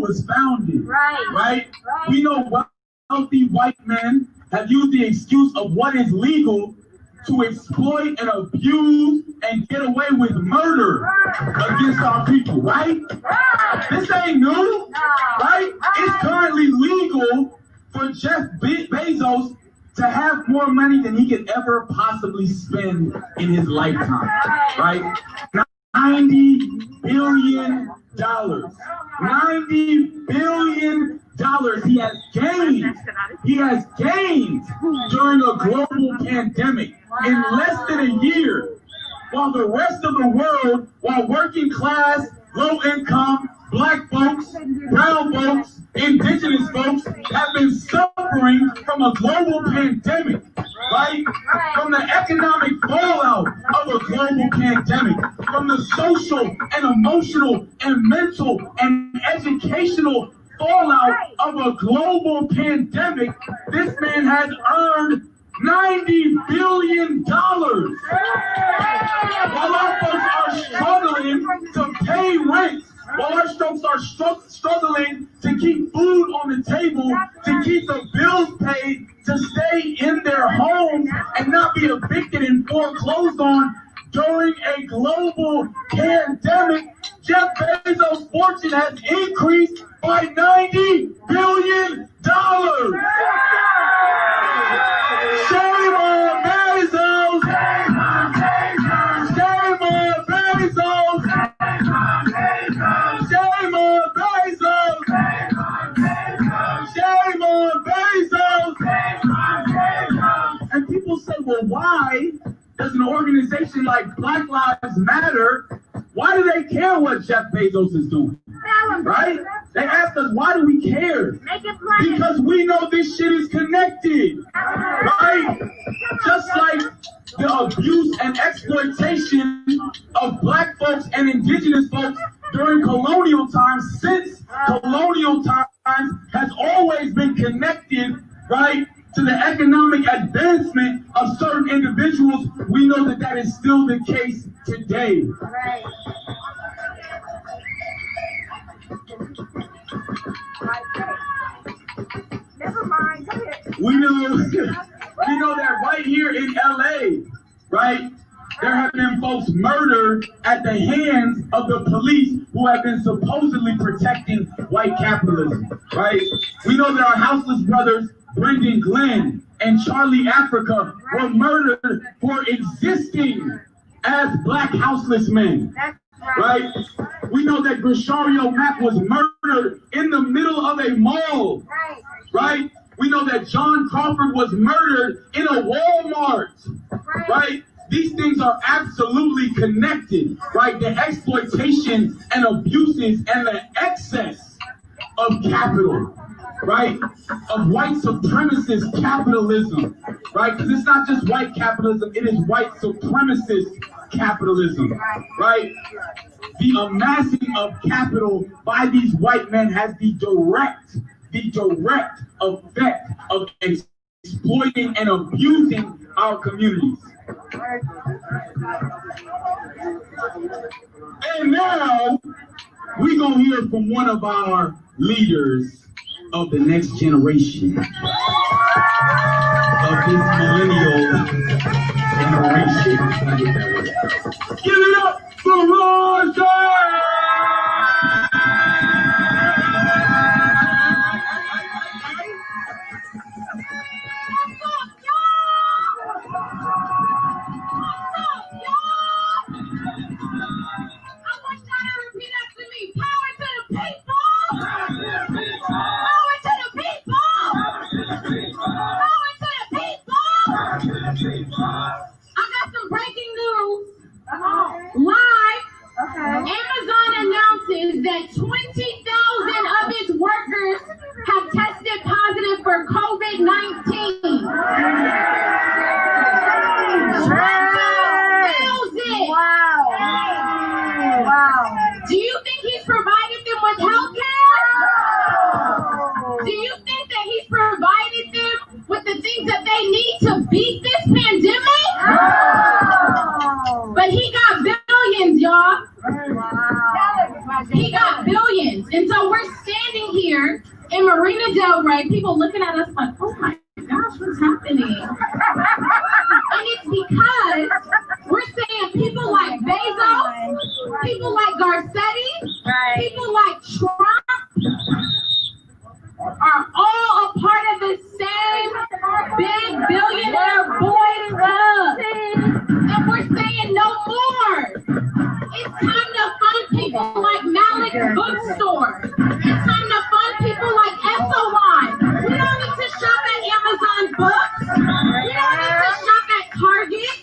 S8: was founded.
S2: Right.
S8: Right? We know wealthy white men have used the excuse of what is legal to exploit and abuse and get away with murder against our people, right? This ain't new, right? It's currently legal for Jeff Bezos to have more money than he could ever possibly spend in his lifetime, right? $90 billion. $90 billion he has gained during a global pandemic in less than a year, while the rest of the world, while working class, low income, black folks, brown folks, indigenous folks have been suffering from a global pandemic, right? From the economic fallout of a global pandemic, from the social and emotional and mental and educational fallout of a global pandemic, this man has earned $90 billion. While our folks are struggling to pay rent, while our folks are struggling to keep food on the table, to keep the bills paid, to stay in their homes and not be evicted and foreclosed on during a global pandemic, Jeff Bezos' fortune has increased by $90 billion. Shame on Bezos! Shame on Bezos! Shame on Bezos! Shame on Bezos! And people say, well, why does an organization like Black Lives Matter, why do they care what Jeff Bezos is doing? Right? They ask us, why do we care? Because we know this shit is connected. Right? Just like the abuse and exploitation of black folks and indigenous folks during colonial times, since colonial times, has always been connected, right, to the economic advancement of certain individuals. We know that that is still the case today.
S2: Right. Never mind.
S8: We know that right here in LA, right, there have been folks murdered at the hands of the police who have been supposedly protecting white capitalism, right? We know that our houseless brothers, Brendan Glenn and Charlie Africa, were murdered for existing as black houseless men, right? We know that Grishario Mack was murdered in the middle of a mall, right? We know that John Crawford was murdered in a Walmart, right? These things are absolutely connected, right? The exploitation and abuses and the excess of capital, right? Of white supremacist capitalism, right? Because it's not just white capitalism, it is white supremacist capitalism, right? The amassing of capital by these white men has the direct effect of exploiting and abusing our communities. And now we're gonna hear from one of our leaders of the next generation, of this millennial generation. Give it up for Roger!
S2: I got some breaking news. Live. Amazon announces that 20,000 of its workers have tested positive for COVID-19. 20,000. Wow. Do you think he's provided them with health care? Do you think that he's provided them with the things that they need to beat this pandemic? But he got billions, y'all. He got billions. And so we're standing here in Marina Del Rey, people looking at us like, oh my gosh, what's happening? And it's because we're saying people like Bezos, people like Garcetti, people like Trump are all a part of the same big billionaire boy club. And we're saying no more. It's time to fund people like Malik's bookstore. It's time to fund people like SOY. We don't need to shop at Amazon Books. We don't need to shop at Target.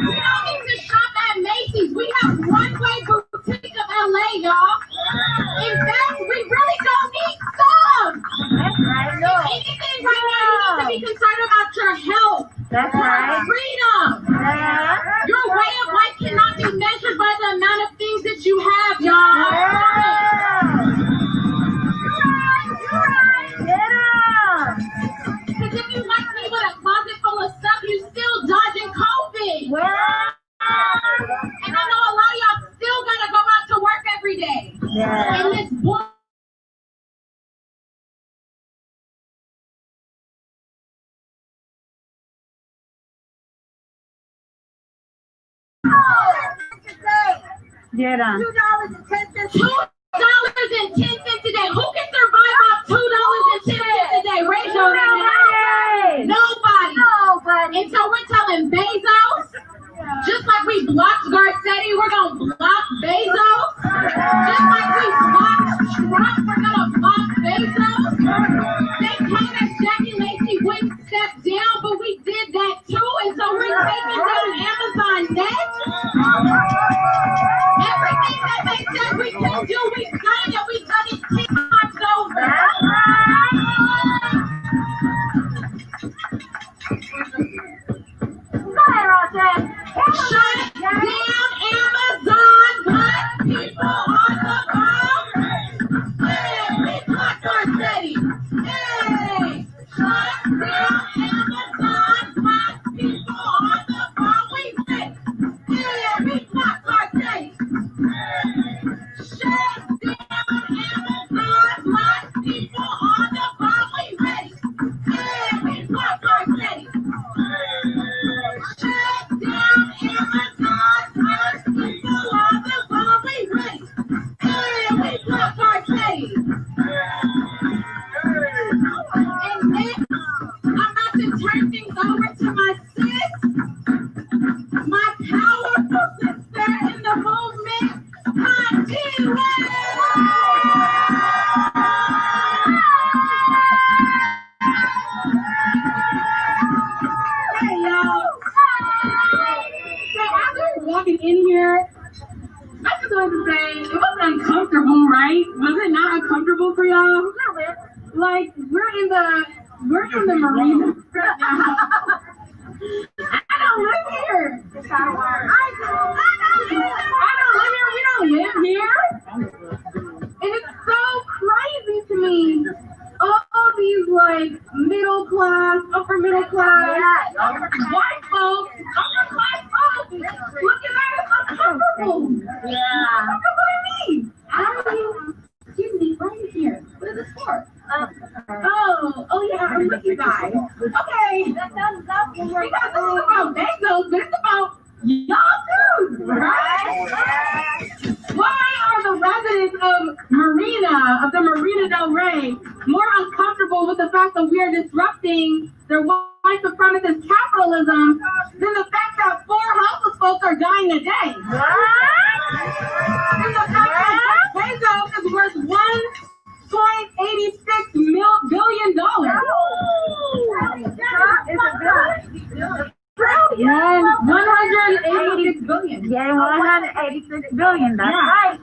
S2: We don't need to shop at Macy's. We have Runway Boutique of LA, y'all. In fact, we really don't need some. If anything right now, you need to be concerned about your health.
S9: That's right.
S2: Freedom. Your way of life cannot be measured by the amount of things that you have, y'all. Because if you like me with a closet full of stuff, you still dodging COVID. And I know a lot of y'all still gotta go out to work every day. And this boy.
S9: Get on.
S2: $2.10. $2.10 a day. Who can survive off $2.10 a day? Raise your hand. Nobody. And so we're telling Bezos, just like we blocked Garcetti, we're gonna block Bezos. Just like we blocked Trump, we're gonna block Bezos. They told us Jackie Lacey wouldn't step down, but we did that too. And so we're taking down Amazon next. Everything that they said we could do, we've done it, and we've done it 10 times over. Go ahead, Roger. Shut down Amazon, put people on the phone. Hey, we blocked Garcetti. Hey, shut down Amazon, put people on the phone. We win. Hey, we blocked Garcetti. Shut down Amazon, put people on the phone. We ready. Hey, we blocked Garcetti. Shut down Amazon, put people on the phone. We ready. Hey, we blocked Garcetti. And next, I'm about to turn things over to my sis, my powerful sister in the movement, Bongino. Hey, y'all. So as we were walking in here, I just wanted to say it wasn't uncomfortable, right? Was it not uncomfortable for y'all? Like we're in the marina right now. I don't live here. I don't live here. We don't live here. And it's so crazy to me. All these like middle class, upper middle class, white folks, upper class folks looking at us uncomfortable.
S9: Yeah.
S2: What do you mean? Excuse me, right here. What is this for? Oh yeah, I'm with you guys. Okay. Because this is about Bezos, but it's about y'all too, right? Why are the residents of the Marina Del Rey, more uncomfortable with the fact that we are disrupting their white supremacist capitalism than the fact that 4 homeless folks are dying a day? And the fact that Bezos is worth $1.86 billion. Yeah, 186 billion.
S9: Yeah, 186 billion. That's right.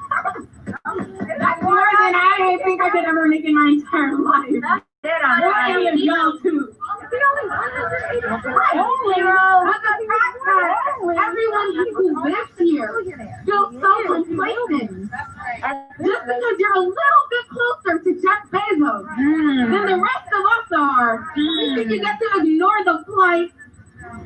S2: That's more than I think I could ever make in my entire life. Or any of y'all too. Everyone who lives here feels so complacent. Just because you're a little bit closer to Jeff Bezos than the rest of us are, you think you get to ignore the plight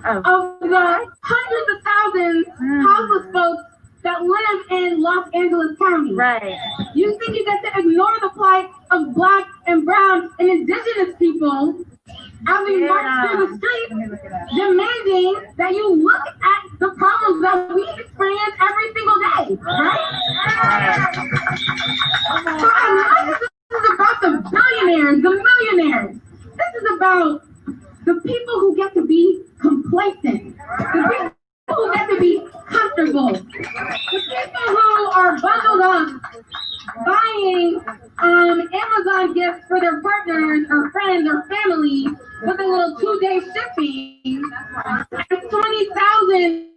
S2: of the hundreds of thousands houseless folks that live in Los Angeles County.
S9: Right.
S2: You think you get to ignore the plight of Black and brown and indigenous people as we march through the streets demanding that you look at the problems that we experience every single day, right? So I know this is about the billionaires, the millionaires. This is about the people who get to be complacent, the people who get to be comfortable, the people who are bundled up buying Amazon gifts for their partners or friends or family with a little 2-day shipping and 20,000